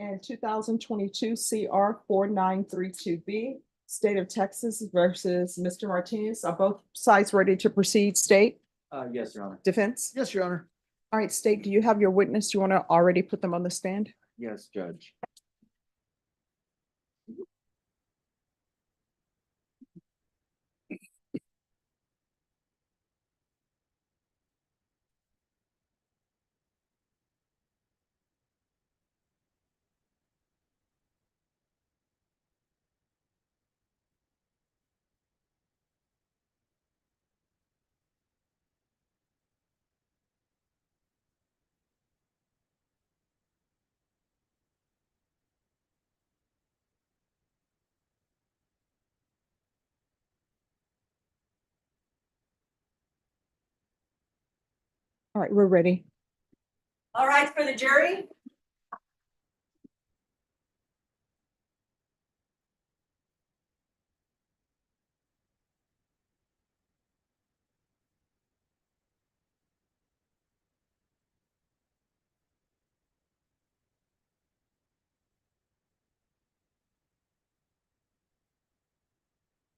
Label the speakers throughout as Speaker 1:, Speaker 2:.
Speaker 1: And 2022 CR 4932B, State of Texas versus Mr. Martinez. Are both sides ready to proceed, State?
Speaker 2: Yes, Your Honor.
Speaker 1: Defense?
Speaker 3: Yes, Your Honor.
Speaker 1: All right, State, do you have your witness? You want to already put them on the stand?
Speaker 2: Yes, Judge.
Speaker 1: All right, we're ready.
Speaker 4: All right, for the jury.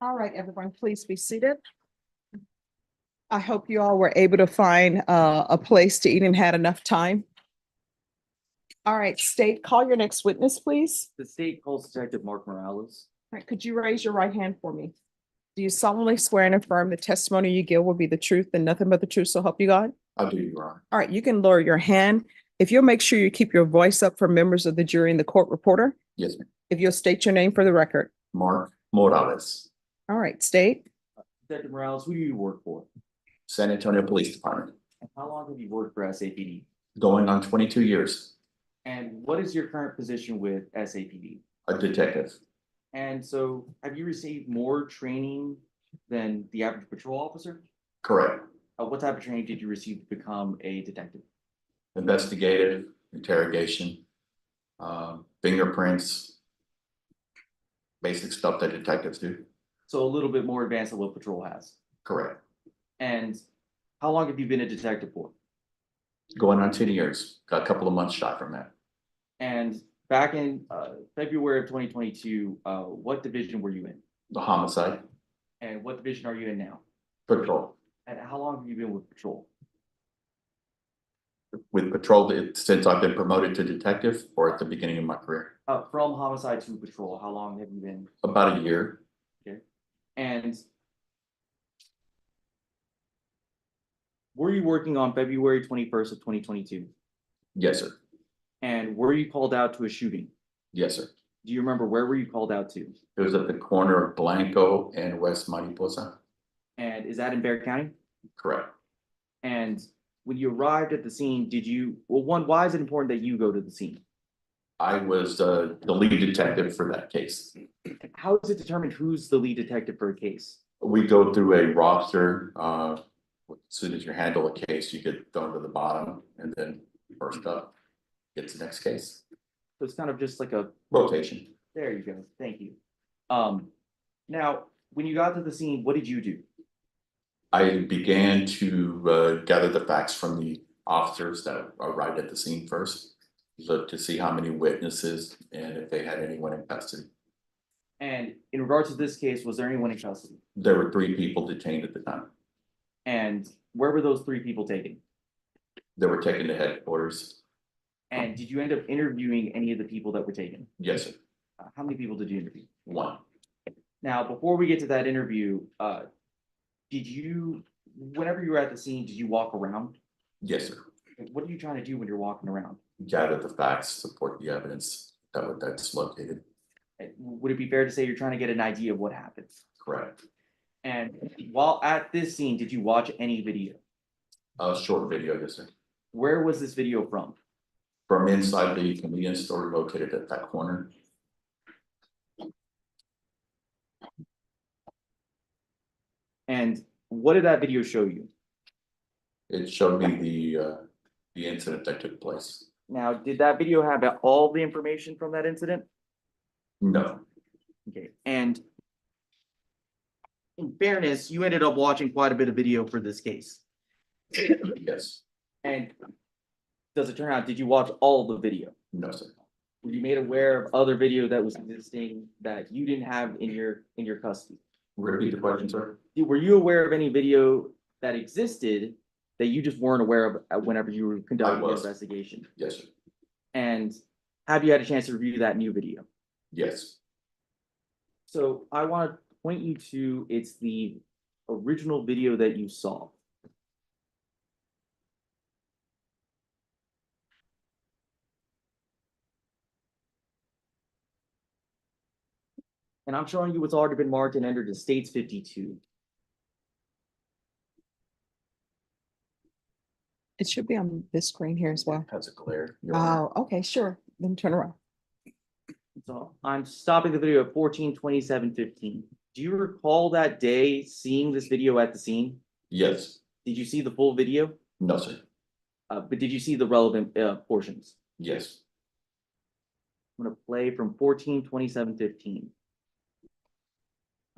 Speaker 1: All right, everyone, please be seated. I hope you all were able to find a place to eat and had enough time. All right, State, call your next witness, please.
Speaker 2: The state calls Detective Mark Morales.
Speaker 1: All right, could you raise your right hand for me? Do you solemnly swear and affirm the testimony you give will be the truth and nothing but the truth, so help you God?
Speaker 3: I do, Your Honor.
Speaker 1: All right, you can lower your hand. If you'll make sure you keep your voice up for members of the jury and the court reporter.
Speaker 3: Yes, ma'am.
Speaker 1: If you'll state your name for the record.
Speaker 3: Mark Morales,
Speaker 1: All right, State.
Speaker 2: Detective Morales, who do you work for?
Speaker 3: San Antonio Police Department,
Speaker 2: And how long have you worked for SAPD?
Speaker 3: going on 22 years,
Speaker 2: And what is your current position with SAPD?
Speaker 3: a detective.
Speaker 2: And so have you received more training than the average patrol officer?
Speaker 3: Correct.
Speaker 2: What type of training did you receive to become a detective?
Speaker 3: Investigative, interrogation, fingerprints, basic stuff that detectives do.
Speaker 2: So a little bit more advanced than what patrol has.
Speaker 3: Correct.
Speaker 2: And how long have you been a detective for?
Speaker 3: Going on 10 years, got a couple of months shot from that.
Speaker 2: And back in February of 2022, what division were you in?
Speaker 3: The homicide,
Speaker 2: And what division are you in now?
Speaker 3: patrol.
Speaker 2: And how long have you been with patrol?
Speaker 3: With patrol, since I've been promoted to detective or at the beginning of my career,
Speaker 2: From homicide to patrol, how long have you been?
Speaker 3: about a year.
Speaker 2: And were you working on February 21st of 2022?
Speaker 3: Yes, sir.
Speaker 2: And were you called out to a shooting?
Speaker 3: Yes, sir.
Speaker 2: Do you remember where were you called out to?
Speaker 3: It was at the corner of Blanco and West Mariposa.
Speaker 2: And is that in Bexar County?
Speaker 3: Correct.
Speaker 2: And when you arrived at the scene, did you, well, one, why is it important that you go to the scene?
Speaker 3: I was the lead detective for that case.
Speaker 2: How is it determined who's the lead detective for a case?
Speaker 3: We go through a roster. As soon as you handle a case, you get thrown to the bottom, and then first up gets the next case.
Speaker 2: So it's kind of just like a,
Speaker 3: Rotation.
Speaker 2: there you go, thank you. Now, when you got to the scene, what did you do?
Speaker 3: I began to gather the facts from the officers that arrived at the scene first. Look to see how many witnesses and if they had anyone in custody.
Speaker 2: And in regards to this case, was there anyone in custody?
Speaker 3: There were 3 people detained at the time.
Speaker 2: And where were those 3 people taken?
Speaker 3: They were taken to headquarters.
Speaker 2: And did you end up interviewing any of the people that were taken?
Speaker 3: Yes, sir.
Speaker 2: How many people did you interview?
Speaker 3: 1.
Speaker 2: Now, before we get to that interview, did you, whenever you were at the scene, did you walk around?
Speaker 3: Yes, sir.
Speaker 2: What are you trying to do when you're walking around?
Speaker 3: Gather the facts, support the evidence that's located.
Speaker 2: Would it be fair to say you're trying to get an idea of what happened?
Speaker 3: Correct.
Speaker 2: And while at this scene, did you watch any video?
Speaker 3: A short video, yes, sir.
Speaker 2: Where was this video from?
Speaker 3: From inside the convenience store located at that corner.
Speaker 2: And what did that video show you?
Speaker 3: It showed me the incident that took place.
Speaker 2: Now, did that video have all the information from that incident?
Speaker 3: No,
Speaker 2: Okay, and in fairness, you ended up watching quite a bit of video for this case.
Speaker 3: yes,
Speaker 2: And does it turn out, did you watch all the video?
Speaker 3: no, sir.
Speaker 2: Were you made aware of other video that was existing that you didn't have in your custody?
Speaker 3: Repeat the question, sir.
Speaker 2: Were you aware of any video that existed that you just weren't aware of whenever you were conducting your
Speaker 3: was.
Speaker 2: investigation?
Speaker 3: Yes, sir.
Speaker 2: And have you had a chance to review that new video?
Speaker 3: Yes.
Speaker 2: So I want to point you to, it's the original video that you saw. And I'm showing you what's already been marked and entered as States 52.
Speaker 1: It should be on this screen here as well.
Speaker 3: Has a glare. Your Honor.
Speaker 1: Oh, okay, sure. Then turn around.
Speaker 2: So I'm stopping the video at 14:27:15. Do you recall that day seeing this video at the scene?
Speaker 3: Yes.
Speaker 2: Did you see the full video?
Speaker 3: No, sir.
Speaker 2: But did you see the relevant portions?
Speaker 3: Yes.
Speaker 2: I'm gonna play from 14:27:15.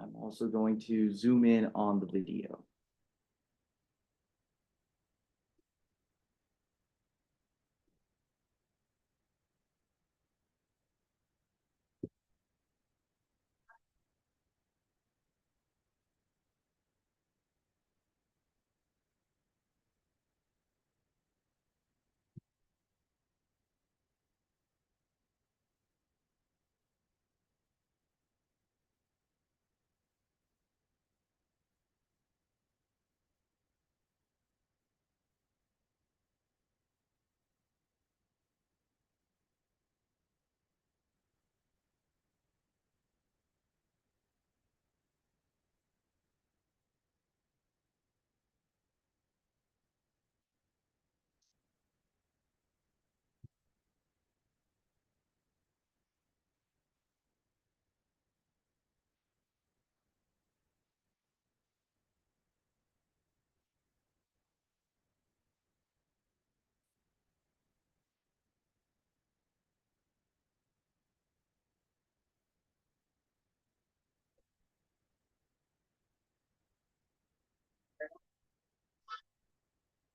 Speaker 2: I'm also going to zoom in on the video.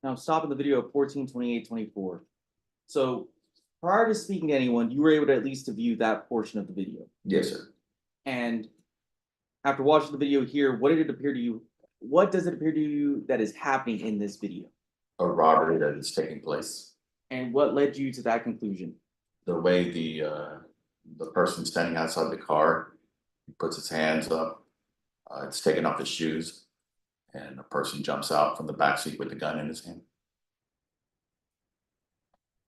Speaker 2: Now I'm stopping the video at 14:28:24. So prior to speaking to anyone, you were able to at least to view that portion of the video.
Speaker 3: Yes, sir.
Speaker 2: And after watching the video here, what did it appear to you? What does it appear to you that is happening in this video?
Speaker 3: A robbery that is taking place.
Speaker 2: And what led you to that conclusion?
Speaker 3: The way the person standing outside the car, he puts his hands up, it's taking off his shoes, and a person jumps out from the backseat with a gun in his hand.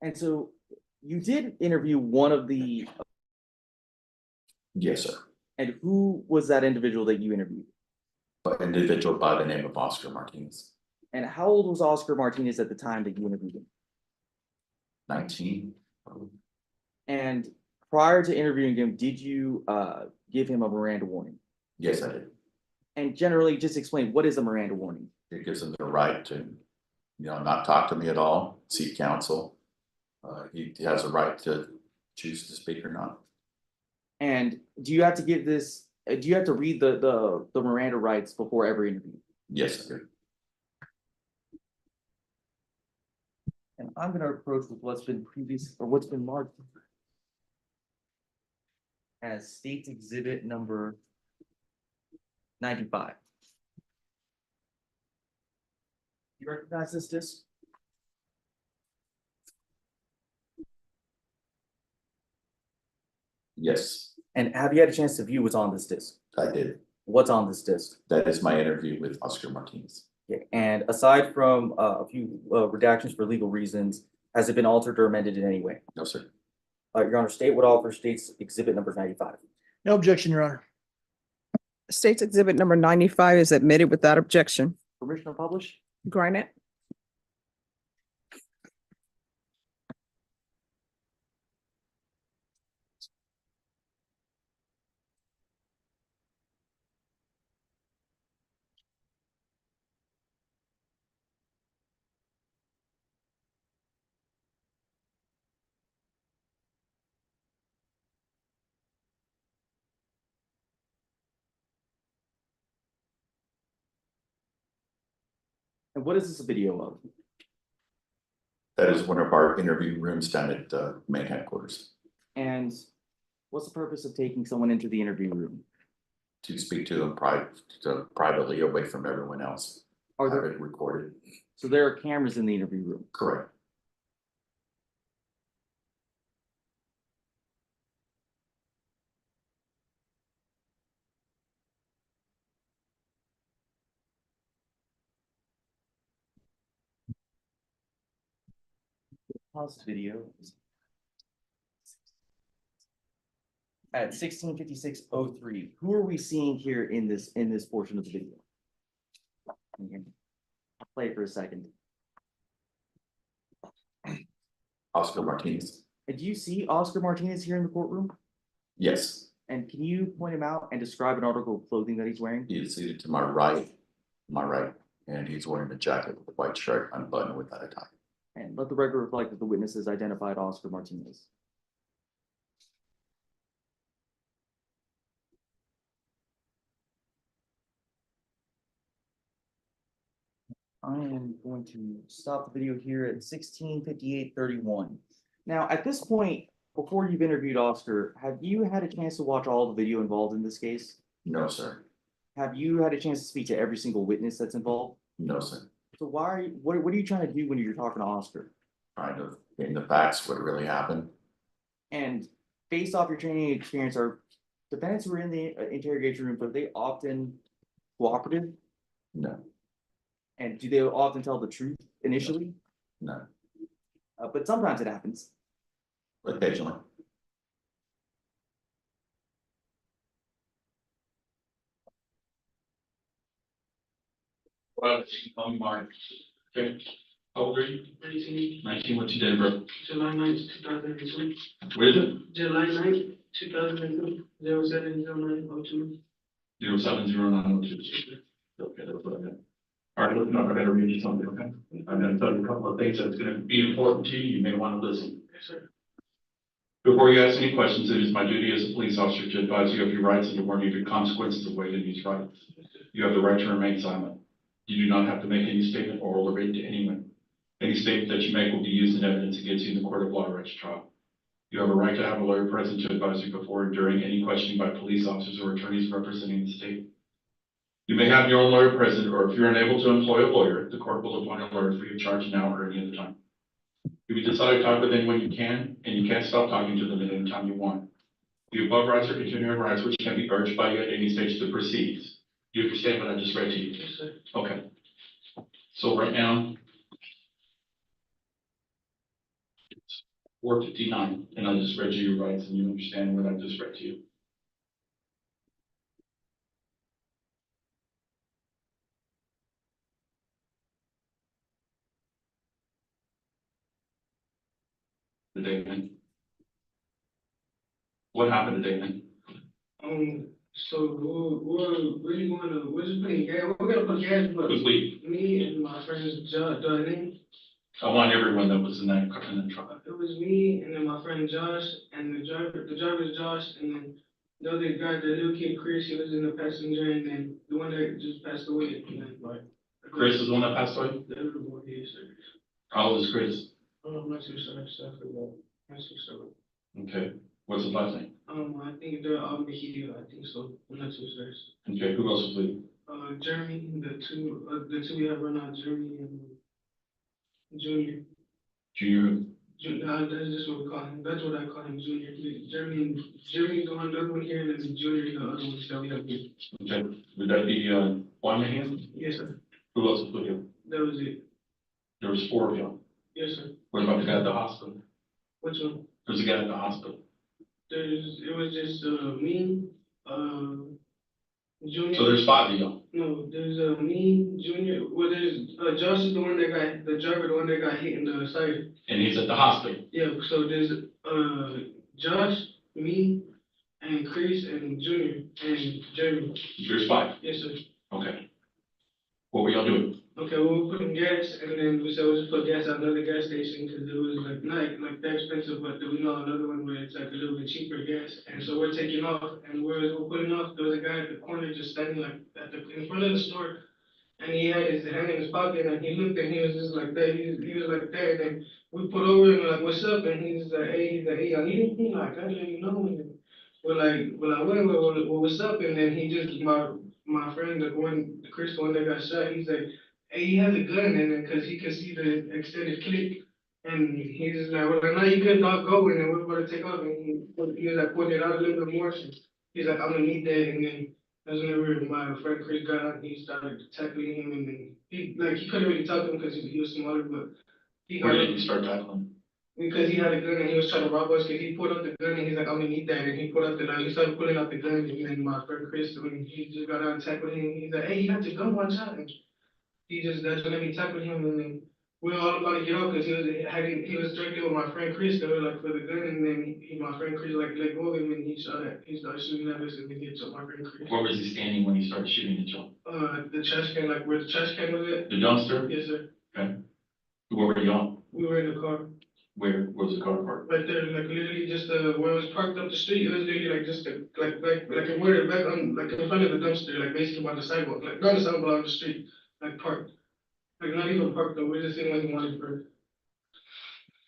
Speaker 2: And so you did interview one of the,
Speaker 3: Yes, sir.
Speaker 2: and who was that individual that you interviewed?
Speaker 3: An individual by the name of Oscar Martinez.
Speaker 2: And how old was Oscar Martinez at the time that you interviewed him?
Speaker 3: 19.
Speaker 2: And prior to interviewing him, did you give him a Miranda warning?
Speaker 3: Yes, I did.
Speaker 2: And generally, just explain, what is a Miranda warning?
Speaker 3: It gives him the right to, not talk to me at all, seek counsel. He has a right to choose to speak or not.
Speaker 2: And do you have to give this, do you have to read the Miranda rights before every interview?
Speaker 3: Yes, I did.
Speaker 2: And I'm gonna approach with what's been previous, or what's been marked as State's Exhibit number 95. You recognize this disc?
Speaker 3: Yes,
Speaker 2: And have you had a chance to view what's on this disc?
Speaker 3: I did.
Speaker 2: What's on this disc?
Speaker 3: That is my interview with Oscar Martinez.
Speaker 2: Okay, and aside from a few redactions for legal reasons, has it been altered or amended in any way?
Speaker 3: No, sir.
Speaker 2: Your Honor, state what offer State's Exhibit number 95.
Speaker 5: No objection, Your Honor.
Speaker 1: State's Exhibit number 95 is admitted without objection.
Speaker 2: Permission to publish?
Speaker 1: Granted.
Speaker 2: And what is this a video of?
Speaker 3: That is one of our interview rooms down at main headquarters.
Speaker 2: And what's the purpose of taking someone into the interview room?
Speaker 3: To speak to them privately away from everyone else.
Speaker 2: Are
Speaker 3: Have
Speaker 2: there,
Speaker 3: it recorded.
Speaker 2: so there are cameras in the interview room.
Speaker 3: Correct.
Speaker 2: Pause the video. At 16:56:03, who are we seeing here in this portion of the video? I'll play it for a second.
Speaker 3: Oscar Martinez.
Speaker 2: And do you see Oscar Martinez here in the courtroom?
Speaker 3: Yes,
Speaker 2: And can you point him out and describe an article of clothing that he's wearing?
Speaker 3: he is seated to my right, and he's wearing a jacket with a white shirt unbuttoned without a tie.
Speaker 2: And let the record reflect that the witnesses identified Oscar Martinez. I am going to stop the video here at 16:58:31. Now, at this point, before you've interviewed Oscar, have you had a chance to watch all the video involved in this case?
Speaker 3: No, sir.
Speaker 2: Have you had a chance to speak to every single witness that's involved?
Speaker 3: No, sir.
Speaker 2: So why are you, what are you trying to do when you're talking to Oscar?
Speaker 3: Trying to gain the facts, what really happened.
Speaker 2: And based off your training experience, are defendants who are in the interrogation room, are they often cooperative?
Speaker 3: No,
Speaker 2: And do they often tell the truth initially?
Speaker 3: no,
Speaker 2: But sometimes it happens.
Speaker 3: occasionally.
Speaker 5: Well, on my, okay, how old are you? 19, what you did, bro?
Speaker 6: July 9th, 2002.
Speaker 5: What is it?
Speaker 6: July 9th, 2002, 070902.
Speaker 5: 070902. Okay, that's what I got. All right, listen up, I gotta read you something, okay? I'm gonna tell you a couple of things that's gonna be important to you, you may wanna listen.
Speaker 6: Yes, sir.
Speaker 5: Before you ask any questions, it is my duty as a police officer to advise you of your rights and to warn you of the consequences of waiving these rights. You have the right to remain silent. You do not have to make any statement, oral or written, to anyone. Any statement that you make will be used in evidence against you in the court of law or at your trial. You have a right to have a lawyer present to advise you before and during any questioning by police officers or attorneys representing the state. You may have your own lawyer present, or if you're unable to employ a lawyer, the court will appoint a lawyer free of charge now or any other time. If you decide to talk with anyone, you can, and you can't stop talking to them at any time you want. The above rights are continuing rights which can be urged by you at any stage of the proceedings. Do you understand what I just read to you?
Speaker 6: Yes, sir.
Speaker 5: Okay. So right now, 4:59, and I just read you your rights, and you understand what I just read to you. Today, man. What happened today, man?
Speaker 6: So we're really going to, we're just putting gas, we're gonna put gas, but
Speaker 5: Who's we?
Speaker 6: me and my friends, Josh,
Speaker 5: I want everyone that was in that truck.
Speaker 6: it was me and then my friend Josh, and the driver is Josh, and then the other guy, the little kid Chris, he was in the passenger, and then the one that just passed away, and then like.
Speaker 5: Chris is the one that passed away?
Speaker 6: The other boy, yes, sir.
Speaker 5: How old is Chris?
Speaker 6: I'm not too sure, so I forgot. I'm not too sure.
Speaker 5: Okay. What's the last name?
Speaker 6: I think they're all Mejia, I think so. I'm not too sure.
Speaker 5: Okay, who else was we?
Speaker 6: Jeremy, the two we have right now, Jeremy and Junior.
Speaker 5: Junior.
Speaker 6: That's just what we call him. That's what I call him, Junior. Jeremy's the other one here, and then Junior is the other one that we have here.
Speaker 5: Okay, would that be, one man?
Speaker 6: Yes, sir.
Speaker 5: Who else was with you?
Speaker 6: That was it.
Speaker 5: There was 4 of you.
Speaker 6: Yes, sir.
Speaker 5: What about the guy at the hospital?
Speaker 6: Which one?
Speaker 5: There's a guy at the hospital.
Speaker 6: It was just me, Junior.
Speaker 5: So there's 5 of y'all.
Speaker 6: No, there's me, Junior. Well, there's Josh is the one that got the driver, the one that got hit in the side.
Speaker 5: And he's at the hospital.
Speaker 6: Yeah, so there's Josh, me, and Chris, and Junior, and Jeremy.
Speaker 5: There's 5.
Speaker 6: Yes, sir.
Speaker 5: Okay. What were y'all doing?
Speaker 6: Okay, well, we were putting gas, and then we said we'll just put gas at another gas station because it was like not like that expensive, but we know another one where it's like a little bit cheaper gas. And so we're taking off, and we're putting off. There was a guy at the corner just standing like in front of the store, and he had his hand in his pocket, and he looked, and he was just like that, he was like that, and then we put over him, like, what's up, and he's like, hey, I need anything, like, I didn't even know, and we're like, what's up, and then he just, my friend, the Chris, the one that got shot, he's like, hey, he has a gun, and then, cause he could see the extended clip, and he's just like, well, now you can not go, and then we're gonna take off, and he was like, pointing it out a little bit more, so he's like, I'm gonna need that, and then that's whenever my friend Chris got out, he started tackling him, and then he couldn't really talk to him because he was smaller, but he
Speaker 5: Where
Speaker 6: got
Speaker 5: did
Speaker 6: up
Speaker 5: you start tackling?
Speaker 6: because he had a gun and he was trying to rob us, because he pulled out the gun and he's like, I'm gonna need that, and he pulled out he started pulling out the gun, and then my friend Chris, when he just got out and tackled him, he's like, hey, you got the gun, one shot, and that's when he tackled him, and then we were all about to get out, because he was drinking with my friend Chris, they were like for the gun, and then my friend Chris like let go of him, and he started shooting at us, and then he hit my friend Chris.
Speaker 5: Where was he standing when he started shooting at you?
Speaker 6: The trash can, like where the trash can was at.
Speaker 5: The dumpster?
Speaker 6: Yes, sir.
Speaker 5: Where were you on?
Speaker 6: We were in the car,
Speaker 5: Where was the car parked?
Speaker 6: right there, like literally just where it was parked up the street. It was literally like just like where the back on like in front of the dumpster, like basically by the sidewalk, like not the sidewalk, but on the street, like parked, like not even parked though. We're just in when he wanted for.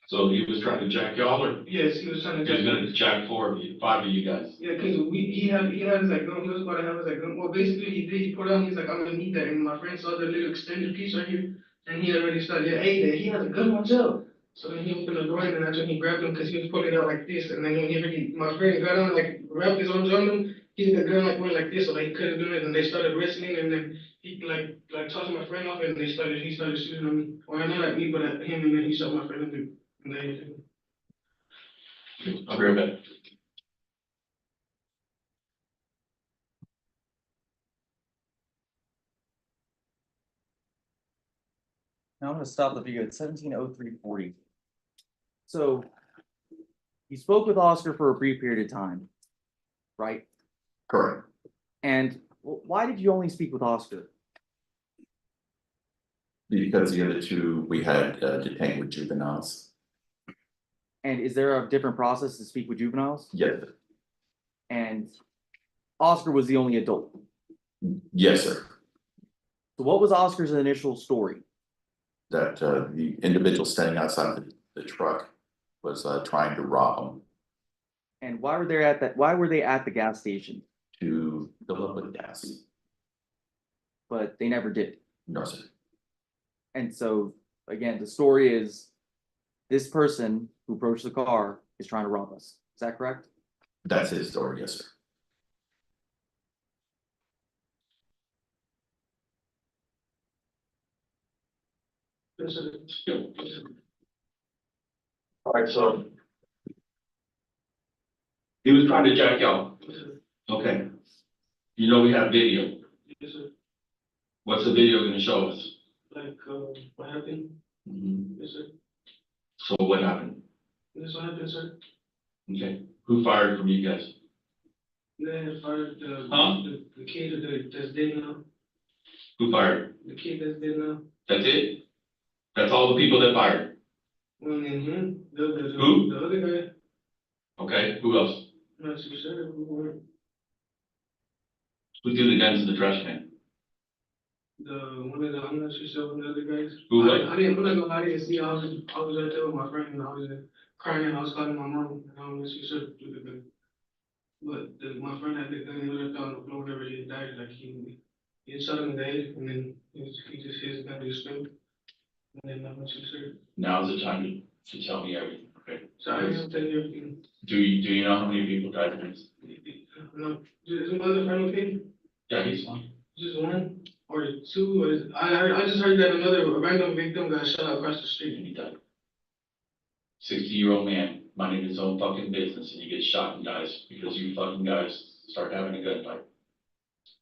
Speaker 5: So he was trying to jack y'all, or
Speaker 6: Yes, he was trying to.
Speaker 5: he was gonna jack five of you guys?
Speaker 6: Yeah, cause he had his like gun. He was about to have his like gun. Well, basically he did. He put out. He's like, I'm gonna need that. And my friend saw the little extended piece right here, and he already started. Yeah, hey, there. He has a gun. Watch out. So then he opened the door, and then that's when he grabbed him because he was pulling it out like this. And then when my friend got on, like wrapped his arms around him, he the gun like went like this, so like he couldn't do it. And they started wrestling, and then he like tossed my friend off, and he started shooting at me, or not at me, but at him, and then he shot my friend in the head.
Speaker 5: I'll be right back.
Speaker 2: Now I'm gonna stop the video at 17:03:40. So you spoke with Oscar for a brief period of time, right?
Speaker 3: Correct.
Speaker 2: And why did you only speak with Oscar?
Speaker 3: Because the other two, we had detained with juveniles.
Speaker 2: And is there a different process to speak with juveniles?
Speaker 3: Yes,
Speaker 2: And Oscar was the only adult.
Speaker 3: yes, sir.
Speaker 2: So what was Oscar's initial story?
Speaker 3: That the individual standing outside the truck was trying to rob them
Speaker 2: And why were they at the gas station?
Speaker 3: to fill up with gas.
Speaker 2: But they never did.
Speaker 3: No, sir.
Speaker 2: And so again, the story is this person who approached the car is trying to rob us. Is that correct?
Speaker 3: That's his story, yes, sir.
Speaker 5: All right, so he was trying to jack y'all. Okay. You know we have video.
Speaker 6: Yes, sir.
Speaker 5: What's the video gonna show us?
Speaker 6: Like what happened?
Speaker 5: Mhm.
Speaker 6: Yes, sir.
Speaker 5: So what happened?
Speaker 6: This what happened, sir.
Speaker 5: Okay. Who fired from you guys?
Speaker 6: They had fired
Speaker 5: Huh?
Speaker 6: the kid that's dead now.
Speaker 5: Who fired?
Speaker 6: The kid that's dead now.
Speaker 5: That's it? That's all the people that fired?
Speaker 6: And then him,
Speaker 5: Who?
Speaker 6: the other guy,
Speaker 5: Okay, who else?
Speaker 6: I'm not too sure who were
Speaker 5: Who threw the guns in the trash can?
Speaker 6: I'm not too sure one of the other guys.
Speaker 5: Who was?
Speaker 6: I'm not gonna lie, I didn't see. I was right there with my friend, and I was crying, and I was calling my mom, and I'm not too sure who the gun. But my friend had the gun, and he left on the floor whenever he died, like he shot him in the head, and then he just hit his gun to his throat. And then I'm not too sure.
Speaker 5: Now's the time to tell me everything, okay?
Speaker 6: So I didn't tell you everything.
Speaker 5: Do you know how many people died from this?
Speaker 6: No, is my other friend okay?
Speaker 5: Yeah, he's fine.
Speaker 6: Just one or two? Or I just heard that another random victim got shot across the street.
Speaker 5: And he died. 60-year-old man minding his own fucking business, and he gets shot and dies because you fucking guys start having a gunfight.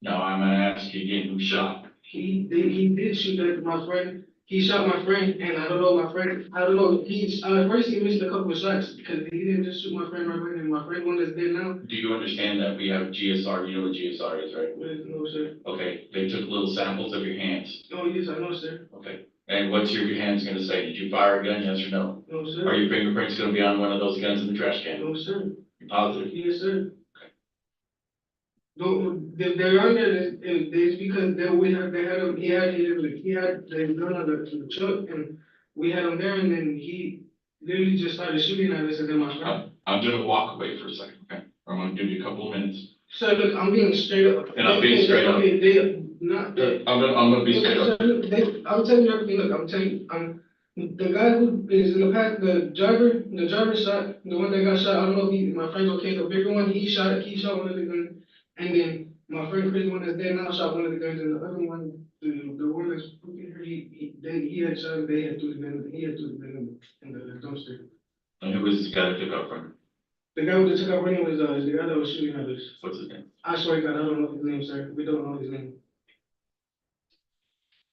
Speaker 5: Now I'm gonna ask you again, who shot?
Speaker 6: He did shoot at my friend. He shot my friend, and I don't know my friend. I don't know. At first he missed a couple of shots because he didn't just shoot my friend right away. And my friend, one that's dead now.
Speaker 5: Do you understand that we have GSR? You know what GSR is, right?
Speaker 6: No, sir.
Speaker 5: Okay, they took little samples of your hands.
Speaker 6: Oh, yes, I know, sir.
Speaker 5: Okay, and what's your hands gonna say? Did you fire a gun, yes or no?
Speaker 6: No,
Speaker 5: Are
Speaker 6: sir.
Speaker 5: your fingerprints gonna be on one of those guns in the trash can?
Speaker 6: No, sir.
Speaker 5: You positive?
Speaker 6: Yes, sir. They're under this because they had him, he had the gun on the truck and we had him there and then he literally just started shooting at us and then my friend.
Speaker 5: I'm gonna walk away for a second, okay? I'm gonna give you a couple of minutes.
Speaker 6: So look, I'm being straight up.
Speaker 5: And I'm being straight up.
Speaker 6: Okay, they, not, they.
Speaker 5: I'm gonna be straight up.
Speaker 6: I'm telling you everything, look, I'm telling you, the guy who is in the pack, the driver shot, the one that got shot, I don't know if my friend's okay, the bigger one, he shot one of the guns. And then my friend Chris, the one that's dead now, shot one of the guns, and the other one, the one that's, he had shot, they had threw the gun, he had threw the gun in the dumpster.
Speaker 5: And who is this guy that took out front?
Speaker 6: The guy who took out running was, the guy that was shooting at us.
Speaker 5: What's his name?
Speaker 6: I swear to God, I don't know his name, sir, we don't know his name.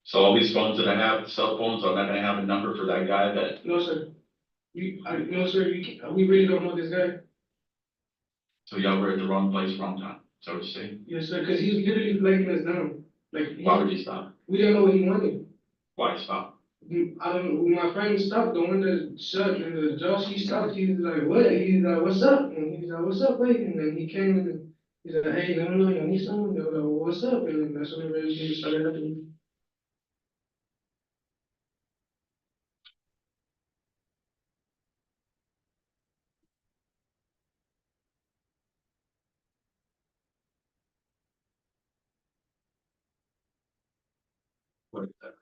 Speaker 5: So all these phones that I have, cell phones, I'm not gonna have a number for that guy that,
Speaker 6: No, sir. No, sir, we really don't know this guy.
Speaker 5: so y'all were at the wrong place, wrong time. So what you're saying?
Speaker 6: Yes, sir, because he's literally flagging us down. Like,
Speaker 5: Why would you stop?
Speaker 6: we didn't know what he wanted.
Speaker 5: Why stop?
Speaker 6: I don't know, when my friend stopped, the one that shot and the Josh, he stopped, he's like, what? He's like, what's up? And he's like, what's up, wait? And then he came in and he's like, hey, no, I need someone. They were like, well, what's up? And then that's when everybody started happening.
Speaker 5: What is that?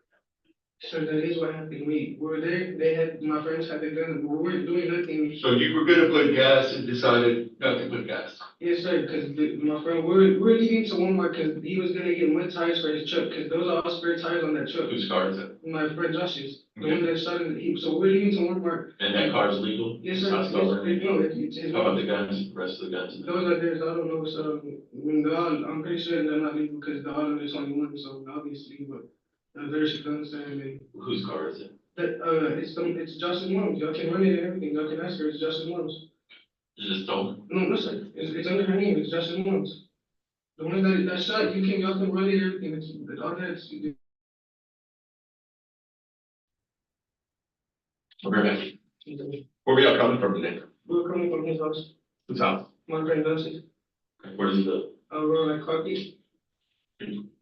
Speaker 6: So that is what happened. We were there, my friends had the gun, we weren't doing nothing.
Speaker 5: So you were gonna put gas and decided not to put gas.
Speaker 6: Yes, sir, because my friend, we're leaving to Walmart because he was gonna get mud tires for his truck, because those are all spare tires on that truck.
Speaker 5: Whose car is it?
Speaker 6: My friend Josh's, the
Speaker 5: Okay.
Speaker 6: one that shot in the heap, so we're leaving to Walmart.
Speaker 5: And that car is legal?
Speaker 6: Yes,
Speaker 5: It's
Speaker 6: sir,
Speaker 5: not
Speaker 6: yes,
Speaker 5: stolen?
Speaker 6: no, it's his.
Speaker 5: How about the guns, the rest of the guns?
Speaker 6: Those are theirs, I don't know, so, I mean, I'm pretty sure they're not legal because the auto is only one, so obviously, but, there's guns there and then.
Speaker 5: Whose car is it?
Speaker 6: That, it's Josh's mom's, y'all can run it and everything, y'all can ask her, it's Josh's mom's.
Speaker 5: Is it stolen?
Speaker 6: No, listen, it's under her name, it's Josh's mom's. The one that shot, y'all can run it and everything, it's all that,
Speaker 5: Okay. Where we all coming from today?
Speaker 6: we're coming from his house,
Speaker 5: Whose house?
Speaker 6: my friend Dusty,
Speaker 5: Where does he live?
Speaker 6: we're like Clarky,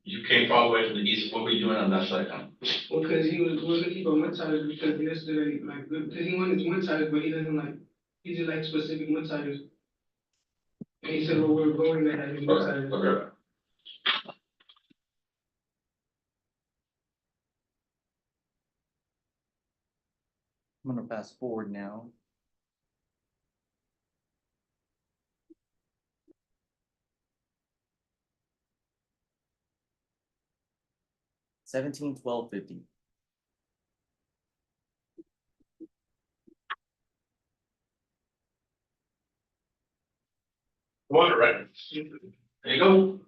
Speaker 5: You came all the way from the east, what were you doing on that side now?
Speaker 6: because he was looking for mud tires because yesterday, like, because he wanted mud tires, but he doesn't like, he just likes specific mud tires. And he said, well, we're going to have his mud
Speaker 5: Okay,
Speaker 6: tires.
Speaker 5: okay.
Speaker 2: I'm gonna fast forward now. $17.12.50.
Speaker 5: Water, right? There you go.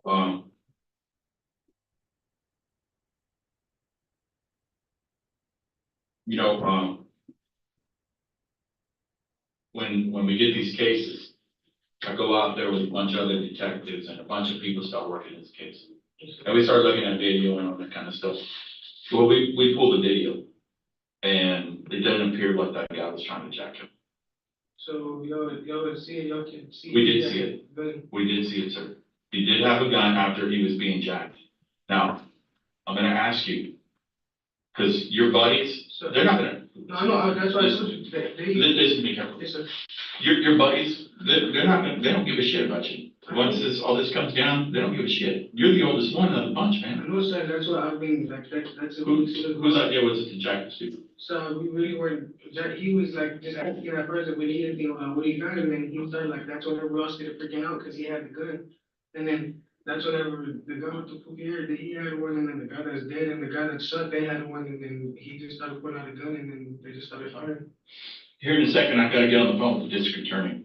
Speaker 5: Um. You know, when we get these cases, I go out there with a bunch of other detectives and a bunch of people start working this case. And we start looking at video and all that kind of stuff. Well, we pull the video and it doesn't appear like that guy was trying to jack him.
Speaker 6: So y'all would see it, y'all can see.
Speaker 5: We did see it.
Speaker 6: But
Speaker 5: We did see it, sir. He did have a gun after he was being jacked. Now, I'm gonna ask you, because your buddies,
Speaker 6: So,
Speaker 5: they're not gonna,
Speaker 6: no, that's why I told you, they,
Speaker 5: listen to me carefully.
Speaker 6: yes, sir.
Speaker 5: Your buddies, they're not gonna, they don't give a shit about you. Once all this comes down, they don't give a shit. You're the oldest one of the bunch,
Speaker 6: I
Speaker 5: man.
Speaker 6: know, sir, that's what I've been, like, that's.
Speaker 5: Whose idea was it to jack this dude?
Speaker 6: So we really weren't, he was like, just asking at first if we need anything, what he got, and then he started like, that's whenever we all started freaking out, cause he had the gun. And then, that's whenever the guy with the poopy hair, he had one, and then the guy that's dead, and the guy that shot, they had one, and then he just started putting out a gun, and then they just started firing.
Speaker 5: Here in a second, I gotta get on the phone with the district attorney.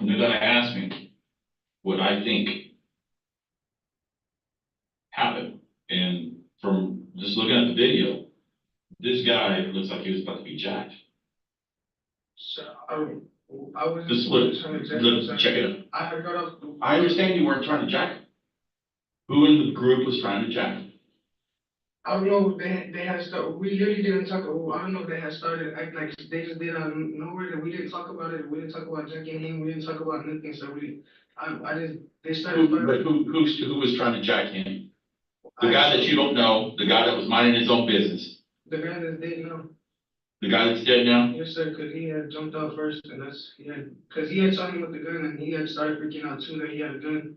Speaker 5: And they're gonna ask me what I think from just looking at the video, this guy looks like he was about to be jacked.
Speaker 6: So, I was
Speaker 5: This is
Speaker 6: just
Speaker 5: what,
Speaker 6: trying to check.
Speaker 5: let's check it out.
Speaker 6: I had got off.
Speaker 5: I understand you weren't trying to jack him. Who in the group was trying to jack him?
Speaker 6: I don't know, they had started, we literally didn't talk, I don't know if they had started acting like they just did out of nowhere, that we didn't talk about it, we didn't talk about jacking him, we didn't talk about nothing, so I just, they started.
Speaker 5: But who was trying to jack him? The guy that you don't know, the guy that was minding his own business,
Speaker 6: The guy that's dead now,
Speaker 5: the guy that's dead now?
Speaker 6: yes, sir, cause he had jumped out first, and cause he had shot him with the gun, and he had started freaking out too, that he had a gun,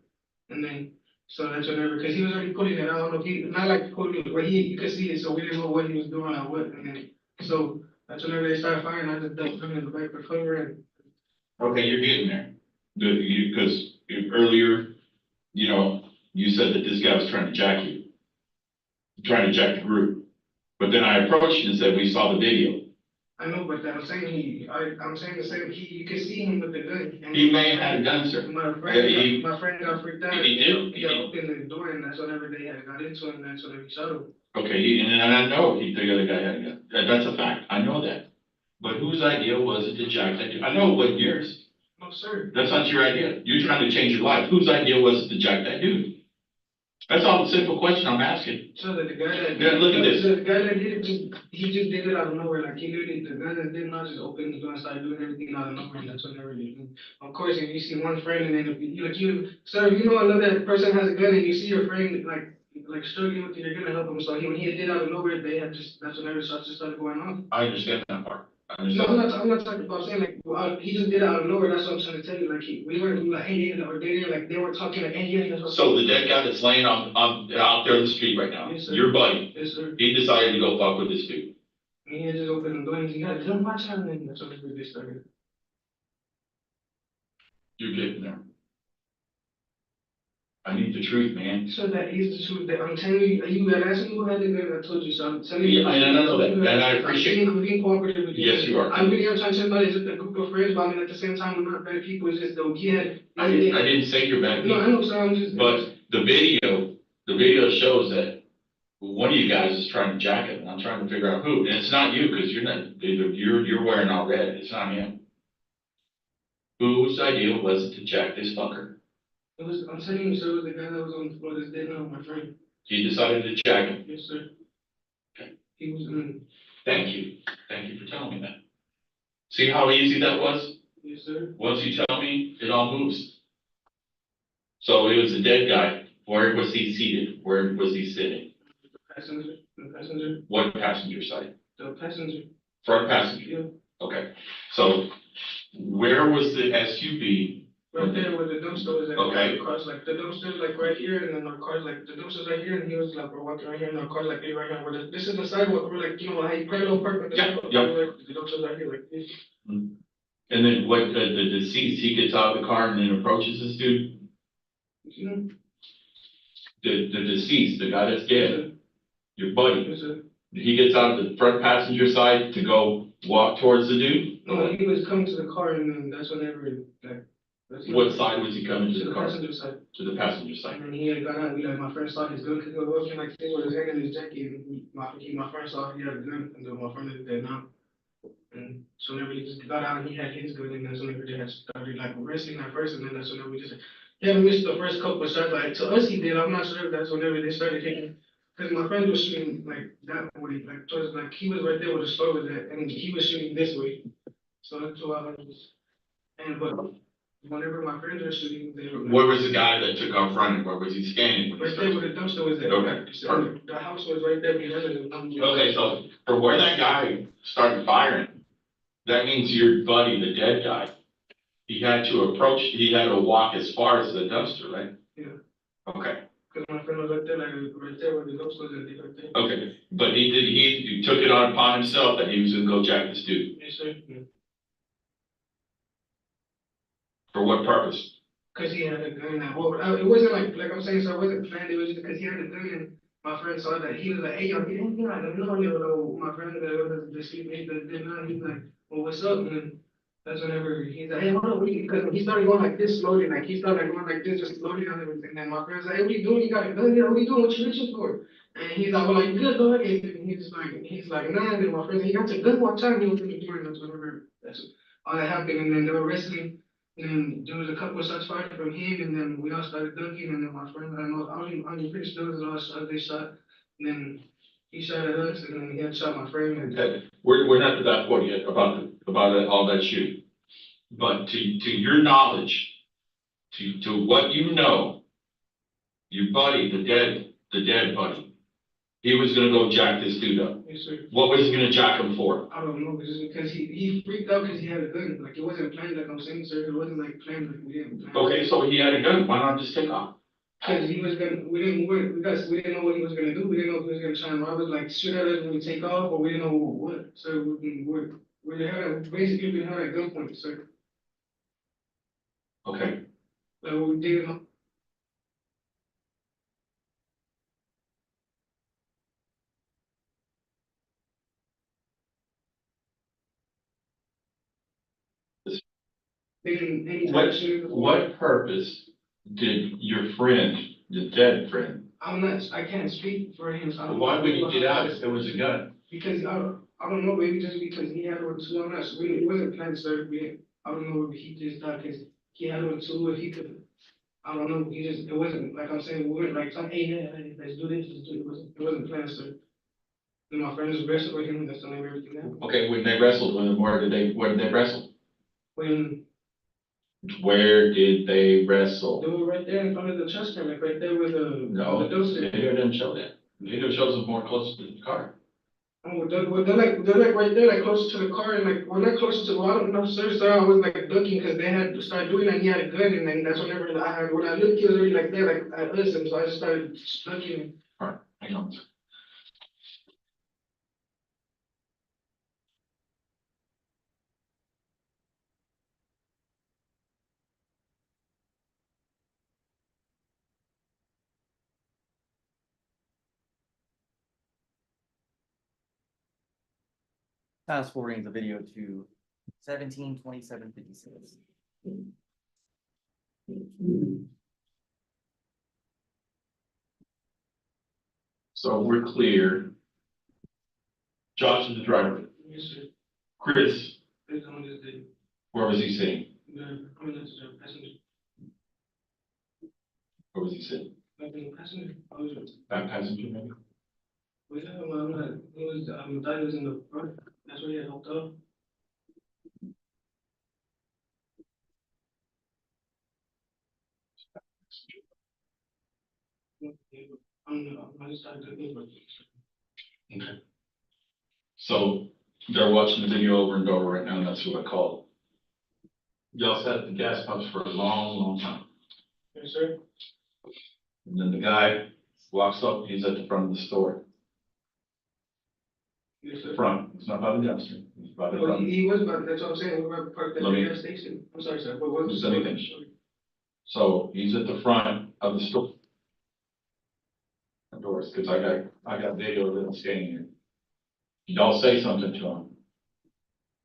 Speaker 6: and then, so that's whenever, cause he was already putting it, I don't know if he, not like putting it, but you could see it, so we didn't know what he was doing or what, and then, so that's whenever they started firing, I just ducked him in the back for cover, and
Speaker 5: Okay, you're getting there. Because earlier, you know, you said that this guy was trying to jack you. Trying to jack the group. But then I approached you and said, we saw the video.
Speaker 6: I know, but I'm saying I'm saying the same, you can see him with the gun. And
Speaker 5: He may have had a gun, sir.
Speaker 6: My
Speaker 5: He-
Speaker 6: friend got freaked out.
Speaker 5: he did.
Speaker 6: He opened the door, and that's whenever they had got into him, that's whenever he shot him.
Speaker 5: Okay, and I know the other guy had a gun. That's a fact. I know that. But whose idea was it to jack that dude? I know it wasn't yours.
Speaker 6: No, sir.
Speaker 5: That's not your idea. You're trying to change your life. Whose idea was it to jack that dude? That's all the simple question I'm asking.
Speaker 6: So that the guy that.
Speaker 5: Yeah, look at this.
Speaker 6: The guy that did it, he just did it out of nowhere, like he literally, the guy that did not just open the door and start doing everything out of nowhere, and that's whenever you do. Of course, if you see one friend and then if sir, if you know another person has a gun and you see your friend like struggling with it, you're gonna help him, so when he did out of nowhere, that's whenever shots just started going off.
Speaker 5: I understand that part. I
Speaker 6: No,
Speaker 5: understand.
Speaker 6: I'm not talking about saying like, he just did it out of nowhere, that's what I'm trying to tell you, like, we weren't like, hey, yeah, or they didn't, like, they were talking like, hey, yeah, that's what.
Speaker 5: So the dead guy that's laying out there in the street right now,
Speaker 6: Yes, sir.
Speaker 5: your buddy,
Speaker 6: Yes, sir.
Speaker 5: he decided to go fuck with this dude.
Speaker 6: And he had just opened the door and he got, don't watch out, and that's when they started.
Speaker 5: You're getting there. I need the truth, man.
Speaker 6: So that is the truth, that I'm telling you, you got asking me who had the gun, I told you, so I'm telling you.
Speaker 5: Yeah, I know that, and I appreciate it.
Speaker 6: I'm being cooperative with you.
Speaker 5: Yes, you are.
Speaker 6: I'm really, I'm trying to tell you, it's just a group of friends, but I mean, at the same time, we're not bad people, it's just though, he had.
Speaker 5: I didn't say you're bad
Speaker 6: No, I
Speaker 5: people,
Speaker 6: know, so I'm just.
Speaker 5: but the video shows that one of you guys is trying to jack it, and I'm trying to figure out who, and it's not you, because you're wearing all red, it's not him. Whose idea was it to jack this fucker?
Speaker 6: I'm telling you, sir, it was the guy that was on the floor that's dead now, my friend.
Speaker 5: He decided to jack him.
Speaker 6: Yes, sir.
Speaker 5: Okay.
Speaker 6: He was,
Speaker 5: Thank you for telling me that. See how easy that was?
Speaker 6: yes, sir.
Speaker 5: Once you tell me, it all moves. So it was a dead guy. Where was he seated? Where was he sitting?
Speaker 6: The passenger,
Speaker 5: What passenger side?
Speaker 6: the passenger,
Speaker 5: Front passenger?
Speaker 6: yeah,
Speaker 5: Okay. So where was the SUV?
Speaker 6: right there where the dumpster was at.
Speaker 5: Okay.
Speaker 6: The cars, like, the dumpster's like right here, and then our cars, like, the dumpster's right here, and he was like, we're walking right here, and our cars like, right here, where this is the sidewalk, we're like, you know, how you parallel park with the
Speaker 5: Yeah,
Speaker 6: sidewalk,
Speaker 5: yeah.
Speaker 6: like, the dumpster's right here, like this.
Speaker 5: And then what, the deceased, he gets out of the car and then approaches this dude?
Speaker 6: You know?
Speaker 5: The deceased, the guy that's dead, your buddy,
Speaker 6: Yes, sir.
Speaker 5: he gets out of the front passenger side to go walk towards the dude?
Speaker 6: No, he was coming to the car, and then that's whenever, like.
Speaker 5: What side was he coming
Speaker 6: To
Speaker 5: to
Speaker 6: the
Speaker 5: the car?
Speaker 6: passenger side.
Speaker 5: To the passenger side.
Speaker 6: And then he had got out, like, my friend saw his gun, cause he was looking like, he was hanging in his jacket, and my friend saw he had a gun, and then my friend is dead now. And so whenever he just got out and he had his gun, and that's whenever they had started like wrestling at first, and then that's whenever we just, he had missed the first couple of shots, like, to us he did, I'm not sure if that's whenever they started hitting. Cause my friend was shooting like that way, like towards, like, he was right there where the store was at, and he was shooting this way. So that's why I was, but whenever my friends were shooting, they were. Like,
Speaker 5: Where was the guy that took off running? Where was he standing?
Speaker 6: right there where the dumpster was at.
Speaker 5: Okay,
Speaker 6: So
Speaker 5: perfect.
Speaker 6: the house was right there behind it.
Speaker 5: Okay, so from where that guy started firing, that means your buddy, the dead guy, he had to walk as far as the dumpster, right?
Speaker 6: Yeah.
Speaker 5: Okay,
Speaker 6: Cause my friend was right there, like, right there where the dumpster was at, right there.
Speaker 5: okay, but he took it on upon himself that he was gonna go jack this dude.
Speaker 6: Yes, sir. Yeah.
Speaker 5: For what purpose?
Speaker 6: Cause he had a gun now. Well, it wasn't like I'm saying, so it wasn't planned, it was just because he had a gun and my friend saw that, he was like, hey, y'all, get in here, I don't know, my friend that was the sleep mate that did not, he was like, well, what's up, and That's whenever he's like, hey, hold on, because he started going like this slowly, like he started going like this, just slowly on everything. And my friend's like, hey, what are you doing? You got a gun here? What are you doing? What you reaching for? And he's like, well, like, you good, dog? And he's like, nah. And my friend's like, you got your gun, watch out. And he opened the door, and that's whenever that's all that happened. And then they were wrestling. And then there was a couple of shots fired from him, and then we all started dunking. And then my friend, I don't pretty sure there was a lot of shots they shot. And then he shot at us, and then he had shot my friend. And
Speaker 5: Okay, we're not to that point yet about all that shooting. But to your knowledge, to what you know, your buddy, the dead buddy, he was gonna go jack this dude up.
Speaker 6: yes, sir.
Speaker 5: What was he gonna jack him for?
Speaker 6: I don't know, just because he freaked out because he had a gun. Like it wasn't planned, like I'm saying, sir. It wasn't like planned, like we didn't plan.
Speaker 5: Okay, so he had a gun, why not just take off?
Speaker 6: Because he was gonna, we didn't know what he was gonna do. We didn't know if he was gonna try and rob us, like shoot at us when we take off, or we didn't know what. So we had basically we had a gunpoint, sir.
Speaker 5: Okay,
Speaker 6: Like what we did.
Speaker 5: what purpose did your friend, the dead friend,
Speaker 6: I can't speak for him. So I don't
Speaker 5: why would
Speaker 6: know
Speaker 5: he get out if there was a gun?
Speaker 6: Because I don't know, maybe just because he had one too. I'm not sure. It wasn't planned, sir. I don't know if he just thought because he had one too, if he could. I don't know. It wasn't like I'm saying. We weren't like some, hey, yeah, hey, let's do this. Let's do it. It wasn't planned, sir. And my friend just wrestled with him. That's the name of everything happened.
Speaker 5: Okay, when they wrestled with him, where did they wrestle?
Speaker 6: When
Speaker 5: Where did they wrestle?
Speaker 6: they were right there in front of the chest like right there with the
Speaker 5: No,
Speaker 6: the
Speaker 5: the
Speaker 6: dumpster.
Speaker 5: video didn't show that. The video shows them more close to the car.
Speaker 6: Oh, they're like right there, like closer to the car, and like we're not closer to. Well, I don't know, sir. So I was like ducking because they had started doing that. And he had a gun, and then that's whenever when I looked, he was already like there, like at us, and so I just started ducking.
Speaker 5: All right, hang on.
Speaker 2: Fast forwarding the video to 17:27:56.
Speaker 5: So we're clear. Josh is the driver.
Speaker 6: Yes, sir.
Speaker 5: Chris,
Speaker 6: Based on this day,
Speaker 5: where was he sitting?
Speaker 6: I mean, that's a passenger.
Speaker 5: Where was he sitting?
Speaker 6: Like in passenger, I was.
Speaker 5: Back passenger, maybe?
Speaker 6: Well, yeah, well, I'm not. It was. Thought he was in the front. That's where he had helped out. I just started looking for.
Speaker 5: Okay. So they're watching the video over and over right now, and that's who I called. Y'all sat at the gas pumps for a long, long time.
Speaker 6: Yes, sir.
Speaker 5: And then the guy walks up, he's at the front of the store.
Speaker 6: Yes,
Speaker 5: The
Speaker 6: sir.
Speaker 5: front, it's not by the dumpster, it's by the
Speaker 6: Well,
Speaker 5: front.
Speaker 6: he was about. That's what I'm saying. We were parked at
Speaker 5: Let me-
Speaker 6: the gas station. I'm sorry, sir. But what
Speaker 5: Just let me finish. So he's at the front of the store. Doors, because I got video of him standing here. Y'all say something to him.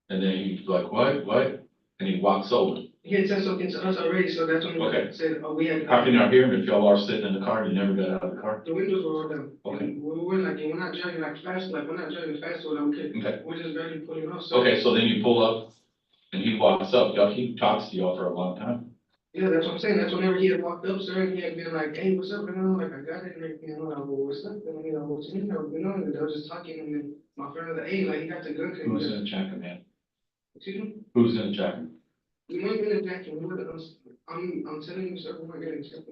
Speaker 5: And then he's like, what? And he walks over.
Speaker 6: He had said something to us already, so that's when we
Speaker 5: Okay.
Speaker 6: said, oh, we had.
Speaker 5: How can y'all hear him if y'all are sitting in the car and you never got out of the car?
Speaker 6: The windows were all down.
Speaker 5: Okay.
Speaker 6: And we weren't like, we're not driving like fast, like, we're not driving fast, so that we could,
Speaker 5: Okay.
Speaker 6: we're just barely pulling off. So,
Speaker 5: Okay, so then you pull up and he walks up, y'all, he talks to y'all for a long time.
Speaker 6: yeah, that's what I'm saying. That's whenever he had walked up, sir, and he had been like, hey, what's up? And I'm like, I got it. And everything. I'm like, well, what's up? And what's in there? And they were just talking. And then my friend was like, hey, like, he got the gun.
Speaker 5: Who's gonna check him, man?
Speaker 6: Excuse me?
Speaker 5: Who's gonna check him?
Speaker 6: We might get attacked. I'm telling you, sir, we might get attacked.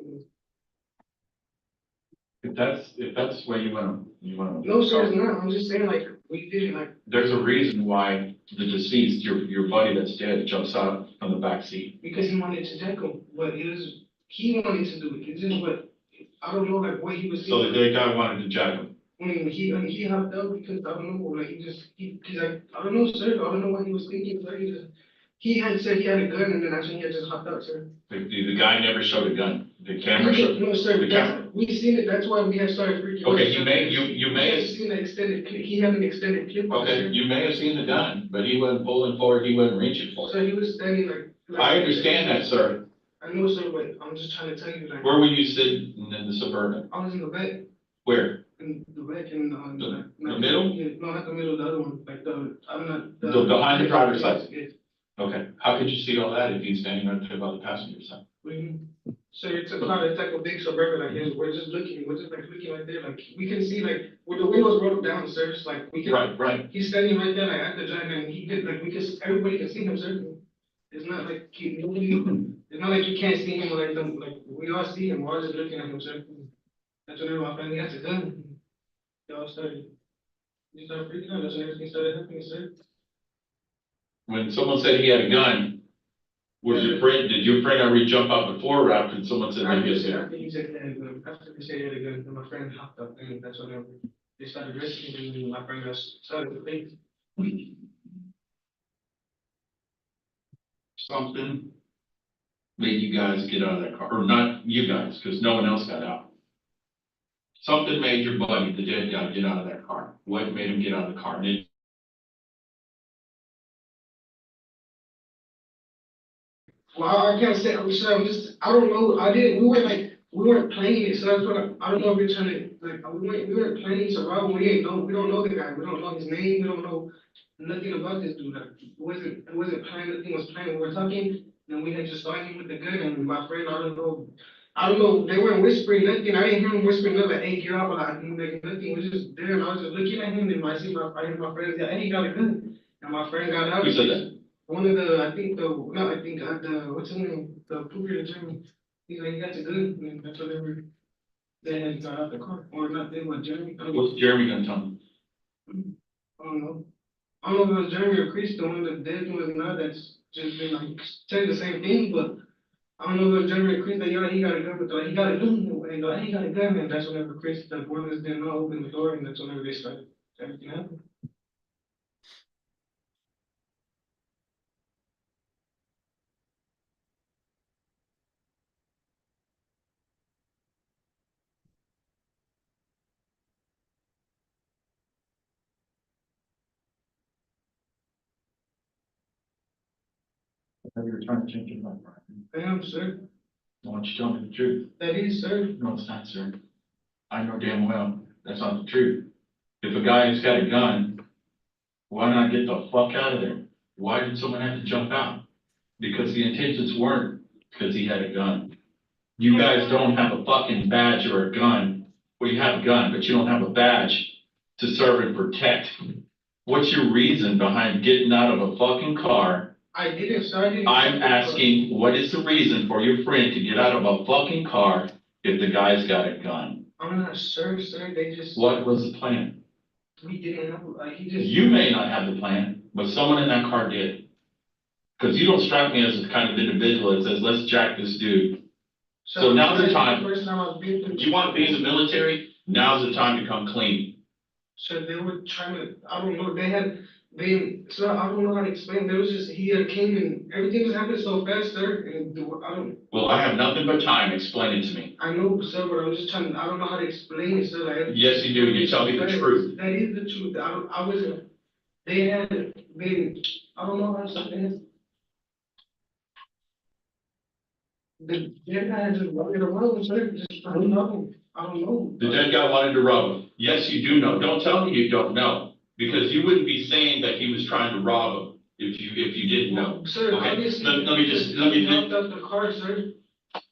Speaker 5: If that's the way you wanna.
Speaker 6: No, sir, it's not. I'm just saying, like, we didn't, like,
Speaker 5: There's a reason why the deceased, your buddy that's dead, jumps out from the back seat.
Speaker 6: because he wanted to tackle, but he wanted to do it. It's just what, I don't know, like, what he was
Speaker 5: So the
Speaker 6: thinking.
Speaker 5: dead guy wanted to jack him.
Speaker 6: He hopped out because, I don't know, like, he's like, I don't know, sir, I don't know what he was thinking, sir, he had said he had a gun, and then actually he had just hopped out, sir.
Speaker 5: The guy never showed a gun. The camera showed.
Speaker 6: No, sir,
Speaker 5: The camera.
Speaker 6: we seen it, that's why we have started freaking.
Speaker 5: Okay, you may
Speaker 6: have
Speaker 5: have,
Speaker 6: seen the extended clip, he had an extended clip. on
Speaker 5: okay,
Speaker 6: there.
Speaker 5: you may have seen the gun, but he wasn't pulling for it, he wasn't reaching for
Speaker 6: So
Speaker 5: it.
Speaker 6: he was standing like.
Speaker 5: I understand that, sir.
Speaker 6: I know, sir, but I'm just trying to tell you, like,
Speaker 5: Where were you sitting in the Suburban?
Speaker 6: I was in the back,
Speaker 5: Where?
Speaker 6: in the back, in
Speaker 5: The
Speaker 6: not-
Speaker 5: middle?
Speaker 6: yeah, no, not the middle, the other one, like I'm not.
Speaker 5: The behind the driver's side?
Speaker 6: Yes.
Speaker 5: Okay, how could you see all that if he's standing right there by the passenger side?
Speaker 6: So it's a car, it's like a big Suburban, like, we're just looking right there, like, we can see, like, with the windows rolled down, sir, it's like, we can.
Speaker 5: Right.
Speaker 6: He's standing right there, like, at the drive, and he could, like, everybody can see him, sir. It's not like, it's not like you can't see him, like, we all see him, we're all just looking at him, sir. That's whenever my family has a gun. They all started, we started freaking out, that's when everything started happening, sir.
Speaker 5: When someone said he had a gun, did your friend ever jump out before or after someone said maybe he had a gun?
Speaker 6: After he said he had a gun, after he said he had a gun, then my friend hopped up, and that's whenever they started rescuing him, and my friend got started to think.
Speaker 5: Something made you guys get out of that car, or not you guys, because no one else got out. Something made your buddy, the dead guy, get out of that car. What made him get out of the car?
Speaker 6: Well, I can't say, I'm sorry, I don't know, we weren't playing it, so that's what I don't know if you're trying to, like, we weren't playing survival, we don't know the guy, we don't know his name, we don't know nothing about this dude, like, it wasn't planned, nothing was planned, we were talking, then we had just started him with the gun, and my friend, I don't know, they weren't whispering nothing, I didn't hear him whispering nothing, like, hey, get out, but I didn't make nothing, we was just there, and I was just looking at him, and I hear my friend say, hey, he got a gun, and my friend got out.
Speaker 5: Who said that?
Speaker 6: One of the, what's his name, the Cougar attorney, he's like, he got the gun, and that's whatever. They had got out the car, or not, they were Jeremy,
Speaker 5: What's Jeremy gonna tell me?
Speaker 6: I don't know. I don't know if it was Jeremy or Chris, the one that dead was not, that's just been like, saying the same thing, but I don't know if it was Jeremy or Chris, that, yeah, he got a gun, but like, he got a gun, and like, he got a gun, and that's whenever Chris, the brothers didn't know, open the door, and that's whenever they started, everything happened.
Speaker 5: You were trying to change your mind, right?
Speaker 6: I am, sir,
Speaker 5: Why don't you tell me the truth?
Speaker 6: that is, sir.
Speaker 5: No, it's not, sir. I know damn well that's not the truth. If a guy has got a gun, why not get the fuck out of there? Why did someone have to jump out? Because the intentions weren't because he had a gun. You guys don't have a fucking badge or a gun. Well, you have a gun, but you don't have a badge to serve and protect. What's your reason behind getting out of a fucking car?
Speaker 6: I didn't start it.
Speaker 5: I'm asking, what is the reason for your friend to get out of a fucking car if the guy's got a gun?
Speaker 6: I'm not sure, sir, they just.
Speaker 5: What was the plan?
Speaker 6: We didn't have, like, he just.
Speaker 5: You may not have the plan, but someone in that car did. Because you don't strike me as the kind of individual that says, let's jack this dude. So now's the time.
Speaker 6: First time I've been through.
Speaker 5: You want to be in the military? Now's the time to come clean.
Speaker 6: So they were trying to, I don't know, so I don't know how to explain, there was just, he had came and everything was happening so fast, sir, and
Speaker 5: Well, I have nothing but time. Explain it to me.
Speaker 6: I know, sir, but I'm just trying, I don't know how to explain it, sir, like.
Speaker 5: Yes, you do. You tell me the truth.
Speaker 6: That is the truth, I wasn't, they had been, I don't know how to say it. The dead guy just running around, sir, just, I don't know.
Speaker 5: The dead guy wanted to rob him. Yes, you do know. Don't tell me you don't know. Because you wouldn't be saying that he was trying to rob him if you didn't know.
Speaker 6: Sir,
Speaker 5: Okay,
Speaker 6: obviously.
Speaker 5: let me
Speaker 6: He hopped out the car, sir,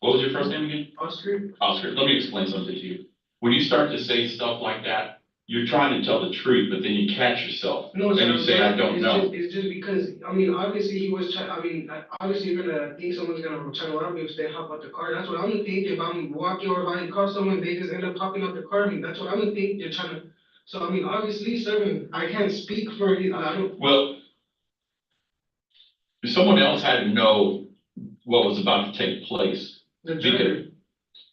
Speaker 5: What was your first name again?
Speaker 6: Oscar.
Speaker 5: Oscar, let me explain something to you. When you start to say stuff like that, you're trying to tell the truth, but then you catch yourself.
Speaker 6: No, sir.
Speaker 5: And you say, I don't know.
Speaker 6: It's just because, I mean, obviously he was trying, obviously you're gonna think someone's gonna try to rob me if they hop out the car. That's what I'm gonna think. If I'm walking or if I call someone, they just end up hopping out the car. I mean, that's what I'm gonna think. They're trying to, so I mean, obviously, sir, I can't speak for you. I don't.
Speaker 5: Well, if someone else had to know what was about to take place,
Speaker 6: The driver.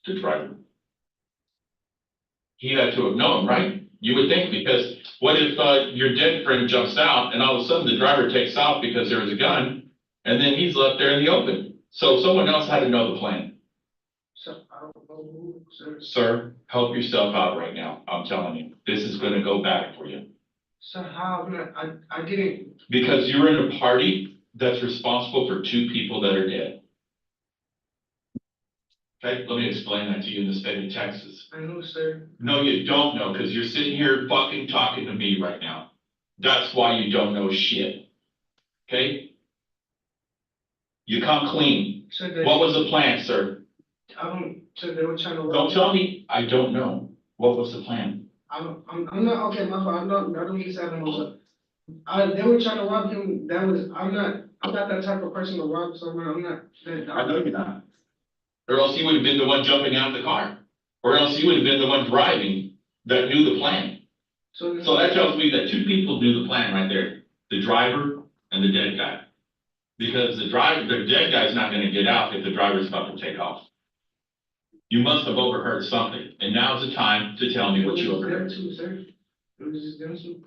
Speaker 5: the driver, he had to have known, right? You would think, because what if your dead friend jumps out and all of a sudden the driver takes off because there was a gun and then he's left there in the open? So someone else had to know the plan.
Speaker 6: So, I don't know who, sir.
Speaker 5: Sir, help yourself out right now. I'm telling you, this is gonna go bad for you.
Speaker 6: So how, I didn't,
Speaker 5: Because you're in a party that's responsible for 2 people that are dead. Okay, let me explain that to you in the state of Texas.
Speaker 6: I know, sir.
Speaker 5: No, you don't know, because you're sitting here fucking talking to me right now. That's why you don't know shit. Okay? You come clean.
Speaker 6: So
Speaker 5: What was the plan, sir?
Speaker 6: so they were trying to.
Speaker 5: Don't tell me I don't know. What was the plan?
Speaker 6: I'm not, okay, my fault, I don't mean to say I'm they were trying to rob him, I'm not that type of person to rob someone, I'm not.
Speaker 5: I know you're not. Or else he would have been the one jumping out of the car. Or else he would have been the one driving that knew the plan. So that tells me that 2 people knew the plan right there. The driver and the dead guy. Because the dead guy's not gonna get out if the driver's about to take off. You must have overheard something, and now's the time to tell me what you overheard.
Speaker 6: Them two, sir. It was just them two.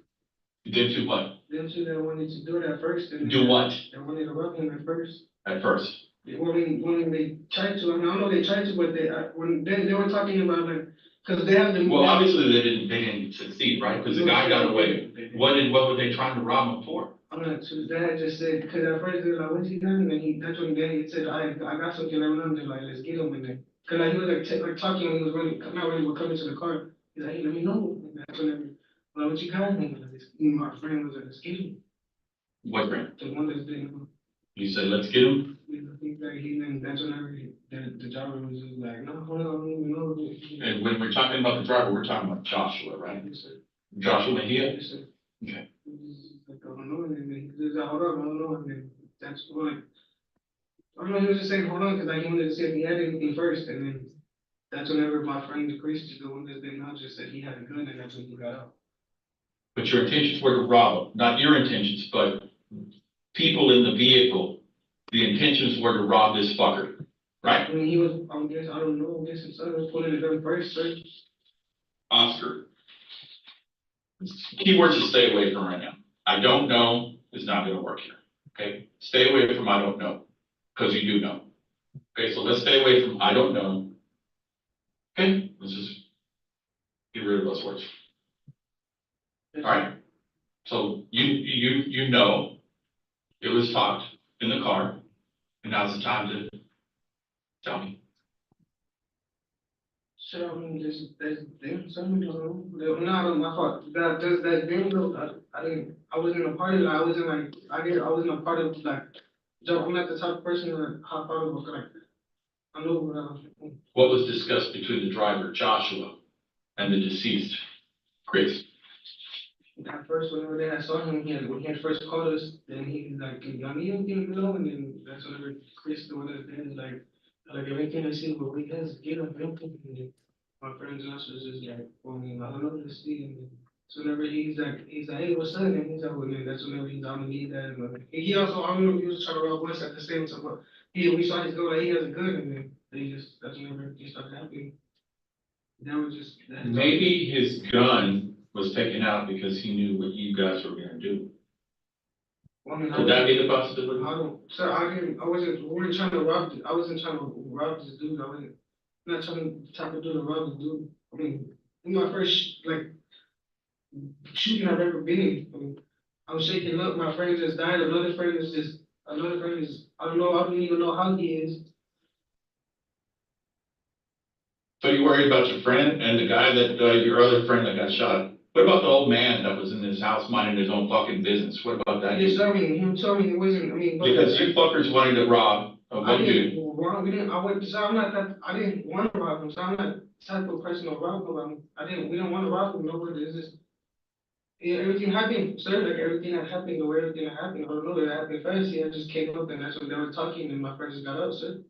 Speaker 5: You did to what?
Speaker 6: Them two that wanted to do it at first. And
Speaker 5: Do what?
Speaker 6: They wanted to rob him at first.
Speaker 5: At first.
Speaker 6: When they tried to, I mean, I don't know if they tried to, but when they were talking about like, cause they have the.
Speaker 5: Well, obviously they didn't succeed, right? Because the guy got away. What were they trying to rob him for?
Speaker 6: I'm not sure, dad just said, cause at first they were like, what's he done? And that's when he said, I got something around there, like, let's get him in there. Cause like, he was like talking when he was running, not running, but coming to the car. He's like, hey, let me know. And that's when well, what you got? And my friend was like, let's get him.
Speaker 5: What friend?
Speaker 6: The one that's been.
Speaker 5: You said, let's get him?
Speaker 6: He's like, that's whenever the driver was just like, no, hold on, I don't even know.
Speaker 5: And when we're talking about the driver, we're talking about Joshua, right?
Speaker 6: Yes, sir.
Speaker 5: Joshua Mejia?
Speaker 6: Yes, sir.
Speaker 5: Okay.
Speaker 6: He's like, I don't know, and then he just like, hold on, I don't know, and then that's what. I don't know, he was just saying, hold on, cause like he wanted to see if he had anything first, and then that's whenever my friend Chris, the one that's been out, just said he had a gun, and that's when he got out.
Speaker 5: But your intentions were to rob him, not your intentions, but people in the vehicle. The intentions were to rob this fucker, right?
Speaker 6: I mean, he was, I don't know, I guess his son was pulling the gun first, right?
Speaker 5: Oscar. Keywords to stay away from right now. I don't know is not gonna work here, okay? Stay away from I don't know, because you do know. Okay, so let's stay away from I don't know. Okay, let's just get rid of those words. All right, so you know it was talked in the car, and now's the time to tell me.
Speaker 6: So, I mean, there's something, no, my fault, that bingo, I wasn't a part of it, I wasn't a part of, like, I'm not the type of person that hop out of, like, I know,
Speaker 5: What was discussed between the driver, Joshua, and the deceased, Chris?
Speaker 6: at first, whenever they had saw him, when he had first called us, then he like, I need him, get him below, and then that's whenever Chris, the one that's there, is like everything I see, but we guys get him, and then my friends and us was just like, well, I mean, I don't know, let's see, and then, so whenever he's like, hey, what's up, and he's like, well, then that's whenever he's on the need that, and he also, I don't know if he was trying to rob us at the same time, but we saw his go, like, he has a gun, and then that's whenever it started happening. That was just.
Speaker 5: Maybe his gun was taken out because he knew what you guys were gonna do.
Speaker 6: Well, I mean,
Speaker 5: Could that be the possibility?
Speaker 6: Sir, we weren't trying to rob, I wasn't trying to rob this dude, I'm not trying to do to rob the dude. I mean, in my first, like, shooting I've ever been in, I mean, I was shaking up, my friend just died, another friend is, I don't even know how he is.
Speaker 5: So you worried about your friend and the guy that, your other friend that got shot? What about the old man that was in his house minding his own fucking business? What about that?
Speaker 6: He told me it wasn't, I mean.
Speaker 5: Because you fuckers wanted to rob a one dude.
Speaker 6: We didn't want to rob him, so I'm not the type of person to rob him, we didn't want to rob him, nobody, it's just. Yeah, everything happened, sir, like everything that happened, the way everything that happened, I don't know, that happened fast, I just came up and that's when they were talking and my friends just got up, sir.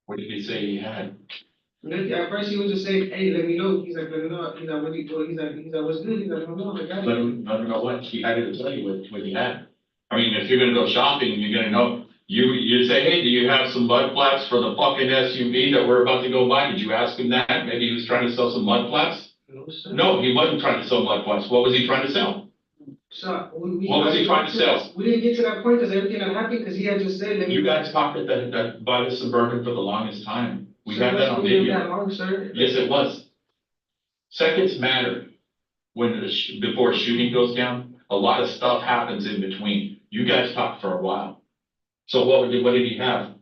Speaker 5: What did he say he had?
Speaker 6: At first he was just saying, hey, let me know, he's like, let me know, he's like, what do you do, he's like, what's good, he's like, I don't know, I got it.
Speaker 5: Let him know what he had to tell you what he had. I mean, if you're gonna go shopping, you're gonna know. You say, hey, do you have some mud flaps for the fucking SUV that we're about to go buy? Did you ask him that? Maybe he was trying to sell some mud flaps?
Speaker 6: No, sir.
Speaker 5: No, he wasn't trying to sell mud flaps. What was he trying to sell?
Speaker 6: So
Speaker 5: What was he trying to sell?
Speaker 6: We didn't get to that point because everything that happened, because he had just said, let me.
Speaker 5: You guys talked at that by the Suburban for the longest time. We
Speaker 6: Sir,
Speaker 5: got that
Speaker 6: that's
Speaker 5: on
Speaker 6: not even that
Speaker 5: video.
Speaker 6: long, sir.
Speaker 5: Yes, it was. Seconds matter when before a shooting goes down. A lot of stuff happens in between. You guys talked for a while. So what did he have?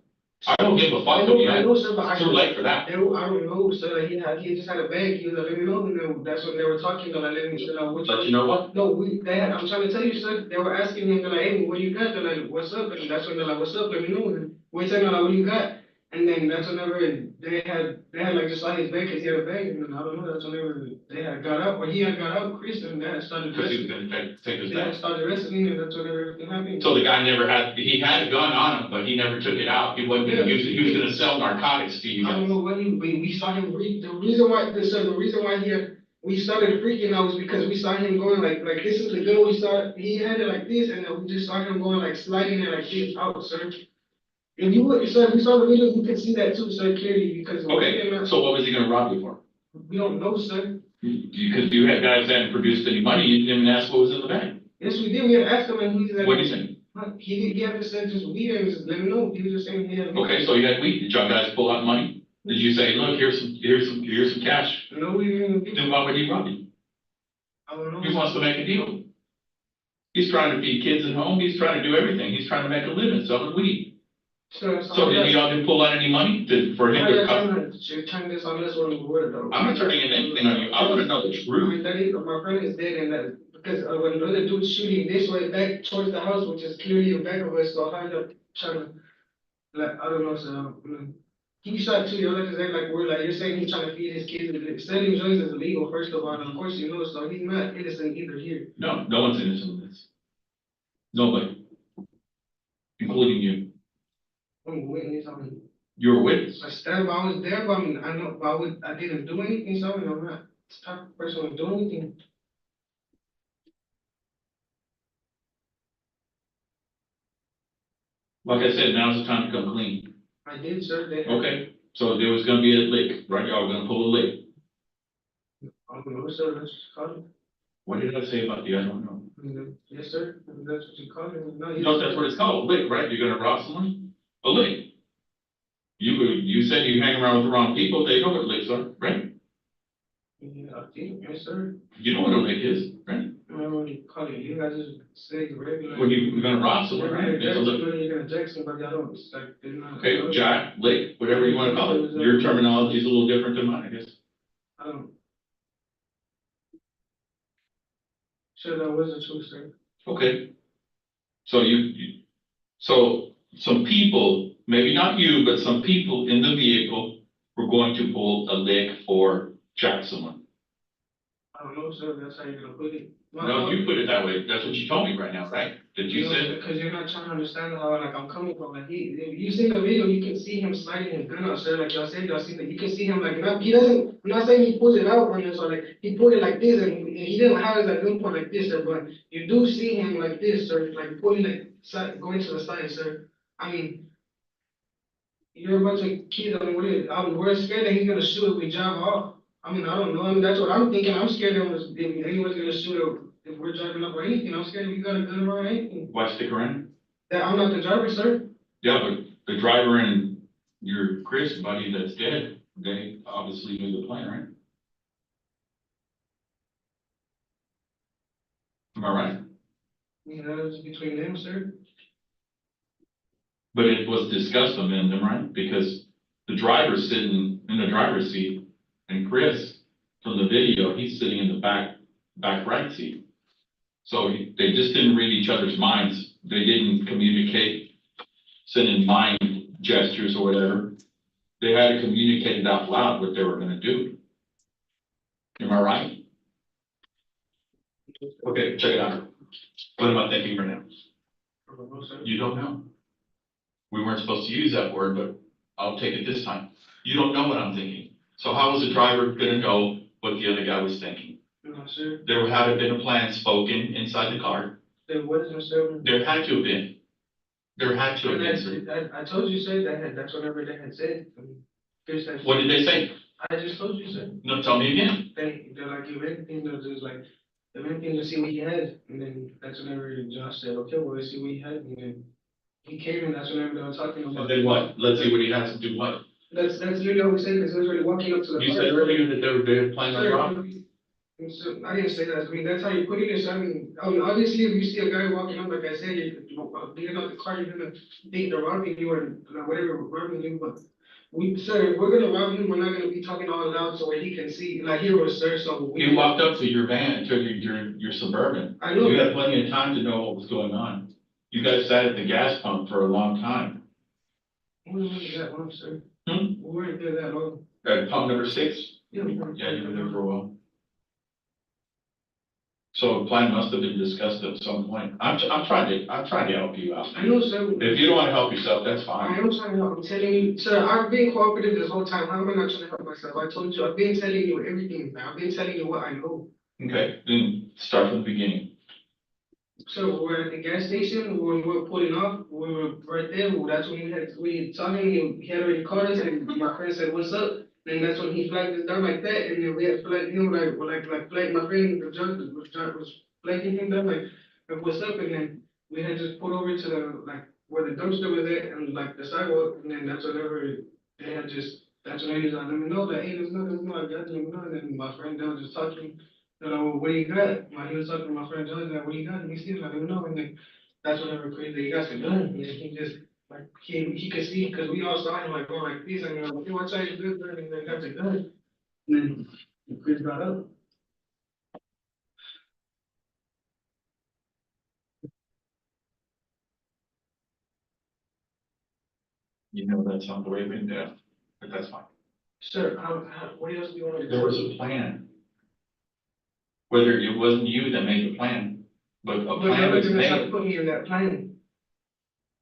Speaker 5: I don't give a fuck what he
Speaker 6: I
Speaker 5: had.
Speaker 6: know, sir, but
Speaker 5: Too late for that.
Speaker 6: I don't know, sir, like, he just had a bag, he was like, let me know, and then that's when they were talking, they're like, let me, sir, which.
Speaker 5: But you know what?
Speaker 6: No, I'm trying to tell you, sir, they were asking him, they're like, hey, what do you got? They're like, what's up? And that's when they're like, what's up? Let me know. And we're telling them, like, what do you got? And then that's whenever they had like just saw his bag, cause he had a bag, and then I don't know, that's whenever they had got out, or he had got out, Chris, and they had started
Speaker 5: Because he was
Speaker 6: wrestling.
Speaker 5: gonna take his
Speaker 6: They had
Speaker 5: back.
Speaker 6: started wrestling, and that's whenever everything happened.
Speaker 5: So the guy he had a gun on him, but he never took it out. He wasn't gonna use it. He was gonna sell narcotics to you
Speaker 6: I don't
Speaker 5: guys.
Speaker 6: know what we saw him the reason why, the reason why we started freaking out was because we saw him going like this is the gun we saw, he had it like this, and then we just saw him going like sliding it like this out, sir. If you would, sir, if you saw the video, you could see that too, sir, clearly, because.
Speaker 5: Okay, so what was he gonna rob you for?
Speaker 6: We don't know, sir.
Speaker 5: Because you had guys that hadn't produced any money, you didn't even ask what was in the bag.
Speaker 6: Yes, we did, we had asked him, and he's like.
Speaker 5: What do you think?
Speaker 6: He had just said just weed, and just let me know, he was just saying he had.
Speaker 5: Okay, so you had weed. Did y'all guys pull out money? Did you say, look, here's some cash?
Speaker 6: No, we didn't.
Speaker 5: Then why would he rob you?
Speaker 6: I don't know.
Speaker 5: He wants to make a deal. He's trying to feed kids at home. He's trying to do everything. He's trying to make a living selling weed.
Speaker 6: Sir,
Speaker 5: So did y'all didn't pull out any money for him to come?
Speaker 6: You're turning this on this one, though.
Speaker 5: I'm not turning in anything on you. I want to know the
Speaker 6: I
Speaker 5: truth.
Speaker 6: mean, that is, my friend is dead, and that, because when the other dude's shooting this way back towards the house, which is clearly in back of us, so I end up trying to, like, I don't know, so, he shot two others, because they're like, we're like, you're saying he's trying to feed his kids, selling drugs is illegal, first of all, and of course you know, so he's not innocent either here.
Speaker 5: No, no one's innocent in this. Nobody. Including you.
Speaker 6: I'm a witness,
Speaker 5: You're a witness.
Speaker 6: I stand, I was there, but I mean, I know, but I didn't do anything, so I mean, I'm not the type of person to do anything.
Speaker 5: Like I said, now's the time to come clean.
Speaker 6: I did, sir,
Speaker 5: Okay, so there was gonna be a lick, right? Y'all were gonna pull a lick.
Speaker 6: I don't know, sir, that's what you call
Speaker 5: What did I say about the, I don't know.
Speaker 6: it. Yes, sir, that's what you call it. No,
Speaker 5: No, that's what it's called, a lick, right? You're gonna rob someone? A lick. You said you hang around with the wrong people, they know what licks are, right?
Speaker 6: Yeah, I think, yes, sir.
Speaker 5: You know what a lick is, right?
Speaker 6: I don't know what you call it, you guys just say the regular.
Speaker 5: When you're gonna rob someone, right? It's a lick.
Speaker 6: You're gonna jack somebody, I don't, it's like, they're not.
Speaker 5: Okay, jack, lick, whatever you wanna call it. Your terminology is a little different than mine, I guess.
Speaker 6: I don't. Sure, that was the truth, sir.
Speaker 5: Okay. So so some people, maybe not you, but some people in the vehicle were going to pull a lick or jack someone.
Speaker 6: I don't know, sir, that's how you're gonna put it.
Speaker 5: No, you put it that way. That's what you told me right now, right? Did you say?
Speaker 6: Because you're not trying to understand how, like, I'm coming from, like, if you see the video, you can see him sliding his gun out, sir, like y'all said, y'all see that, you can see him, like, he doesn't, I'm not saying he pulled it out on this, or like, he pulled it like this, and he didn't have his, like, gun point like this, sir, but you do see him like this, sir, like, pulling, like, side, going to the side, sir. I mean, you're a bunch of kids, I mean, we're scared that he's gonna shoot if we drive off. I mean, I don't know, I mean, that's what I'm thinking, I'm scared that if anyone's gonna shoot if we're driving up or anything, I'm scared if we got a gun or anything.
Speaker 5: Why stick around?
Speaker 6: That I'm not the driver, sir.
Speaker 5: Yeah, but the driver and your Chris buddy that's dead, they obviously knew the plan, right? Am I right?
Speaker 6: You know, it's between them, sir.
Speaker 5: But it was discussed among them, right? Because the driver's sitting in the driver's seat and Chris, from the video, he's sitting in the back right seat. So they just didn't read each other's minds. They didn't communicate, sending mind gestures or whatever. They had to communicate it out loud what they were gonna do. Am I right? Okay, check it out. What am I thinking right now? You don't know. We weren't supposed to use that word, but I'll take it this time. You don't know what I'm thinking. So how was the driver gonna know what the other guy was thinking?
Speaker 6: No, sir.
Speaker 5: There had to have been a plan spoken inside the car.
Speaker 6: Then what is it, sir?
Speaker 5: There had to have been. There had to have been, sir.
Speaker 6: I told you, sir, that's whatever they had said.
Speaker 5: What did they say?
Speaker 6: I just told you, sir.
Speaker 5: No, tell me again.
Speaker 6: They're like, if anything, they're just like, the main thing was see what he had, and then that's whenever Josh said, okay, well, let's see what he had, and then he came and that's whenever they were talking about.
Speaker 5: And then what? Let's see what he has to do what?
Speaker 6: That's literally what we said, because he was already walking up to the.
Speaker 5: You
Speaker 6: car.
Speaker 5: said earlier that they were planning on
Speaker 6: Sure.
Speaker 5: robbery.
Speaker 6: And so, I didn't say that, I mean, that's how you put it, so I mean, obviously, if you see a guy walking up, like I said, you getting out the car, you're gonna think they're robbing you or whatever, robbing you, but sir, if we're gonna rob him, we're not gonna be talking all loud so where he can see, like, here was, sir, so.
Speaker 5: You walked up to your van, to your Suburban.
Speaker 6: I know.
Speaker 5: You had plenty of time to know what was going on. You guys sat at the gas pump for a long time.
Speaker 6: We weren't that long, sir.
Speaker 5: Hmm?
Speaker 6: We weren't there that long.
Speaker 5: At pump number 6?
Speaker 6: Yeah, we weren't
Speaker 5: Yeah, you were there
Speaker 6: that
Speaker 5: for a while. So a plan must have been discussed at some point. I'm trying to help you out.
Speaker 6: I know, sir.
Speaker 5: If you don't want to help yourself, that's
Speaker 6: I
Speaker 5: fine.
Speaker 6: am trying to help, I'm telling you, sir, I've been cooperative this whole time, how am I not trying to help myself? I told you, I've been telling you everything, I've been telling you what I know.
Speaker 5: Okay, then start from the beginning.
Speaker 6: So we're at the gas station, when we were pulling off, we were right there, well, that's when we talking, he had already called us, and my friend said, what's up? And that's when he flagged us down like that, and then we had flagged him, like flagged my friend, the judge was flagging him down, like, what's up? And then we had just pulled over to the, like, where the dumpster was at, and like the sidewalk, and then that's whenever they had just, that's when they was like, let me know that, hey, there's nothing, I got you, and then my friend down just talking. And I went, what do you got? While he was talking to my friend John, like, what do you got? And he seems like, I don't know. And then that's whenever crazy, he got the gun. And then he just, like, he could see, because we all saw him, like, going like this. And I'm like, hey, what side is this? And then got the gun. And then Chris got up.
Speaker 5: You know that's not the way we do it, but that's fine.
Speaker 6: Sir, what else do you want to do?
Speaker 5: There was a plan. Whether it wasn't you that made the plan, but a
Speaker 6: But
Speaker 5: plan
Speaker 6: you're
Speaker 5: was
Speaker 6: gonna try to
Speaker 5: made.
Speaker 6: put me in that plan.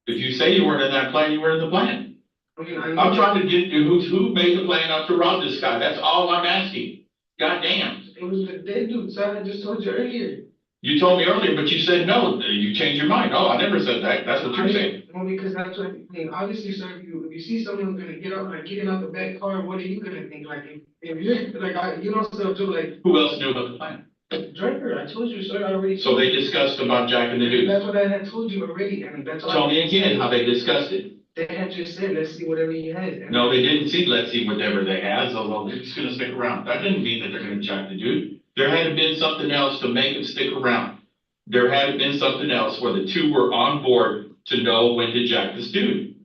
Speaker 5: If you say you weren't in that plan, you were in the plan.
Speaker 6: I mean,
Speaker 5: I'm trying to get you who made the plan up to rob this guy. That's all I'm asking. God damn.
Speaker 6: it was the dead dude, sir, I just told you earlier.
Speaker 5: You told me earlier, but you said no. You changed your mind. Oh, I never said that. That's what you're saying.
Speaker 6: Well, because that's what, I mean, obviously, sir, if you see someone gonna get out, like, getting out the back car, what are you gonna think? Like, if you're, like, you know, still do, like,
Speaker 5: Who else knew about the plan?
Speaker 6: driver, I told you, sir, I already.
Speaker 5: So they discussed about jacking the dude.
Speaker 6: That's what I had told you already, and that's all.
Speaker 5: Tell me again how they discussed it.
Speaker 6: They had just said, let's see whatever he has. And
Speaker 5: No, they didn't see, let's see whatever they had, so they're just gonna stick around. That didn't mean that they're gonna jack the dude. There had to been something else to make him stick around. There had to been something else where the two were on board to know when to jack this dude.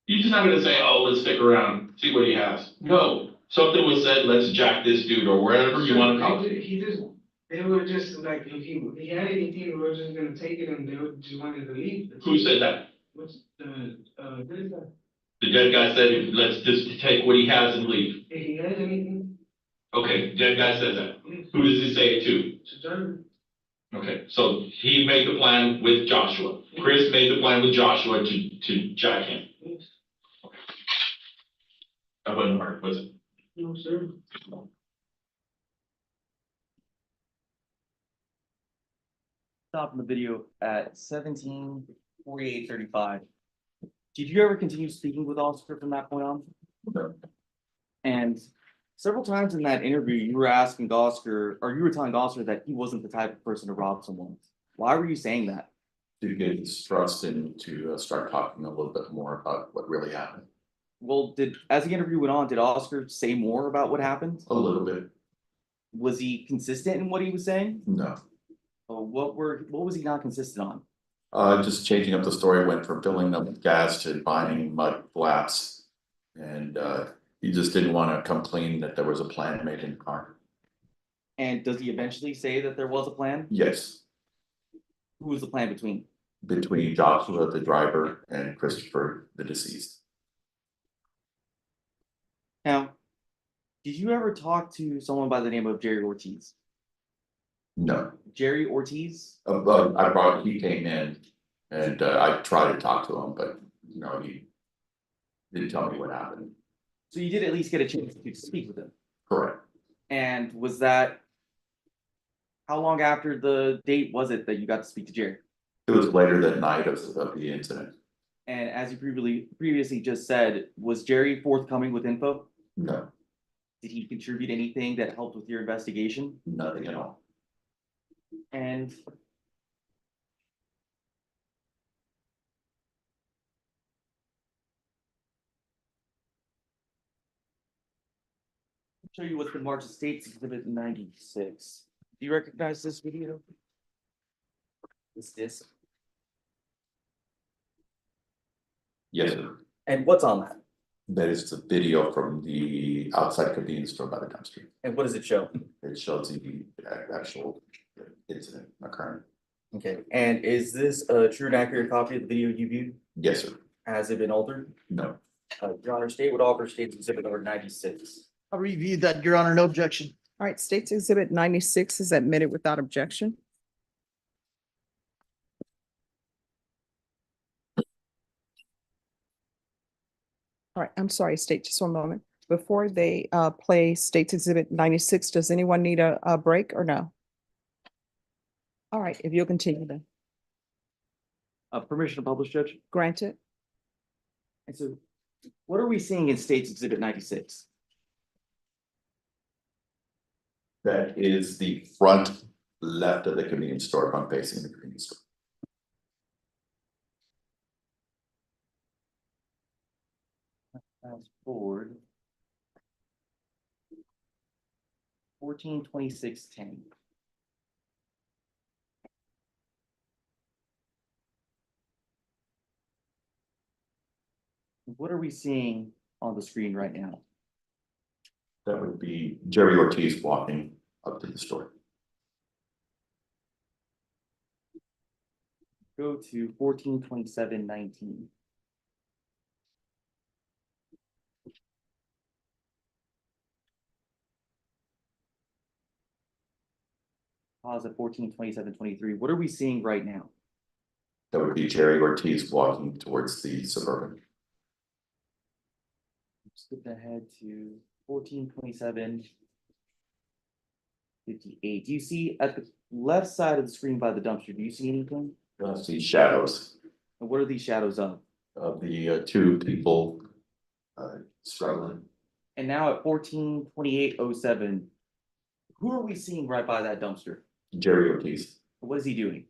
Speaker 5: You're just not gonna say, oh, let's stick around, see what he has. No, something was said, let's jack this dude, or wherever you wanna call it.
Speaker 6: They were just like, if he had anything, we were just gonna take it and they would just wanted to leave.
Speaker 5: Who said that?
Speaker 6: What's this guy?
Speaker 5: The dead guy said, let's just take what he has and leave.
Speaker 6: If he has anything,
Speaker 5: Okay, dead guy says that.
Speaker 6: yes,
Speaker 5: Who does he say it to?
Speaker 6: it's a driver.
Speaker 5: Okay, so he made the plan with Joshua. Chris made the plan with Joshua to jack him.
Speaker 6: Yes.
Speaker 5: That wasn't hard, was it?
Speaker 6: No, sir.
Speaker 2: Stopping the video at 17:48:35. Did you ever continue speaking with Oscar from that point on?
Speaker 3: No.
Speaker 2: And several times in that interview, you were asking Oscar, or you were telling Oscar that he wasn't the type of person to rob someone. Why were you saying that?
Speaker 3: To get his trust and to start talking a little bit more about what really happened.
Speaker 2: Well, as the interview went on, did Oscar say more about what happened?
Speaker 3: A little bit,
Speaker 2: Was he consistent in what he was saying?
Speaker 3: no.
Speaker 2: What was he not consistent on?
Speaker 3: Just changing up the story, went from filling them with gas to buying mud flaps. And he just didn't want to come clean that there was a plan made in the car.
Speaker 2: And does he eventually say that there was a plan?
Speaker 3: Yes,
Speaker 2: Who was the plan between?
Speaker 3: between Joshua, the driver, and Christopher, the deceased.
Speaker 2: Now, did you ever talk to someone by the name of Jerry Ortiz?
Speaker 3: No,
Speaker 2: Jerry Ortiz?
Speaker 3: but he came in and I tried to talk to him, but no, he didn't tell me what happened.
Speaker 2: So you did at least get a chance to speak with him.
Speaker 3: Correct.
Speaker 2: And was that, how long after the date was it that you got to speak to Jerry?
Speaker 3: It was later that night of the incident.
Speaker 2: And as you previously just said, was Jerry forthcoming with info?
Speaker 3: No,
Speaker 2: Did he contribute anything that helped with your investigation?
Speaker 3: nothing at all.
Speaker 2: And show you what's been marked as State's Exhibit 96. Do you recognize this video? This disc?
Speaker 3: Yes, sir.
Speaker 2: And what's on that?
Speaker 3: That is the video from the outside convenience store by the dumpster.
Speaker 2: And what does it show?
Speaker 3: It shows the actual incident occurring.
Speaker 2: Okay, and is this a true and accurate copy of the video you viewed?
Speaker 3: Yes, sir.
Speaker 2: Has it been altered?
Speaker 3: No.
Speaker 2: Your Honor, State would offer State's Exhibit number 96.
Speaker 7: I'll review that, Your Honor, no objection.
Speaker 1: All right, State's Exhibit 96 is admitted without objection. All right, I'm sorry, State, just one moment. Before they play State's Exhibit 96, does anyone need a break or no? All right, if you'll continue then.
Speaker 2: Permission to publish, Judge?
Speaker 1: Granted.
Speaker 2: And so what are we seeing in State's Exhibit 96?
Speaker 3: That is the front left of the convenience store, front facing the convenience store.
Speaker 2: Fast forward. 14/26/10. What are we seeing on the screen right now?
Speaker 3: That would be Jerry Ortiz walking up to the store.
Speaker 2: Go to 14/27/19. Pause at 14/27/23. What are we seeing right now?
Speaker 3: That would be Jerry Ortiz walking towards the Suburban.
Speaker 2: Skip ahead to 14/27/58. Do you see at the left side of the screen by the dumpster, do you see anything?
Speaker 3: I see shadows
Speaker 2: And what are these shadows of?
Speaker 3: of the two people struggling.
Speaker 2: And now at 14/28/07, who are we seeing right by that dumpster?
Speaker 3: Jerry Ortiz.
Speaker 2: What is he doing?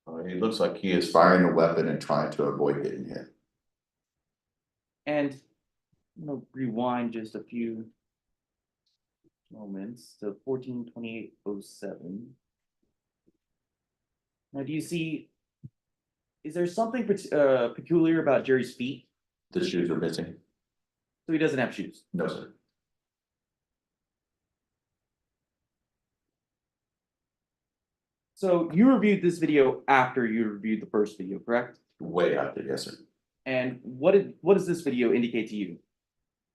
Speaker 3: It looks like he is firing a weapon and trying to avoid getting hit.
Speaker 2: And I'm gonna rewind just a few moments to 14/28/07. Now, do you see, is there something peculiar about Jerry's feet?
Speaker 3: The shoes are missing.
Speaker 2: So he doesn't have shoes.
Speaker 3: No, sir.
Speaker 2: So you reviewed this video after you reviewed the first video, correct?
Speaker 3: Way after, yes, sir.
Speaker 2: And what does this video indicate to you?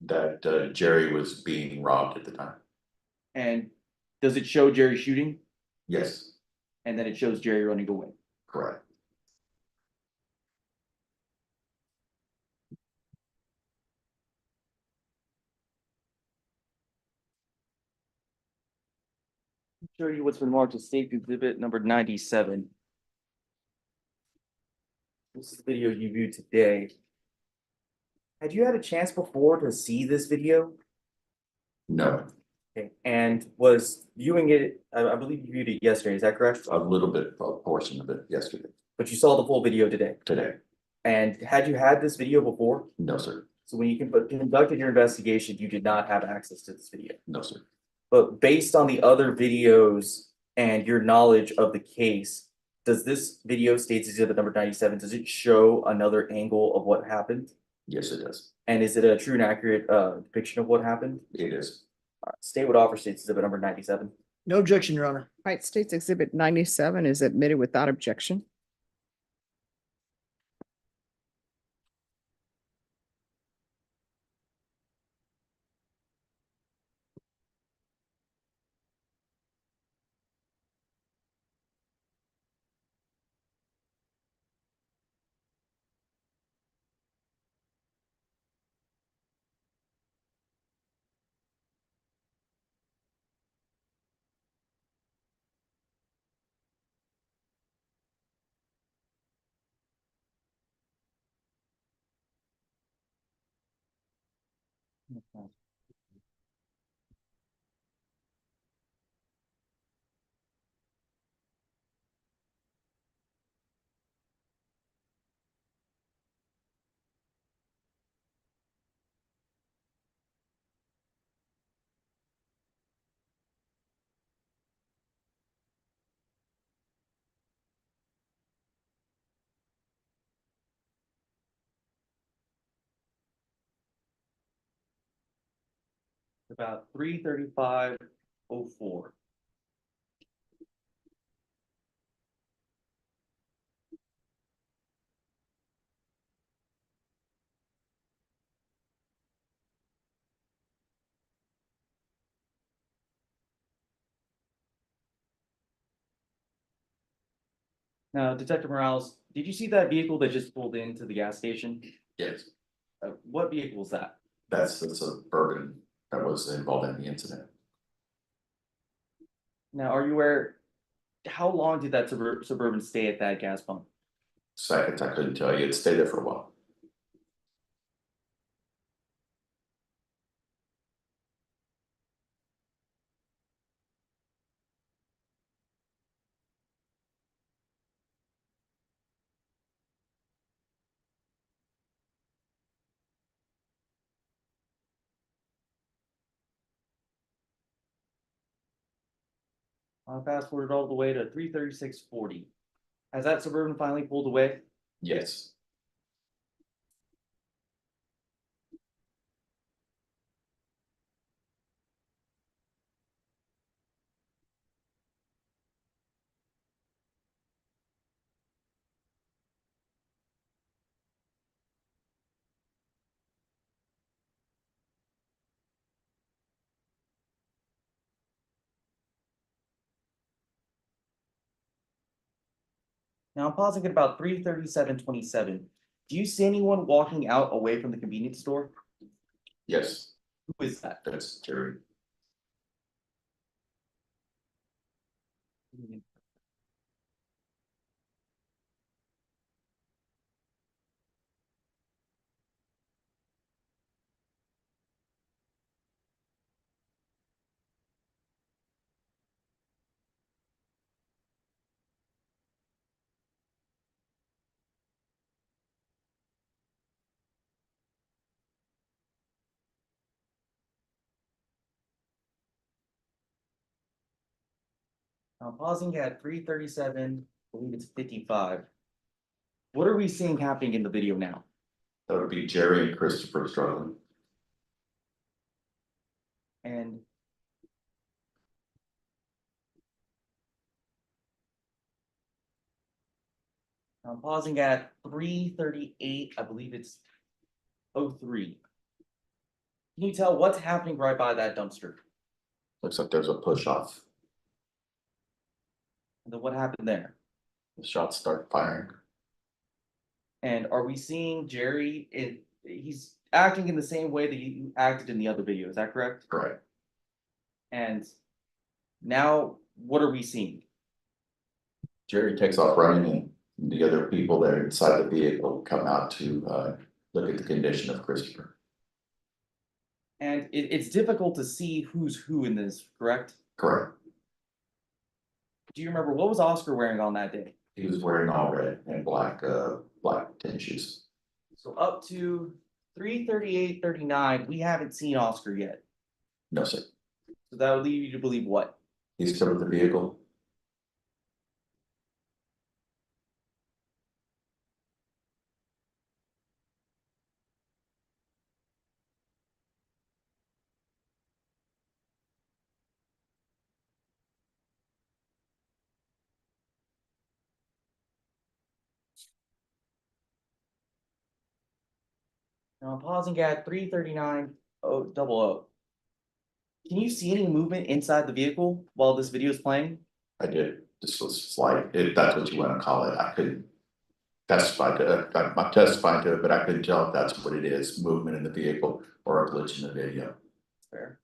Speaker 3: That Jerry was being robbed at the time.
Speaker 2: And does it show Jerry shooting?
Speaker 3: Yes,
Speaker 2: And then it shows Jerry running away?
Speaker 3: correct.
Speaker 2: Show you what's been marked as State Exhibit number 97. This is the video you viewed today. Had you had a chance before to see this video?
Speaker 3: No,
Speaker 2: Okay, and was viewing it, I believe you viewed it yesterday, is that correct?
Speaker 3: a little bit, a portion of it yesterday,
Speaker 2: But you saw the full video today.
Speaker 3: today.
Speaker 2: And had you had this video before?
Speaker 3: No, sir.
Speaker 2: So when you conducted your investigation, you did not have access to this video.
Speaker 3: No, sir.
Speaker 2: But based on the other videos and your knowledge of the case, does this video, State's Exhibit number 97, does it show another angle of what happened?
Speaker 3: Yes, it does.
Speaker 2: And is it a true and accurate depiction of what happened?
Speaker 3: It is.
Speaker 2: State would offer State's Exhibit number 97.
Speaker 7: No objection, Your Honor.
Speaker 1: All right, State's Exhibit 97 is admitted without objection.
Speaker 2: about 3:35:04. Now, Detective Morales, did you see that vehicle that just pulled into the gas station?
Speaker 3: Yes,
Speaker 2: What vehicle is that?
Speaker 3: that's the Suburban that was involved in the incident.
Speaker 2: Now, are you aware, how long did that Suburban stay at that gas pump?
Speaker 3: Seconds, I couldn't tell you. It stayed there for a while.
Speaker 2: I'll fast forward all the way to 3:36:40. Has that Suburban finally pulled away?
Speaker 3: Yes,
Speaker 2: Now I'm pausing at about 3:37:27. Do you see anyone walking out away from the convenience store?
Speaker 3: yes,
Speaker 2: Who is that?
Speaker 3: that's Jerry.
Speaker 2: I'm pausing at 3:37, I believe it's 55. What are we seeing happening in the video now?
Speaker 3: That would be Jerry and Christopher struggling.
Speaker 2: And I'm pausing at 3:38, I believe it's 03. Can you tell what's happening right by that dumpster?
Speaker 3: Looks like there's a push off.
Speaker 2: And then what happened there?
Speaker 3: The shots start firing.
Speaker 2: And are we seeing Jerry he's acting in the same way that he acted in the other video, is that correct?
Speaker 3: Correct.
Speaker 2: And now what are we seeing?
Speaker 3: Jerry takes off running and the other people that are inside the vehicle come out to look at the condition of Christopher.
Speaker 2: And it's difficult to see who's who in this, correct?
Speaker 3: Correct.
Speaker 2: Do you remember what was Oscar wearing on that day?
Speaker 3: He was wearing all red and black tennis shoes.
Speaker 2: So up to 3:38:39, we haven't seen Oscar yet.
Speaker 3: No, sir.
Speaker 2: So that would lead you to believe what?
Speaker 3: He's still with the vehicle.
Speaker 2: Now I'm pausing at 3:39:00. Can you see any movement inside the vehicle while this video is playing?
Speaker 3: I did. This was slight, if that's what you want to call it. I couldn't testify to it. I'm testifying to it, but I couldn't tell if that's what it is, movement in the vehicle or a glitch in the video.
Speaker 2: Fair.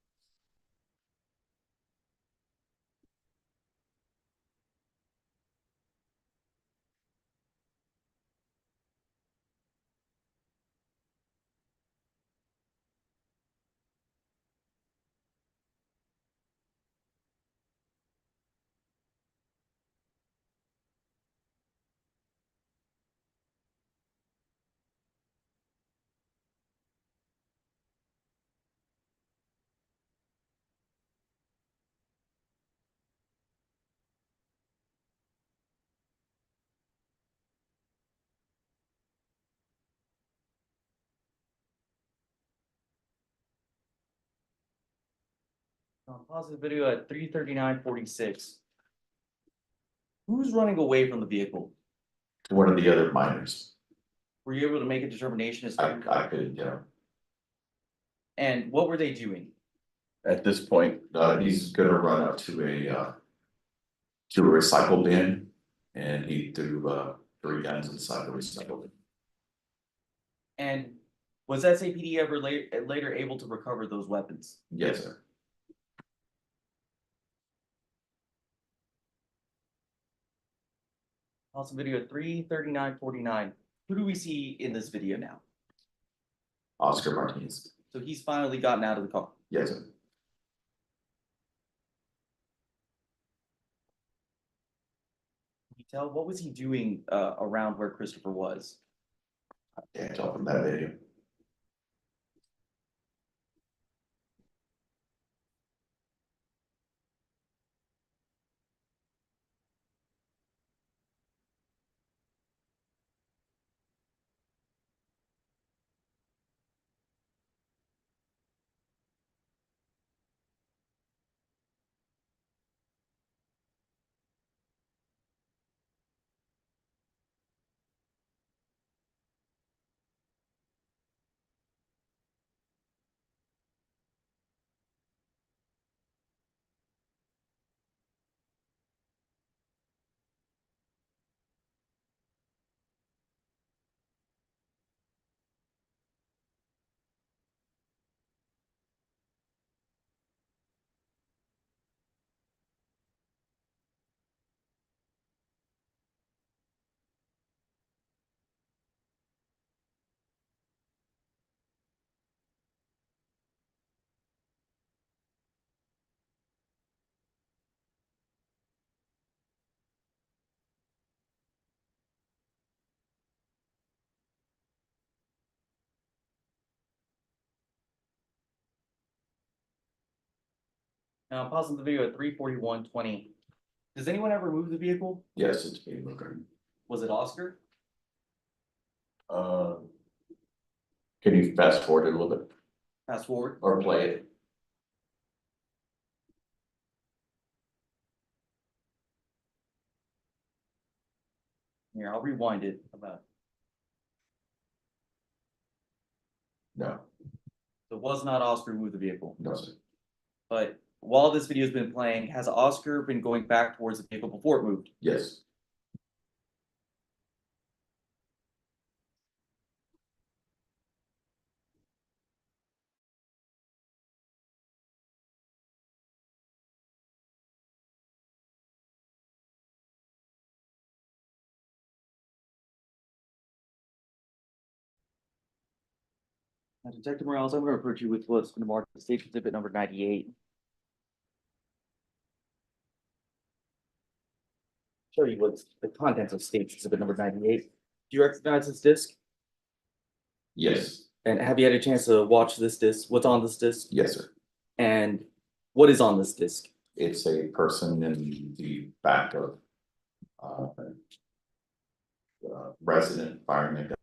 Speaker 2: Pause the video at 3:39:46. Who's running away from the vehicle?
Speaker 3: One of the other minors,
Speaker 2: Were you able to make a determination as
Speaker 3: I
Speaker 2: to,
Speaker 3: could,
Speaker 2: and what were they doing?
Speaker 3: at this point, he's gonna run up to a recycle bin. And he threw, 3 guns inside the recycle bin.
Speaker 2: And was SAPD ever later able to recover those weapons?
Speaker 3: Yes, sir.
Speaker 2: Also video at 3:39:49. Who do we see in this video now?
Speaker 3: Oscar Martinez.
Speaker 2: So he's finally gotten out of the car.
Speaker 3: Yes, sir.
Speaker 2: Can you tell, what was he doing around where Christopher was?
Speaker 3: Can't tell from that video.
Speaker 2: Now pausing the video at 3:41:20. Does anyone ever move the vehicle?
Speaker 3: Yes, it's being recorded.
Speaker 2: Was it Oscar?
Speaker 3: Uh, can you fast forward it a little bit
Speaker 2: Fast forward.
Speaker 3: or play it?
Speaker 2: Here, I'll rewind it about.
Speaker 3: No,
Speaker 2: So it was not Oscar who moved the vehicle,
Speaker 3: no, sir.
Speaker 2: but while this video has been playing, has Oscar been going back towards the vehicle before it moved?
Speaker 3: Yes,
Speaker 2: Now, Detective Morales, I'm going to approach you with what's been marked as state exhibit number 98. Show you what's the contents of state exhibit number 98. Do you recognize this disc?
Speaker 3: yes,
Speaker 2: And have you had a chance to watch this disc? What's on this disc?
Speaker 3: yes, sir.
Speaker 2: And what is on this disc?
Speaker 3: It's a person in the back of resident fireman.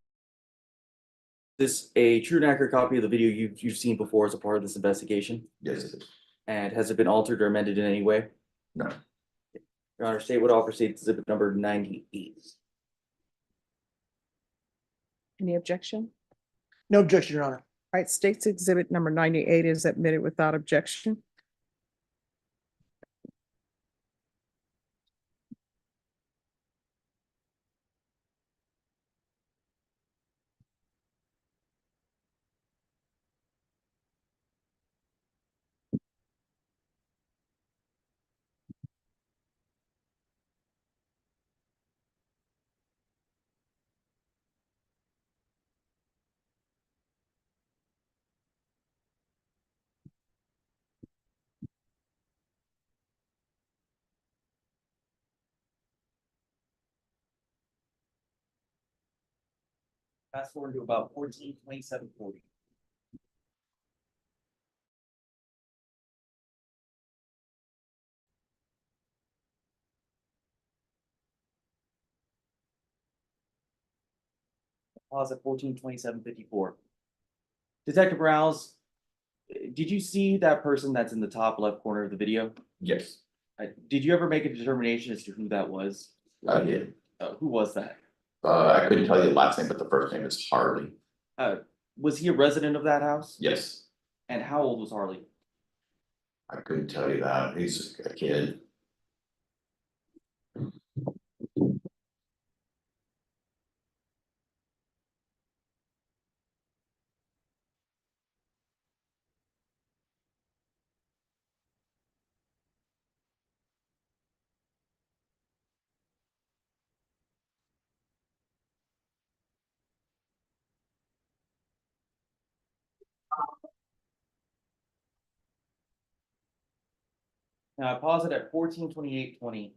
Speaker 2: This a true and accurate copy of the video you've seen before as a part of this investigation?
Speaker 3: Yes, it is.
Speaker 2: And has it been altered or amended in any way?
Speaker 3: No,
Speaker 2: Your Honor, state would offer state exhibit number 98.
Speaker 1: Any objection?
Speaker 7: No objection, Your Honor.
Speaker 1: All right, state's exhibit number 98 is admitted without objection.
Speaker 2: Fast forward to about 14:27:40. Pause at 14:27:54. Detective Rouse, did you see that person that's in the top left corner of the video?
Speaker 3: Yes,
Speaker 2: Did you ever make a determination as to who that was?
Speaker 3: I did.
Speaker 2: Who was that?
Speaker 3: I couldn't tell you the last name, but the first name is Harley.
Speaker 2: Was he a resident of that house?
Speaker 3: Yes,
Speaker 2: And how old was Harley?
Speaker 3: I couldn't tell you that. He's a kid.
Speaker 2: Now I pause it at 14:28:20.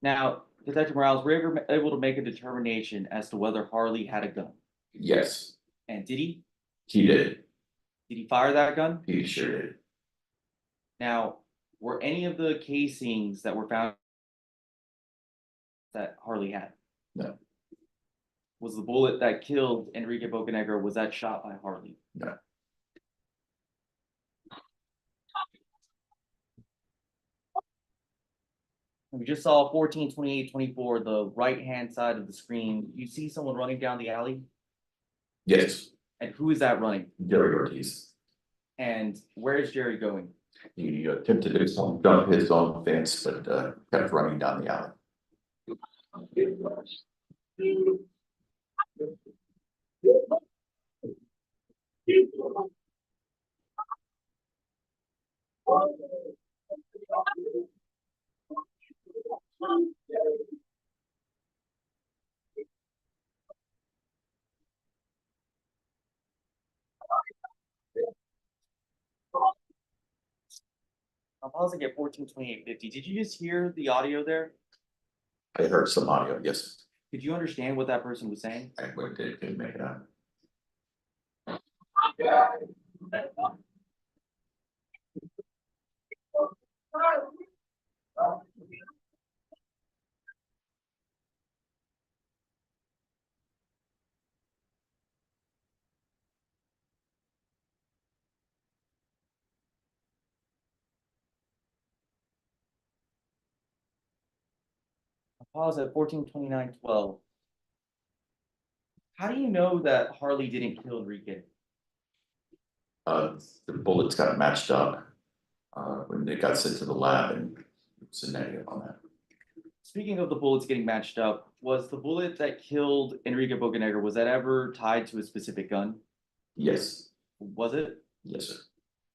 Speaker 2: Now, Detective Morales, were you ever able to make a determination as to whether Harley had a gun?
Speaker 3: Yes,
Speaker 2: And did he?
Speaker 3: he did.
Speaker 2: Did he fire that gun?
Speaker 3: He sure did.
Speaker 2: Now, were any of the casings that were found that Harley had?
Speaker 3: No.
Speaker 2: Was the bullet that killed Enrique Bocanegra, was that shot by Harley?
Speaker 3: No.
Speaker 2: We just saw 14:28:24, the right-hand side of the screen. You see someone running down the alley?
Speaker 3: Yes,
Speaker 2: And who is that running?
Speaker 3: Jerry Ortiz.
Speaker 2: And where is Jerry going?
Speaker 3: He attempted to jump his own fence, but kept running down the alley.
Speaker 2: I'm pausing at 14:28:50. Did you just hear the audio there?
Speaker 3: I heard some audio, yes.
Speaker 2: Could you understand what that person was saying?
Speaker 3: I couldn't make it out.
Speaker 2: Pause at 14:29:12. How do you know that Harley didn't kill Enrique?
Speaker 3: The bullets got matched up when they got sent to the lab, and it's a negative on that.
Speaker 2: Speaking of the bullets getting matched up, was the bullet that killed Enrique Bocanegra, was that ever tied to a specific gun?
Speaker 3: Yes,
Speaker 2: Was it?
Speaker 3: yes, sir.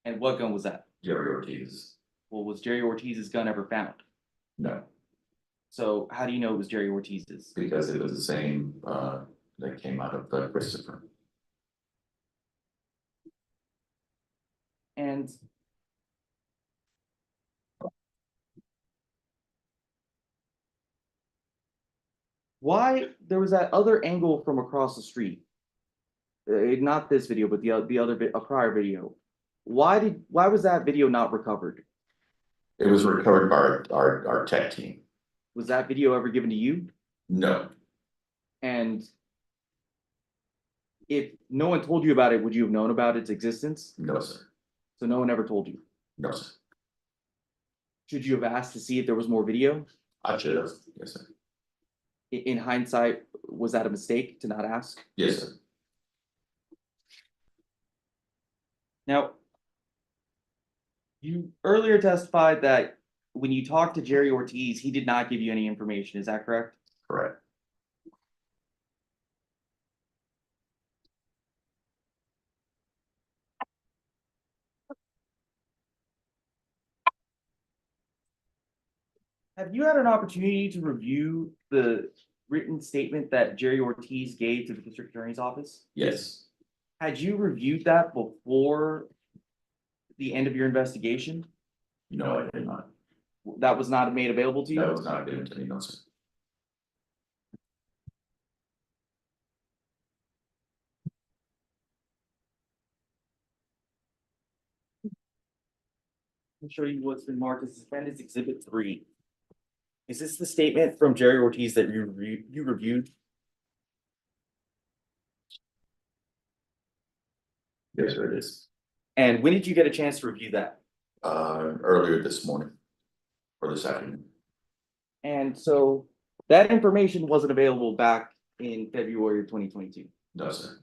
Speaker 2: And what gun was that?
Speaker 3: Jerry Ortiz.
Speaker 2: Well, was Jerry Ortiz's gun ever found?
Speaker 3: No,
Speaker 2: So how do you know it was Jerry Ortiz's?
Speaker 3: because it was the same that came out of Christopher.
Speaker 2: And why there was that other angle from across the street? Not this video, but the other a prior video. Why was that video not recovered?
Speaker 3: It was recovered by our tech team.
Speaker 2: Was that video ever given to you?
Speaker 3: No,
Speaker 2: And if no one told you about it, would you have known about its existence?
Speaker 3: no, sir.
Speaker 2: So no one ever told you.
Speaker 3: No, sir.
Speaker 2: Should you have asked to see if there was more video?
Speaker 3: I should have. Yes, sir.
Speaker 2: In hindsight, was that a mistake to not ask?
Speaker 3: Yes, sir.
Speaker 2: Now, you earlier testified that when you talked to Jerry Ortiz, he did not give you any information. Is that correct?
Speaker 3: Correct.
Speaker 2: Have you had an opportunity to review the written statement that Jerry Ortiz gave to the district attorney's office?
Speaker 3: Yes.
Speaker 2: Had you reviewed that before the end of your investigation?
Speaker 3: No, I did not.
Speaker 2: That was not made available to you?
Speaker 3: That was not given to me, no, sir.
Speaker 2: I'll show you what's been marked as Defendants Exhibit 3. Is this the statement from Jerry Ortiz that you reviewed?
Speaker 3: Yes, sir, it is.
Speaker 2: And when did you get a chance to review that?
Speaker 3: Earlier this morning or this afternoon.
Speaker 2: And so that information wasn't available back in February of 2022.
Speaker 3: No, sir.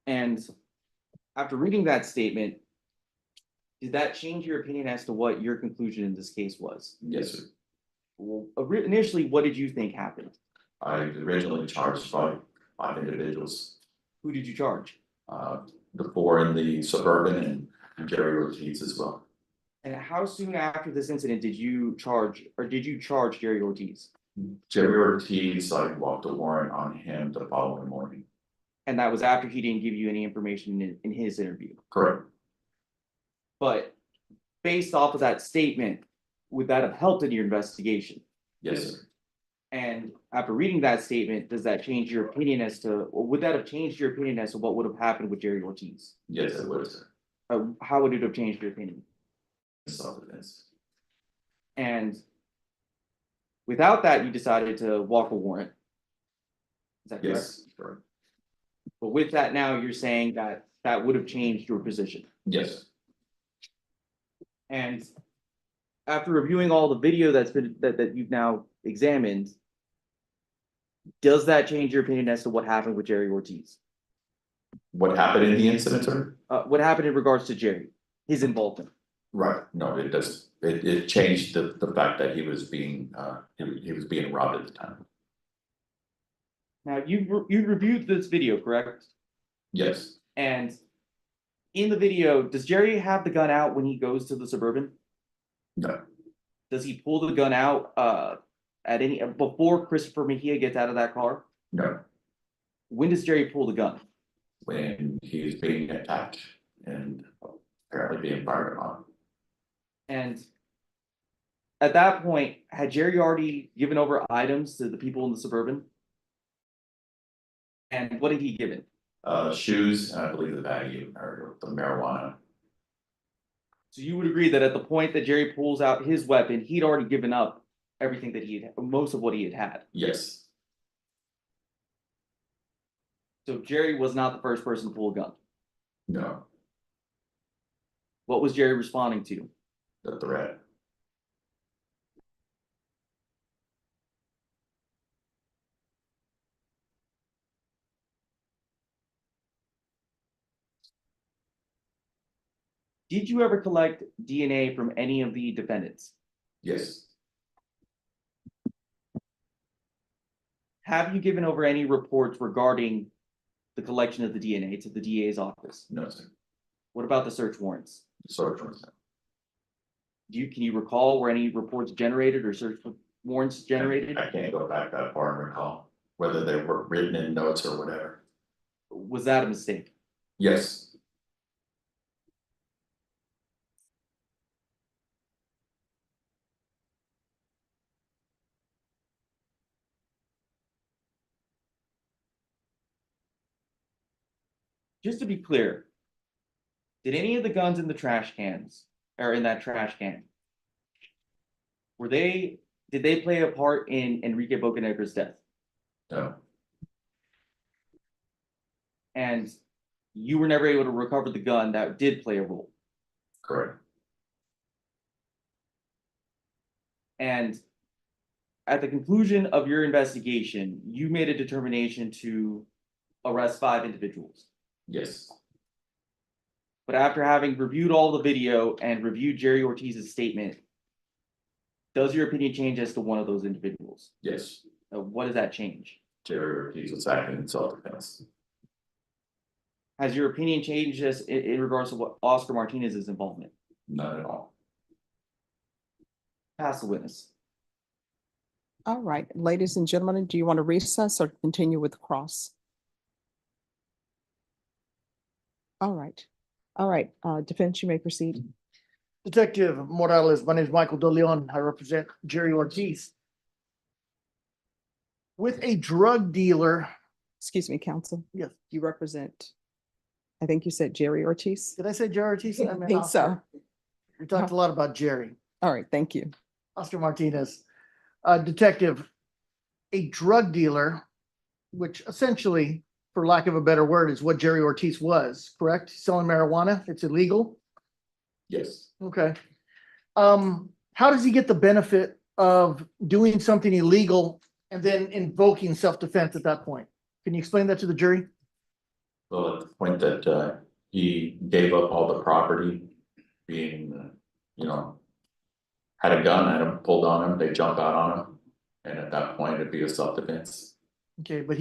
Speaker 2: And after reading that statement, did that change your opinion as to what your conclusion in this case was?
Speaker 3: Yes, sir.
Speaker 2: Well, initially, what did you think happened?
Speaker 3: I originally charged five individuals,
Speaker 2: Who did you charge?
Speaker 3: the four in the Suburban and Jerry Ortiz as well.
Speaker 2: And how soon after this incident did you charge Jerry Ortiz?
Speaker 3: Jerry Ortiz, I walked a warrant on him the following morning.
Speaker 2: And that was after he didn't give you any information in his interview.
Speaker 3: Correct.
Speaker 2: But based off of that statement, would that have helped in your investigation?
Speaker 3: Yes, sir.
Speaker 2: And after reading that statement, does that change your opinion as to, or would that have changed your opinion as to what would have happened with Jerry Ortiz?
Speaker 3: Yes, it would, sir.
Speaker 2: How would it have changed your opinion?
Speaker 3: Self-defense.
Speaker 2: And without that, you decided to walk a warrant. Is that correct?
Speaker 3: Yes, correct.
Speaker 2: But with that now, you're saying that that would have changed your position.
Speaker 3: Yes,
Speaker 2: And after reviewing all the video that you've now examined, does that change your opinion as to what happened with Jerry Ortiz?
Speaker 3: what happened in the incident, sir?
Speaker 2: What happened in regards to Jerry, his involvement?
Speaker 3: Right, no, it does, it changed the fact that he was being robbed at the time.
Speaker 2: Now, you reviewed this video, correct?
Speaker 3: Yes,
Speaker 2: And in the video, does Jerry have the gun out when he goes to the Suburban?
Speaker 3: no,
Speaker 2: Does he pull the gun out before Christopher Mejia gets out of that car?
Speaker 3: no,
Speaker 2: When does Jerry pull the gun?
Speaker 3: when he is being attacked and apparently being fired upon.
Speaker 2: And at that point, had Jerry already given over items to the people in the Suburban? And what did he give it?
Speaker 3: Shoes, and I believe the baggie or the marijuana.
Speaker 2: So you would agree that at the point that Jerry pulls out his weapon, he'd already given up everything that most of what he had.
Speaker 3: Yes,
Speaker 2: So Jerry was not the first person to pull a gun.
Speaker 3: no,
Speaker 2: What was Jerry responding to?
Speaker 3: the threat.
Speaker 2: Did you ever collect DNA from any of the defendants?
Speaker 3: Yes,
Speaker 2: Have you given over any reports regarding the collection of the DNA to the DA's office?
Speaker 3: no, sir.
Speaker 2: What about the search warrants?
Speaker 3: Search warrants.
Speaker 2: Can you recall were any reports generated or search warrants generated?
Speaker 3: I can't go back that far and recall whether they were written in notes or whatever.
Speaker 2: Was that a mistake?
Speaker 3: Yes,
Speaker 2: Just to be clear, did any of the guns in the trash cans or in that trash can, did they play a part in Enrique Bocanegra's death?
Speaker 3: no,
Speaker 2: And you were never able to recover the gun that did play a role.
Speaker 3: correct.
Speaker 2: And at the conclusion of your investigation, you made a determination to arrest 5 individuals.
Speaker 3: Yes,
Speaker 2: But after having reviewed all the video and reviewed Jerry Ortiz's statement, does your opinion change as to one of those individuals?
Speaker 3: yes.
Speaker 2: What does that change?
Speaker 3: Jerry Ortiz was acting in self-defense.
Speaker 2: Has your opinion changed in regards to what Oscar Martinez's involvement?
Speaker 3: Not at all.
Speaker 2: Pass the witness.
Speaker 1: All right, ladies and gentlemen, do you want to recess or continue with the cross? All right, defense, you may proceed.
Speaker 7: Detective Morales, my name is Michael De Leon. I represent Jerry Ortiz. With a drug dealer,
Speaker 1: Excuse me, counsel,
Speaker 7: yes,
Speaker 1: you represent, I think you said Jerry Ortiz?
Speaker 7: did I say Jerry Ortiz?
Speaker 1: I think so.
Speaker 7: We talked a lot about Jerry.
Speaker 1: All right, thank you.
Speaker 7: Oscar Martinez. Detective, a drug dealer, which essentially for lack of a better word, is what Jerry Ortiz was, correct? Selling marijuana, it's illegal?
Speaker 3: Yes.
Speaker 7: Okay. How does he get the benefit of doing something illegal and then invoking self-defense at that point? Can you explain that to the jury?
Speaker 3: Well, at the point that he gave up all the property, being, had a gun at him, pulled on him, they jump out on him. And at that point, it'd be a self-defense.
Speaker 7: Okay, but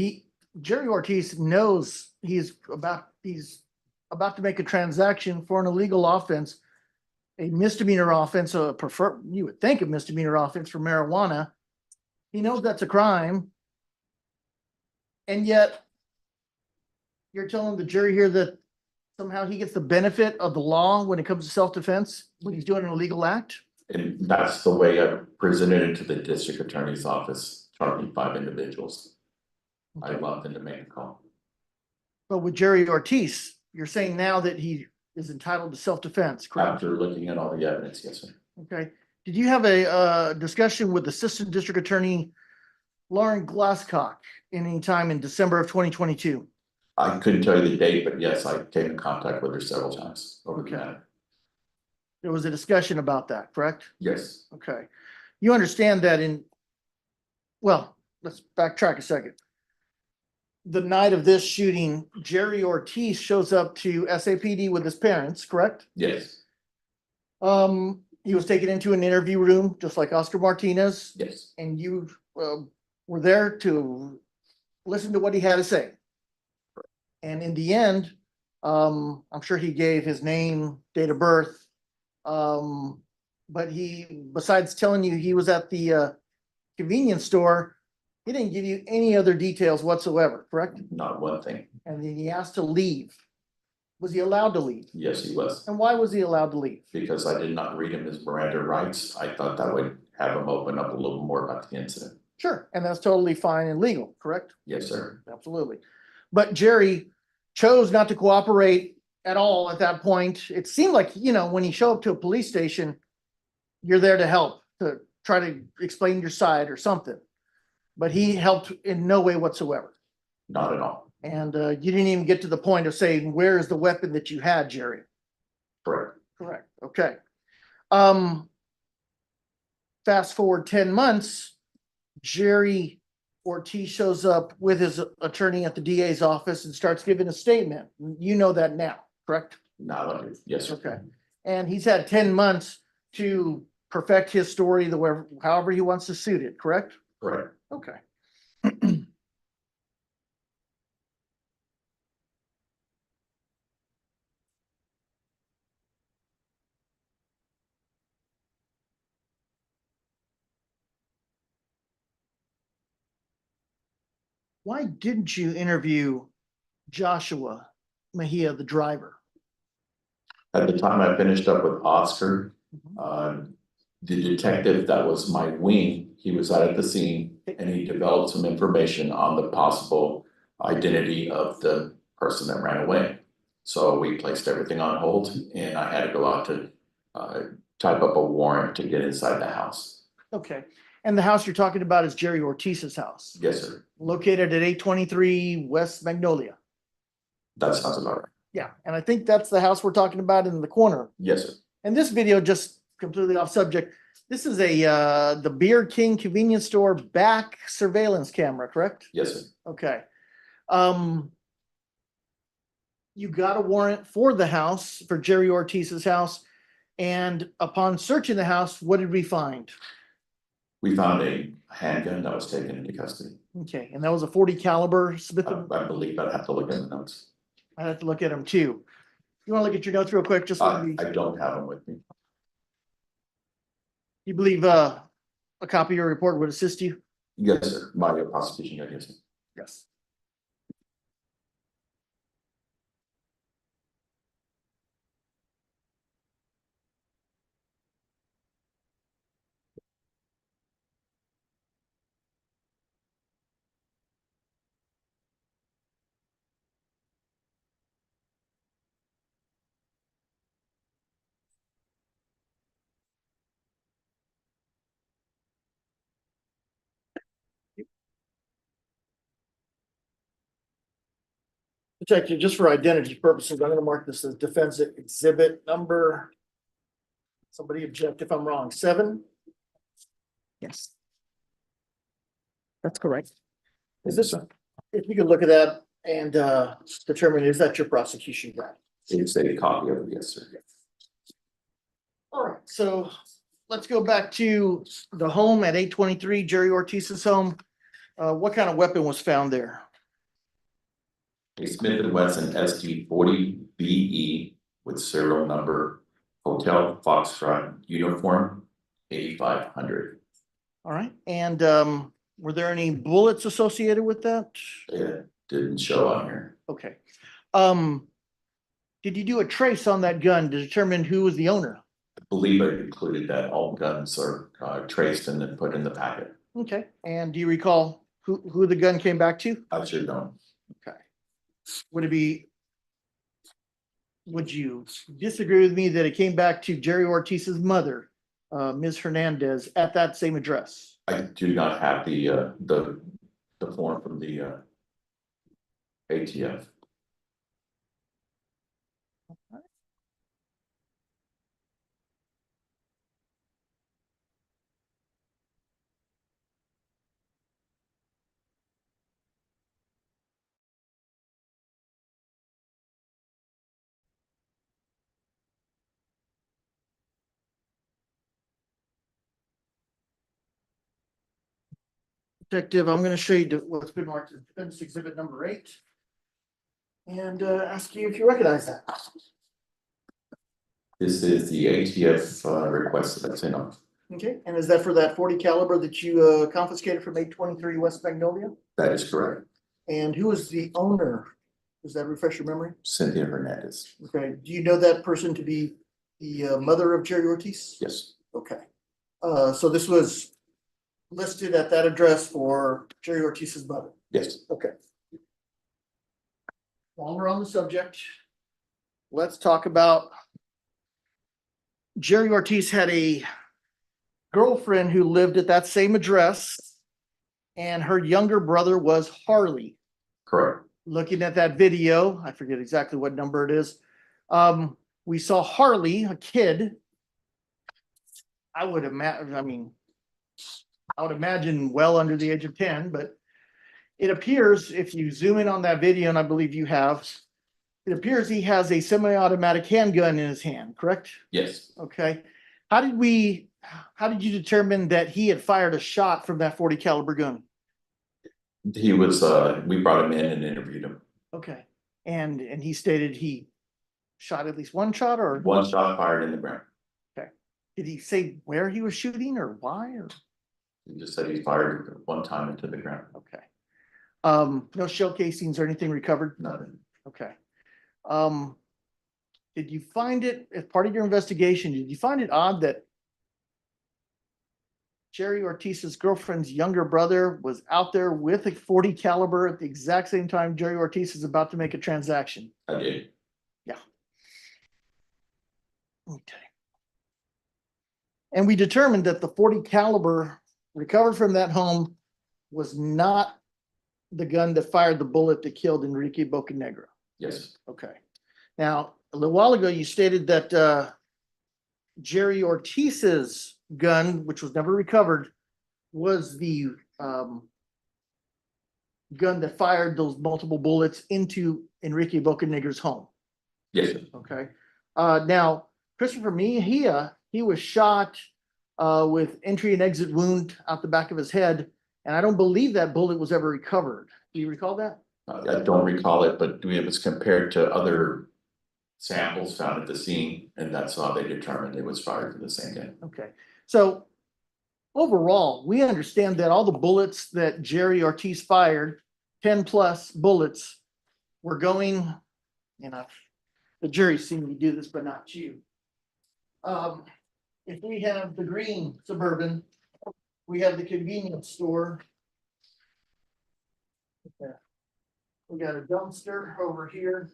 Speaker 7: Jerry Ortiz knows he's about to make a transaction for an illegal offense, a misdemeanor offense, you would think a misdemeanor offense for marijuana. He knows that's a crime. And yet you're telling the jury here that somehow he gets the benefit of the law when it comes to self-defense when he's doing an illegal act?
Speaker 3: And that's the way I presented it to the district attorney's office, charging 5 individuals. I allowed them to make a call.
Speaker 7: But with Jerry Ortiz, you're saying now that he is entitled to self-defense, correct?
Speaker 3: After looking at all the evidence, yes, sir.
Speaker 7: Okay. Did you have a discussion with Assistant District Attorney Lauren Glasscock any time in December of 2022?
Speaker 3: I couldn't tell you the date, but yes, I came in contact with her several times over the
Speaker 7: Okay.
Speaker 3: matter.
Speaker 7: There was a discussion about that, correct?
Speaker 3: Yes,
Speaker 7: Okay. You understand that well, let's backtrack a second. The night of this shooting, Jerry Ortiz shows up to SAPD with his parents, correct?
Speaker 3: yes,
Speaker 7: He was taken into an interview room, just like Oscar Martinez,
Speaker 3: yes,
Speaker 7: and you were there to listen to what he had to say. And in the end, I'm sure he gave his name, date of birth. But besides telling you he was at the convenience store, he didn't give you any other details whatsoever, correct?
Speaker 3: not one thing.
Speaker 7: And then he asked to leave. Was he allowed to leave?
Speaker 3: Yes, he was,
Speaker 7: And why was he allowed to leave?
Speaker 3: because I did not read him his Miranda rights. I thought that would have him open up a little more about the incident.
Speaker 7: Sure, and that's totally fine and legal, correct?
Speaker 3: Yes, sir.
Speaker 7: Absolutely. But Jerry chose not to cooperate at all at that point. It seemed like, when you show up to a police station, you're there to help, to try to explain your side or something. But he helped in no way whatsoever.
Speaker 3: Not at all.
Speaker 7: And you didn't even get to the point of saying, where is the weapon that you had, Jerry?
Speaker 3: Correct.
Speaker 7: Correct. Okay. Fast forward 10 months, Jerry Ortiz shows up with his attorney at the DA's office and starts giving a statement. You know that now, correct?
Speaker 3: Not under, yes, sir.
Speaker 7: Okay. And he's had 10 months to perfect his story however he wants to suit it, correct?
Speaker 3: Correct.
Speaker 7: Okay. Why didn't you interview Joshua Mejia, the driver?
Speaker 3: At the time I finished up with Oscar, the detective that was my wing, he was out at the scene and he developed some information on the possible identity of the person that ran away. So we placed everything on hold and I had to go out to type up a warrant to get inside the house.
Speaker 7: Okay. And the house you're talking about is Jerry Ortiz's house,
Speaker 3: Yes, sir.
Speaker 7: located at 823 West Magnolia.
Speaker 3: That sounds about right.
Speaker 7: Yeah. And I think that's the house we're talking about in the corner.
Speaker 3: Yes, sir.
Speaker 7: And this video, just completely off subject, this is the Beer King convenience store back surveillance camera, correct?
Speaker 3: Yes, sir.
Speaker 7: Okay. You got a warrant for the house, for Jerry Ortiz's house. And upon searching the house, what did we find?
Speaker 3: We found a handgun that was taken into custody.
Speaker 7: Okay, and that was a 40 caliber Smith.
Speaker 3: I believe I'd have to look at the notes.
Speaker 7: I'd have to look at them too. You want to look at your notes real quick? Just
Speaker 3: I don't have them with me.
Speaker 7: you believe a copy of your report would assist you?
Speaker 3: Yes, sir. My prosecution, I guess.
Speaker 7: Yes. Detective, just for identity purposes, I'm gonna mark this as defense exhibit number. Somebody object if I'm wrong, 7?
Speaker 1: Yes. That's correct.
Speaker 7: Is this, if you could look at that and determine, is that your prosecution guide?
Speaker 3: It's a copy of it, yes, sir.
Speaker 7: All right, so let's go back to the home at 823 Jerry Ortiz's home. What kind of weapon was found there?
Speaker 3: A Smith and Wesson SD 40 BE with serial number Hotel Foxtrot uniform 8500.
Speaker 7: All right, and were there any bullets associated with that?
Speaker 3: It didn't show on here.
Speaker 7: Okay. Did you do a trace on that gun to determine who was the owner?
Speaker 3: I believe it included that all guns are traced and then put in the packet.
Speaker 7: Okay, and do you recall who the gun came back to?
Speaker 3: I should know.
Speaker 7: Okay. Would you disagree with me that it came back to Jerry Ortiz's mother, Ms. Hernandez, at that same address?
Speaker 3: I do not have the form from the ATF.
Speaker 7: Detective, I'm gonna show you what's been marked as defense exhibit number 8. And ask you if you recognize that.
Speaker 3: This is the ATF request that's in them.
Speaker 7: Okay, and is that for that 40 caliber that you confiscated from 823 West Magnolia?
Speaker 3: That is correct.
Speaker 7: And who is the owner? Does that refresh your memory?
Speaker 3: Cynthia Hernandez.
Speaker 7: Okay, do you know that person to be the mother of Jerry Ortiz?
Speaker 3: Yes,
Speaker 7: Okay, so this was listed at that address for Jerry Ortiz's mother.
Speaker 3: yes.
Speaker 7: Okay. While we're on the subject, let's talk about Jerry Ortiz had a girlfriend who lived at that same address, and her younger brother was Harley.
Speaker 3: Correct.
Speaker 7: Looking at that video, I forget exactly what number it is. We saw Harley, a kid. I would imagine well under the age of 10, but it appears if you zoom in on that video, and I believe you have, it appears he has a semi-automatic handgun in his hand, correct?
Speaker 3: Yes.
Speaker 7: Okay. How did you determine that he had fired a shot from that 40 caliber gun?
Speaker 3: He was, we brought him in and interviewed him.
Speaker 7: Okay. And he stated he shot at least one shot, or
Speaker 3: One shot fired in the ground.
Speaker 7: did he say where he was shooting or why? Or
Speaker 3: He just said he fired one time into the ground.
Speaker 7: okay. No shell casings or anything recovered?
Speaker 3: Nothing.
Speaker 7: Okay. Did you find it as part of your investigation? Did you find it odd that Jerry Ortiz's girlfriend's younger brother was out there with a 40 caliber at the exact same time Jerry Ortiz is about to make a transaction?
Speaker 3: I did.
Speaker 7: Yeah. Okay. And we determined that the 40 caliber recovered from that home was not the gun that fired the bullet that killed Enrique Bocanegra.
Speaker 3: Yes.
Speaker 7: Okay. Now, a little while ago, you stated that Jerry Ortiz's gun, which was never recovered, was the gun that fired those multiple bullets into Enrique Bocanegra's home.
Speaker 3: Yes, sir.
Speaker 7: Okay. Now, Christopher Mejia, he was shot with entry and exit wound out the back of his head, and I don't believe that bullet was ever recovered. Do you recall that?
Speaker 3: I don't recall it, but it was compared to other samples found at the scene, and that's how they determined it was fired from the same gun.
Speaker 7: Okay. So overall, we understand that all the bullets that Jerry Ortiz fired, 10 plus bullets, were going, the jury's seen me do this, but not you. If we have the green Suburban, we have the convenience store. Okay. We got a dumpster over here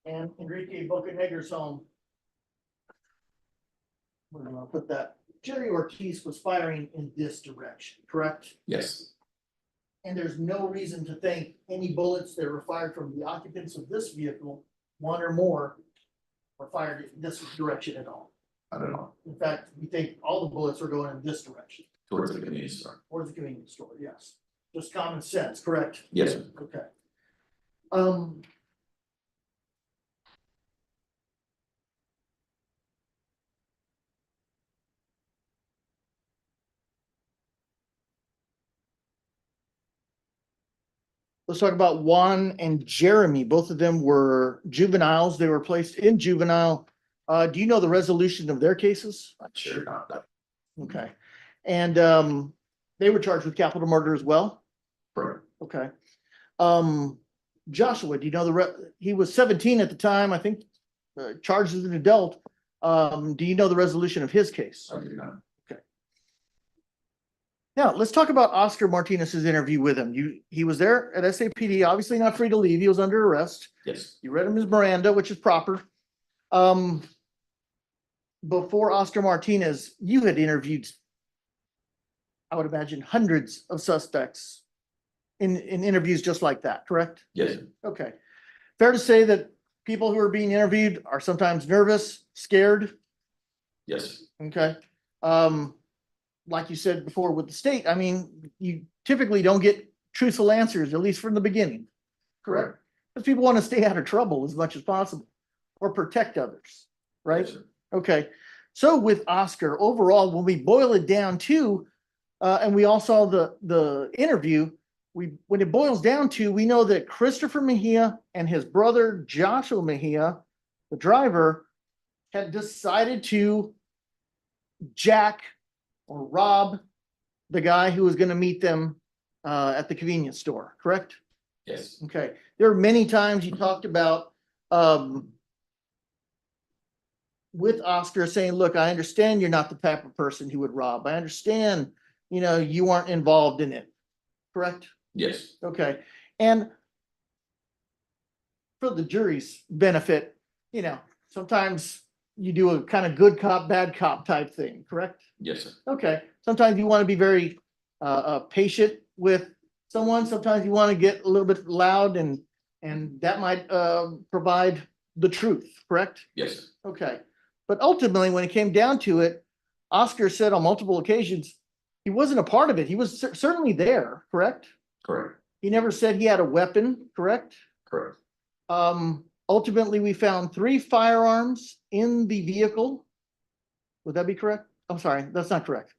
Speaker 7: and Enrique Bocanegra's home. Where do I put that? Jerry Ortiz was firing in this direction, correct?
Speaker 3: Yes,
Speaker 7: and there's no reason to think any bullets that were fired from the occupants of this vehicle, one or more, were fired in this direction at all.
Speaker 3: I don't know,
Speaker 7: In fact, we think all the bullets were going in this direction,
Speaker 3: towards the convenience store.
Speaker 7: towards the convenience store, yes. Just common sense, correct?
Speaker 3: Yes, sir.
Speaker 7: Okay. Let's talk about Juan and Jeremy. Both of them were juveniles. They were placed in juvenile. Do you know the resolution of their cases?
Speaker 3: I'm sure not that.
Speaker 7: Okay. And they were charged with capital murder as well?
Speaker 3: Correct.
Speaker 7: Okay. Joshua, do you know he was 17 at the time, I think, charged as an adult. Do you know the resolution of his case?
Speaker 3: I do not.
Speaker 7: Now, let's talk about Oscar Martinez's interview with him. He was there at SAPD, obviously not free to leave. He was under arrest.
Speaker 3: Yes,
Speaker 7: You read him his Miranda, which is proper. Before Oscar Martinez, you had interviewed, I would imagine, hundreds of suspects in interviews just like that, correct?
Speaker 3: yes, sir.
Speaker 7: Okay. Fair to say that people who are being interviewed are sometimes nervous, scared,
Speaker 3: Yes,
Speaker 7: okay? Like you said before with the state, I mean, you typically don't get truthful answers, at least from the beginning, correct? Because people want to stay out of trouble as much as possible or protect others, right?
Speaker 3: Yes, sir.
Speaker 7: Okay. So with Oscar, overall, when we boil it down to, and we all saw the interview, when it boils down to, we know that Christopher Mejia and his brother Joshua Mejia, the driver, had decided to jack or rob the guy who was going to meet them at the convenience store, correct?
Speaker 3: Yes,
Speaker 7: Okay. There are many times you talked about with Oscar saying, look, I understand you're not the type of person who would rob. I understand, you aren't involved in it, correct?
Speaker 3: yes,
Speaker 7: Okay. And for the jury's benefit, sometimes you do a kind of good cop, bad cop type thing, correct?
Speaker 3: yes, sir.
Speaker 7: Okay. Sometimes you want to be very patient with someone. Sometimes you want to get a little bit loud and that might provide the truth, correct?
Speaker 3: Yes, sir.
Speaker 7: Okay. But ultimately, when it came down to it, Oscar said on multiple occasions, he wasn't a part of it. He was certainly there, correct?
Speaker 3: Correct,
Speaker 7: He never said he had a weapon, correct?
Speaker 3: correct.
Speaker 7: Ultimately, we found 3 firearms in the vehicle. Would that be correct? I'm sorry, that's not correct.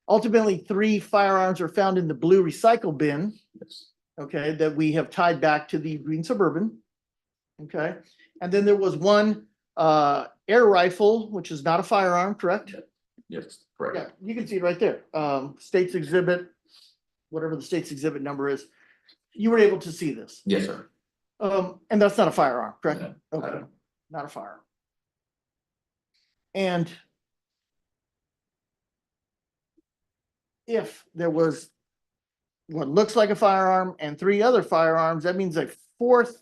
Speaker 7: Ultimately, 3 firearms are found in the blue recycle bin,
Speaker 3: Yes,
Speaker 7: okay, that we have tied back to the green Suburban. Okay, and then there was one air rifle, which is not a firearm, correct?
Speaker 3: yes,
Speaker 7: Yeah,
Speaker 3: correct.
Speaker 7: you can see it right there. State's exhibit, whatever the state's exhibit number is. You were able to see this.
Speaker 3: Yes, sir.
Speaker 7: And that's not a firearm, correct?
Speaker 3: No,
Speaker 7: Okay,
Speaker 3: don't.
Speaker 7: not a firearm. And if there was what looks like a firearm and 3 other firearms, that means a 4th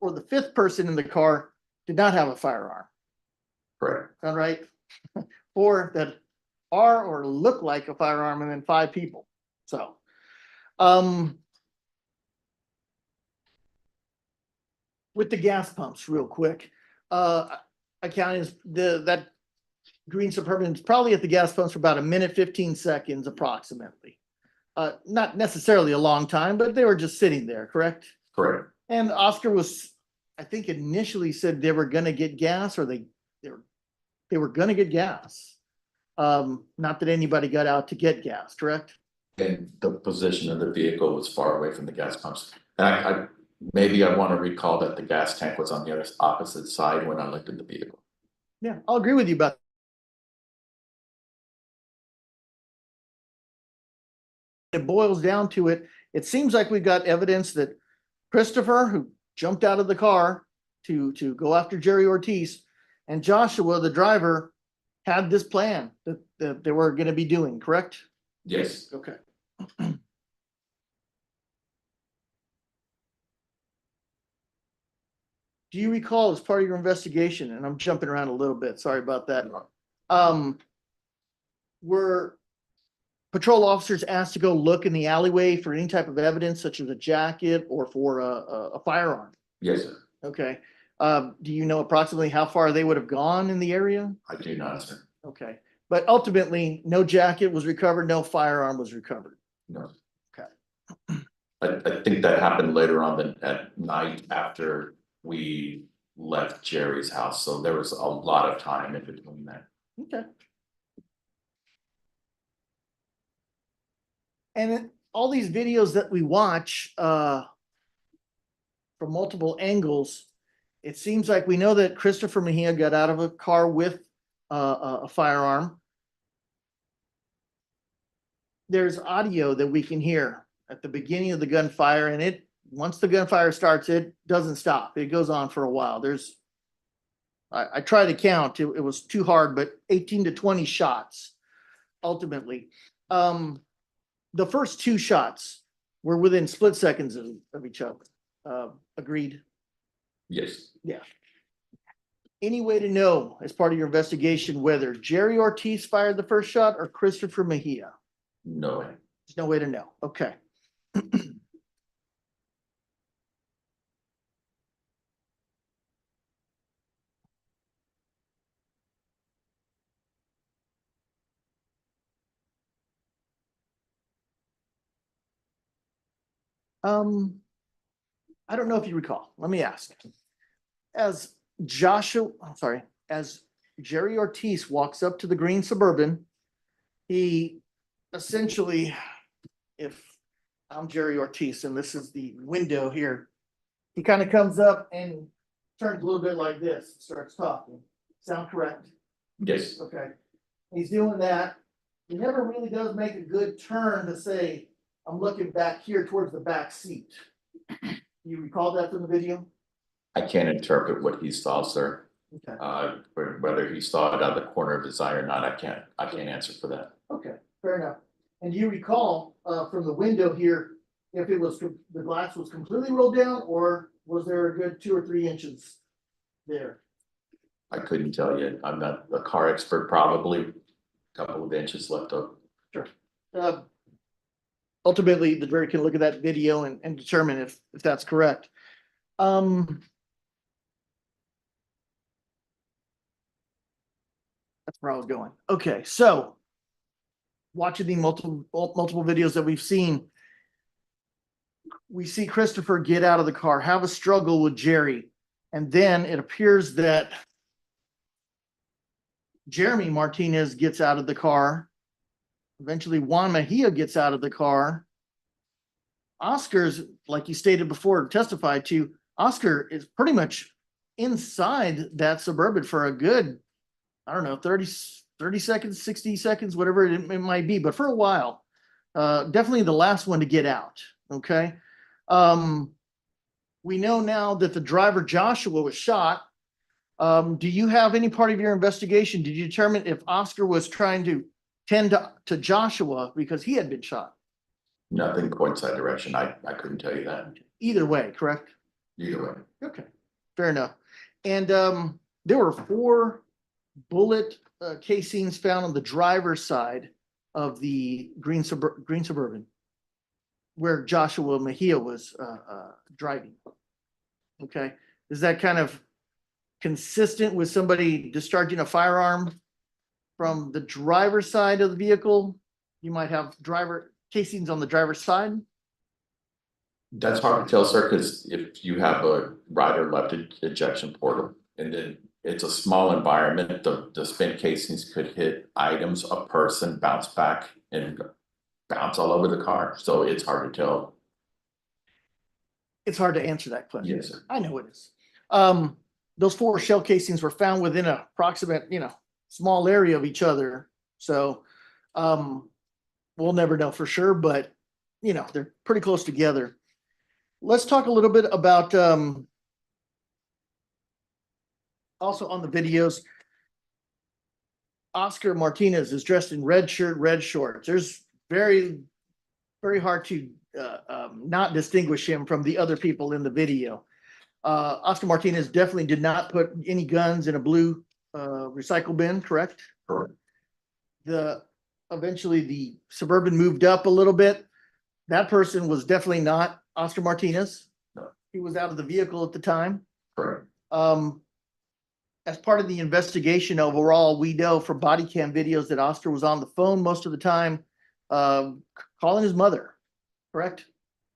Speaker 7: or the 5th person in the car did not have a firearm.
Speaker 3: Correct,
Speaker 7: All right. 4 that are or look like a firearm, and then 5 people. So, with the gas pumps, real quick, I counted that green Suburban is probably at the gas pumps for about 1 minute, 15 seconds approximately. Not necessarily a long time, but they were just sitting there, correct?
Speaker 3: correct.
Speaker 7: And Oscar was, I think, initially said they were gonna get gas, or they were gonna get gas. Not that anybody got out to get gas, correct?
Speaker 3: And the position of the vehicle was far away from the gas pumps. And maybe I want to recall that the gas tank was on the opposite side when I looked at the vehicle.
Speaker 7: Yeah, I'll agree with you about. It boils down to it. It seems like we've got evidence that Christopher, who jumped out of the car to go after Jerry Ortiz, and Joshua, the driver, had this plan that they were going to be doing, correct?
Speaker 3: Yes,
Speaker 7: Okay. Do you recall, as part of your investigation, and I'm jumping around a little bit, sorry about that, were patrol officers asked to go look in the alleyway for any type of evidence such as a jacket or for a firearm.
Speaker 3: Yes, sir.
Speaker 7: Okay. Do you know approximately how far they would have gone in the area?
Speaker 3: I do not, sir.
Speaker 7: Okay. But ultimately, no jacket was recovered, no firearm was recovered.
Speaker 3: No.
Speaker 7: Okay.
Speaker 3: I think that happened later on at night after we left Jerry's house, so there was a lot of time in between that.
Speaker 7: Okay. And then all these videos that we watch from multiple angles, it seems like we know that Christopher Mejia got out of a car with a firearm. There's audio that we can hear at the beginning of the gunfire, and once the gunfire starts, it doesn't stop. It goes on for a while. I tried to count. It was too hard, but 18 to 20 shots ultimately. The first two shots were within split seconds of each other. Agreed?
Speaker 3: Yes,
Speaker 7: Yeah. Any way to know, as part of your investigation, whether Jerry Ortiz fired the first shot or Christopher Mejia?
Speaker 3: no way.
Speaker 7: There's no way to know. Okay. I don't know if you recall. Let me ask. As Jerry Ortiz walks up to the green Suburban, he essentially, if I'm Jerry Ortiz and this is the window here, he kind of comes up and turns a little bit like this, starts talking. Sound correct?
Speaker 3: Yes,
Speaker 7: Okay. He's doing that. He never really does make a good turn to say, I'm looking back here towards the back seat. You recall that from the video?
Speaker 3: I can't interpret what he saw, sir.
Speaker 7: Okay.
Speaker 3: Whether he saw it out of the corner of his eye or not, I can't answer for that.
Speaker 7: Okay, fair enough. And do you recall from the window here, if it was, the glass was completely rolled down, or was there a good 2 or 3 inches there?
Speaker 3: I couldn't tell you. I'm not a car expert, probably a couple of inches left up.
Speaker 7: Sure. Ultimately, the jury can look at that video and determine if that's correct. That's where I was going. Okay, so watching the multiple videos that we've seen, we see Christopher get out of the car, have a struggle with Jerry, and then it appears that Jeremy Martinez gets out of the car. Eventually, Juan Mejia gets out of the car. Oscar's, like you stated before, testified to, Oscar is pretty much inside that Suburban for a good, I don't know, 30 seconds, 60 seconds, whatever it might be, but for a while. Definitely the last one to get out, okay? We know now that the driver, Joshua, was shot. Do you have any part of your investigation? Did you determine if Oscar was trying to tend to Joshua because he had been shot?
Speaker 3: Nothing points that direction. I couldn't tell you that.
Speaker 7: Either way, correct?
Speaker 3: Either way.
Speaker 7: Okay, fair enough. And there were 4 bullet casings found on the driver's side of the green Suburban, where Joshua Mejia was driving. Okay, is that kind of consistent with somebody discharging a firearm from the driver's side of the vehicle? You might have driver casings on the driver's side.
Speaker 3: That's hard to tell, sir, because if you have a right or left ejection port, and then it's a small environment, the spent casings could hit items, a person, bounce back and bounce all over the car. So it's hard to tell.
Speaker 7: It's hard to answer that question.
Speaker 3: Yes, sir.
Speaker 7: I know it is. Those 4 shell casings were found within an approximate, small area of each other. So we'll never know for sure, but they're pretty close together. Let's talk a little bit about also on the videos. Oscar Martinez is dressed in red shirt, red shorts. There's very, very hard to not distinguish him from the other people in the video. Oscar Martinez definitely did not put any guns in a blue recycle bin, correct?
Speaker 3: Correct.
Speaker 7: The eventually the Suburban moved up a little bit. That person was definitely not Oscar Martinez.
Speaker 3: No.
Speaker 7: He was out of the vehicle at the time.
Speaker 3: Correct.
Speaker 7: As part of the investigation overall, we know from body cam videos that Oscar was on the phone most of the time, calling his mother, correct?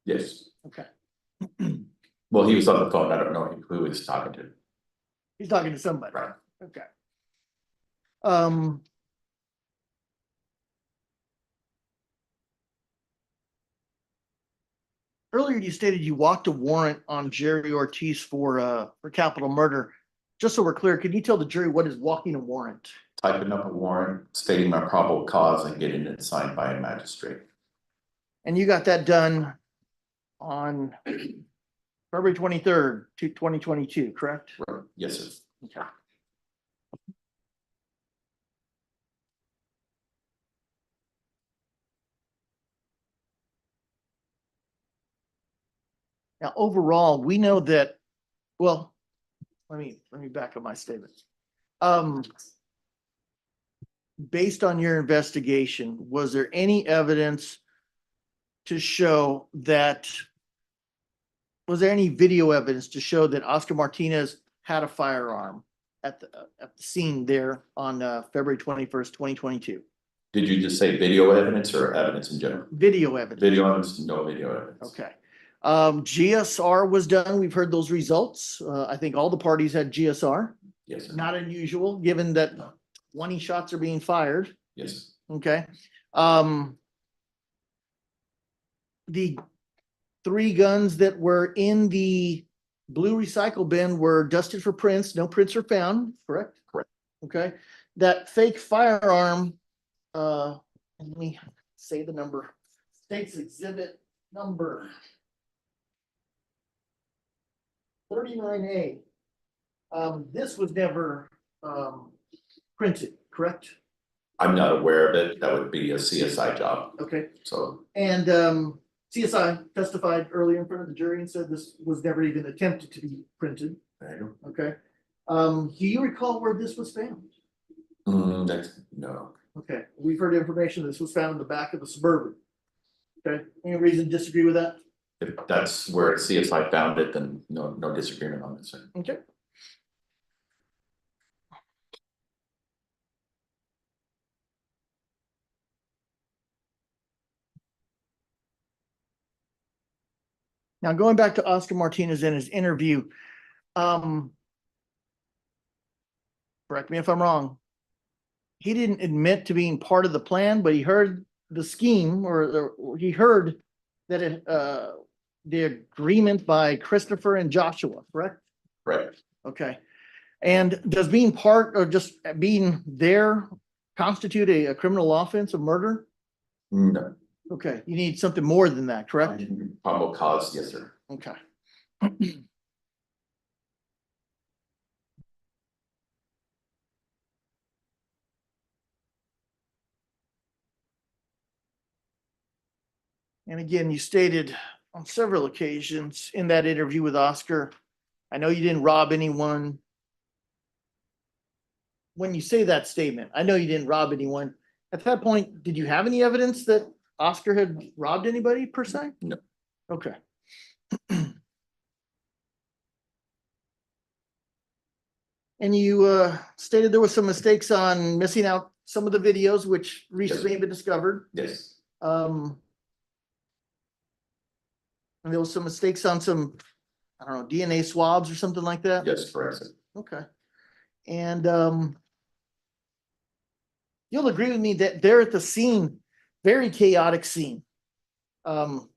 Speaker 3: Yes.
Speaker 7: Okay.
Speaker 3: Well, he was on the phone. I don't know who he was talking to.
Speaker 7: He's talking to somebody.
Speaker 3: Right.
Speaker 7: Okay. Earlier you stated you walked a warrant on Jerry Ortiz for capital murder. Just so we're clear, can you tell the jury what is walking a warrant?
Speaker 3: Typing up a warrant, stating my probable cause and getting it signed by a magistrate.
Speaker 7: And you got that done on February 23rd, 2022, correct?
Speaker 3: Right. Yes, sir.
Speaker 7: Okay. Now, overall, we know that, well, let me back up my statement. Based on your investigation, was there any evidence to show that, was there any video evidence to show that Oscar Martinez had a firearm at the scene there on February 21st, 2022?
Speaker 3: Did you just say video evidence or evidence in general?
Speaker 7: Video evidence.
Speaker 3: Video evidence, no video evidence.
Speaker 7: Okay. GSR was done. We've heard those results. I think all the parties had GSR.
Speaker 3: Yes, sir.
Speaker 7: Not unusual, given that
Speaker 3: No.
Speaker 7: 20 shots are being fired.
Speaker 3: Yes.
Speaker 7: Okay. The 3 guns that were in the blue recycle bin were dusted for prints. No prints are found, correct?
Speaker 3: Correct.
Speaker 7: Okay. That fake firearm, let me say the number. State's exhibit number 39A. This was never printed, correct?
Speaker 3: I'm not aware of it. That would be a CSI job.
Speaker 7: Okay.
Speaker 3: So
Speaker 7: And CSI testified earlier in front of the jury and said this was never even attempted to be printed.
Speaker 3: there you
Speaker 7: Okay. Do you recall where this was found?
Speaker 3: go. No.
Speaker 7: Okay, we've heard information this was found in the back of the Suburban. Okay, any reason to disagree with that?
Speaker 3: If that's where CSI found it, then no disagreement on this.
Speaker 7: Okay. Now, going back to Oscar Martinez and his interview, correct me if I'm wrong. He didn't admit to being part of the plan, but he heard the scheme or he heard that the agreement by Christopher and Joshua, correct?
Speaker 3: Correct.
Speaker 7: Okay. And does being part or just being there constitute a criminal offense of murder?
Speaker 3: No.
Speaker 7: Okay, you need something more than that, correct?
Speaker 3: Probable cause, yes, sir.
Speaker 7: Okay. And again, you stated on several occasions in that interview with Oscar, I know you didn't rob anyone. When you say that statement, I know you didn't rob anyone. At that point, did you have any evidence that Oscar had robbed anybody per se?
Speaker 3: No.
Speaker 7: Okay. And you stated there were some mistakes on missing out some of the videos, which recently have been discovered.
Speaker 3: Yes.
Speaker 7: And there was some mistakes on some, I don't know, DNA swabs or something like that?
Speaker 3: Yes, correct, sir.
Speaker 7: Okay. And you'll agree with me that there at the scene, very chaotic scene. Have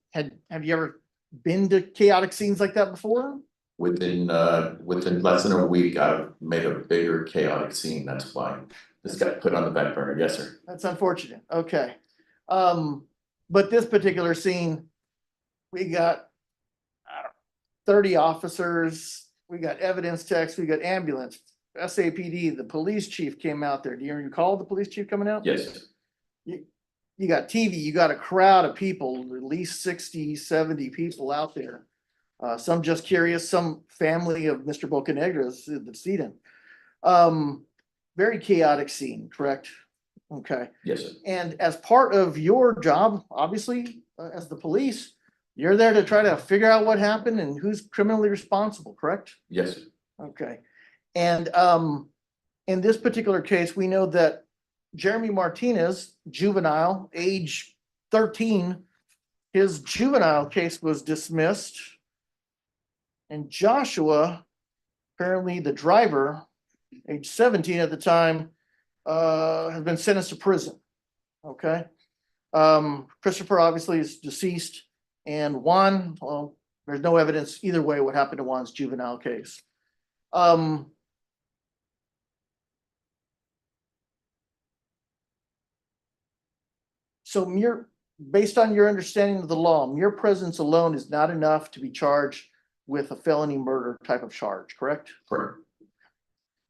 Speaker 7: you ever been to chaotic scenes like that before?
Speaker 3: Within less than a week, I've made a bigger chaotic scene. That's why this got put on the back burner. Yes, sir.
Speaker 7: That's unfortunate. Okay. But this particular scene, we got, I don't know, 30 officers, we got evidence techs, we got ambulance, SAPD, the police chief came out there. Do you recall the police chief coming out?
Speaker 3: Yes.
Speaker 7: You got TV, you got a crowd of people, at least 60, 70 people out there. Some just curious, some family of Mr. Bocanegra's, the decedent. Very chaotic scene, correct? Okay.
Speaker 3: Yes, sir.
Speaker 7: And as part of your job, obviously, as the police, you're there to try to figure out what happened and who's criminally responsible, correct?
Speaker 3: Yes, sir.
Speaker 7: Okay. And in this particular case, we know that Jeremy Martinez, juvenile, age 13, his juvenile case was dismissed. And Joshua, apparently the driver, age 17 at the time, has been sentenced to prison. Okay. Christopher obviously is deceased, and Juan, well, there's no evidence either way what happened to Juan's juvenile case. So based on your understanding of the law, mere presence alone is not enough to be charged with a felony murder type of charge, correct?
Speaker 3: Correct.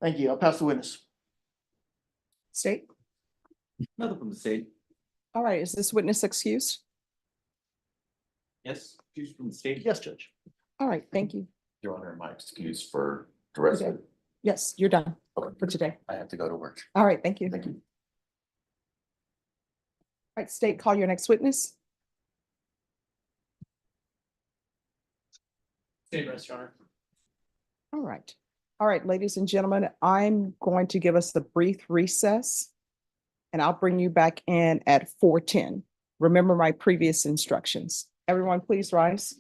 Speaker 7: Thank you. I'll pass the witness.
Speaker 1: State.
Speaker 2: Nothing from the state.
Speaker 1: All right, is this witness excused?
Speaker 2: Yes, excuse from the state.
Speaker 7: Yes, Judge.
Speaker 1: All right, thank you.
Speaker 3: Your Honor, my excuse for the rest of it.
Speaker 1: Yes, you're done
Speaker 3: Okay.
Speaker 1: for today.
Speaker 3: I have to go to work.
Speaker 1: All right, thank you.
Speaker 3: Thank you.
Speaker 1: All right, state, call your next witness.
Speaker 6: State rest, Your Honor.
Speaker 1: All right. All right, ladies and gentlemen, I'm going to give us a brief recess and I'll bring you back in at 4:10. Remember my previous instructions. Everyone, please rise.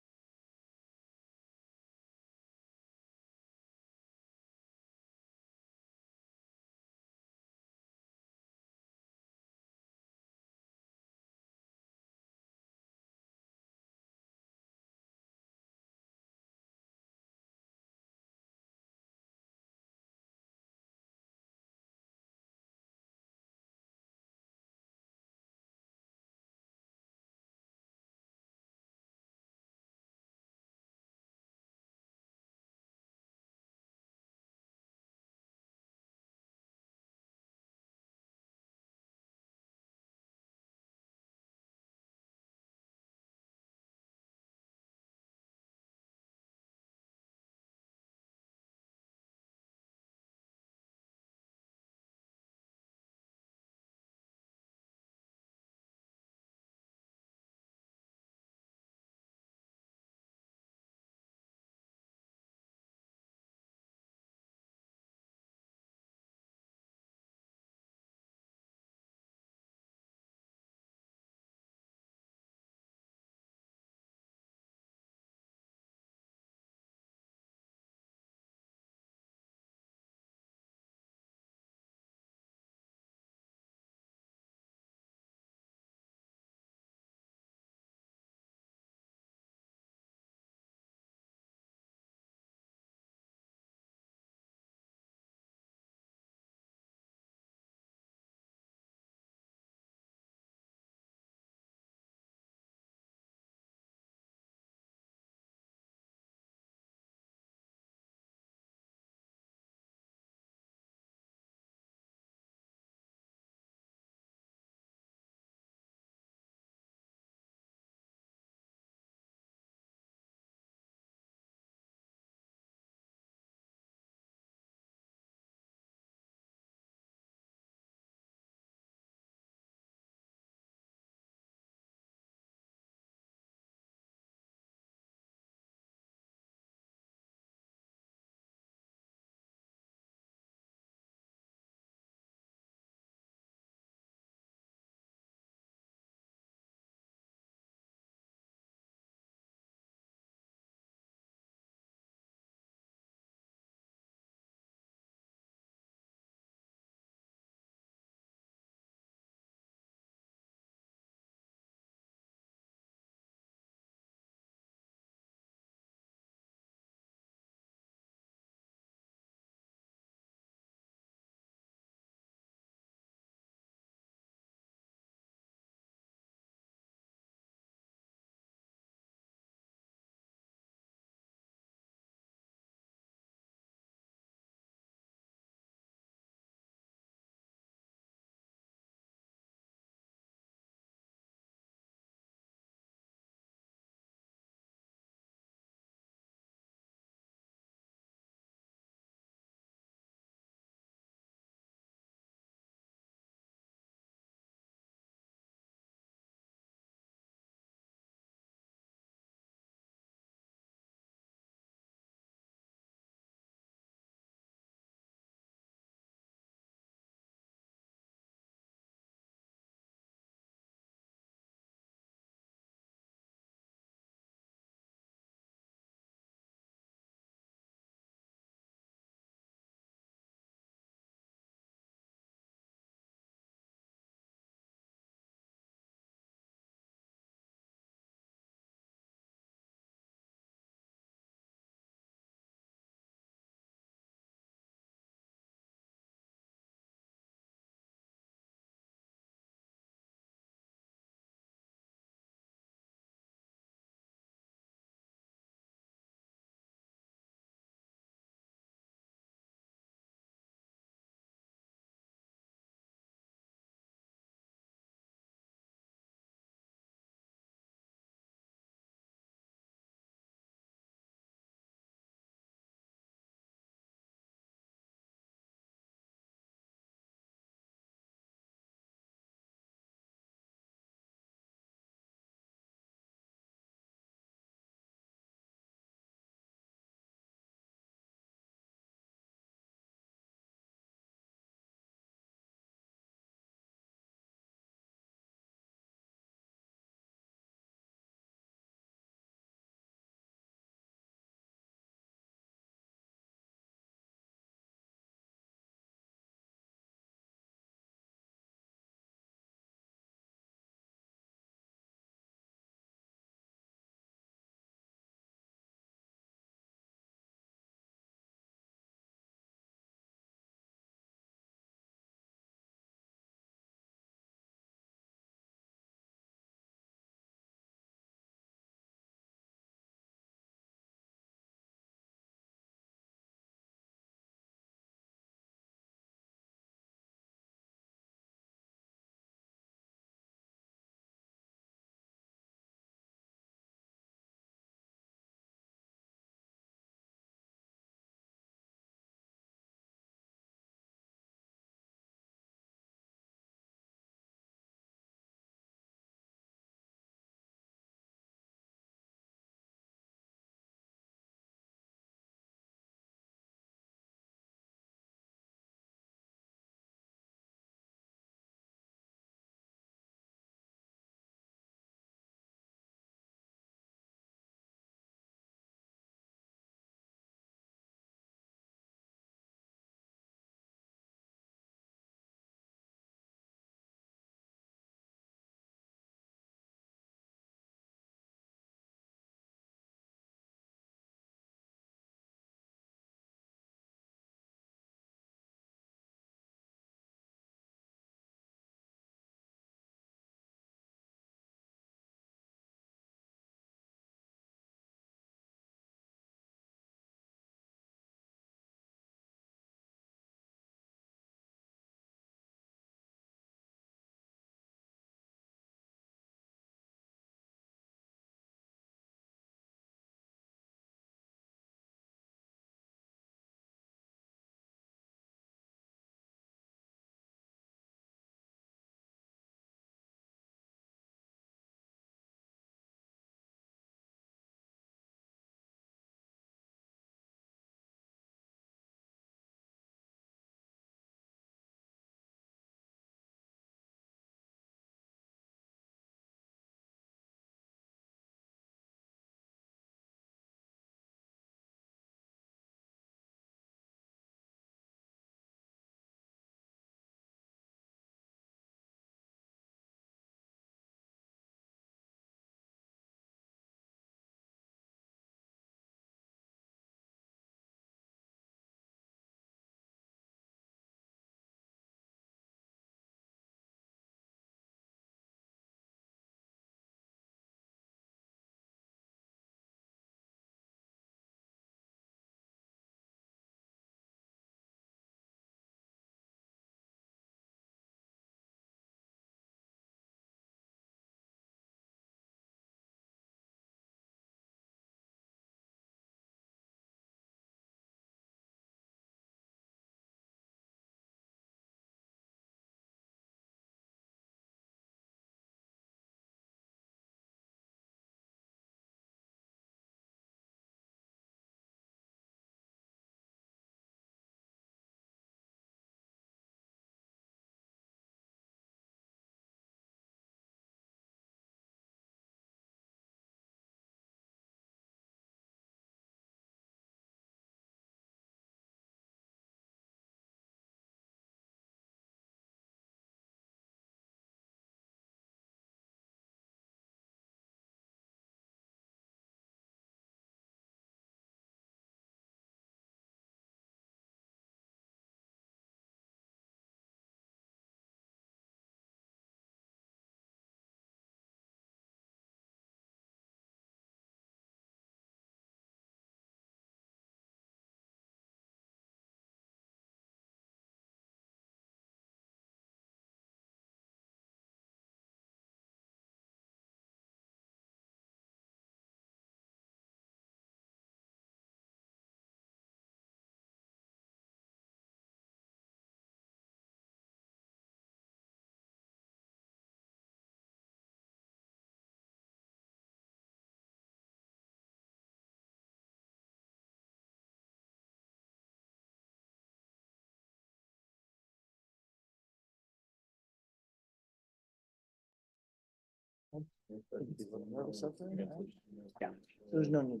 Speaker 7: Yeah, there's no need.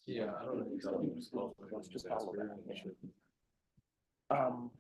Speaker 3: Yeah, I don't know.
Speaker 7: Um.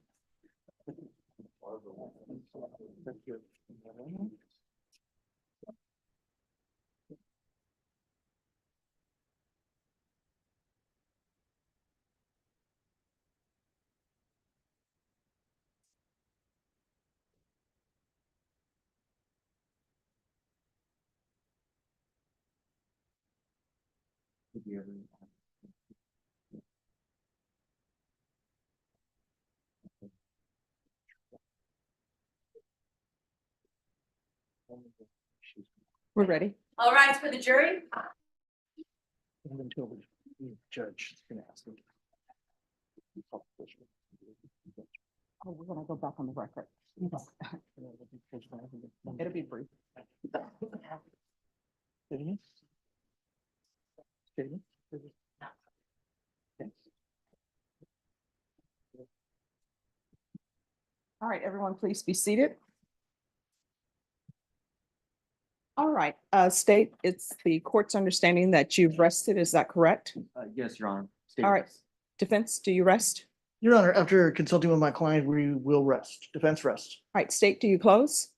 Speaker 1: We're ready.
Speaker 4: All right, for the jury?
Speaker 7: Until the judge is gonna ask him.
Speaker 1: Oh, we're gonna go back on the record. It'll be brief. All right, everyone, please be seated. All right, state, it's the court's understanding that you've rested, is that correct?
Speaker 2: Yes, Your Honor.
Speaker 1: All right, defense, do you rest?
Speaker 7: Your Honor, after consulting with my client, we will rest. Defense rest.
Speaker 1: All right, state, do you close?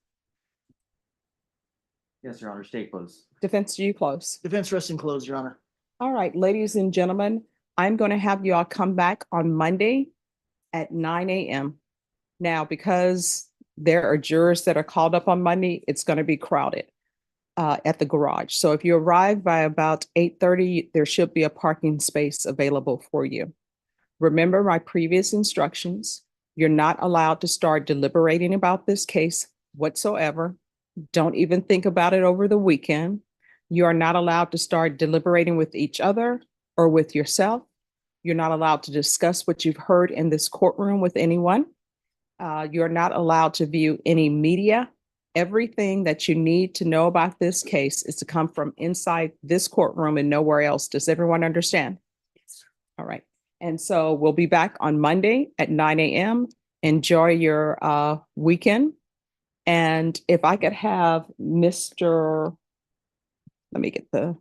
Speaker 2: Yes, Your Honor, state close.
Speaker 1: Defense, do you close?
Speaker 7: Defense rest and close, Your Honor.
Speaker 1: All right, ladies and gentlemen, I'm going to have you all come back on Monday at 9 a.m. Now, because there are jurors that are called up on Monday, it's going to be crowded at the garage. So if you arrive by about 8:30, there should be a parking space available for you. Remember my previous instructions. You're not allowed to start deliberating about this case whatsoever. Don't even think about it over the weekend. You are not allowed to start deliberating with each other or with yourself. You're not allowed to discuss what you've heard in this courtroom with anyone. You're not allowed to view any media. Everything that you need to know about this case is to come from inside this courtroom and nowhere else. Does everyone understand? All right. And so we'll be back on Monday at 9 a.m. Enjoy your weekend. And if I could have Mr. Let me get the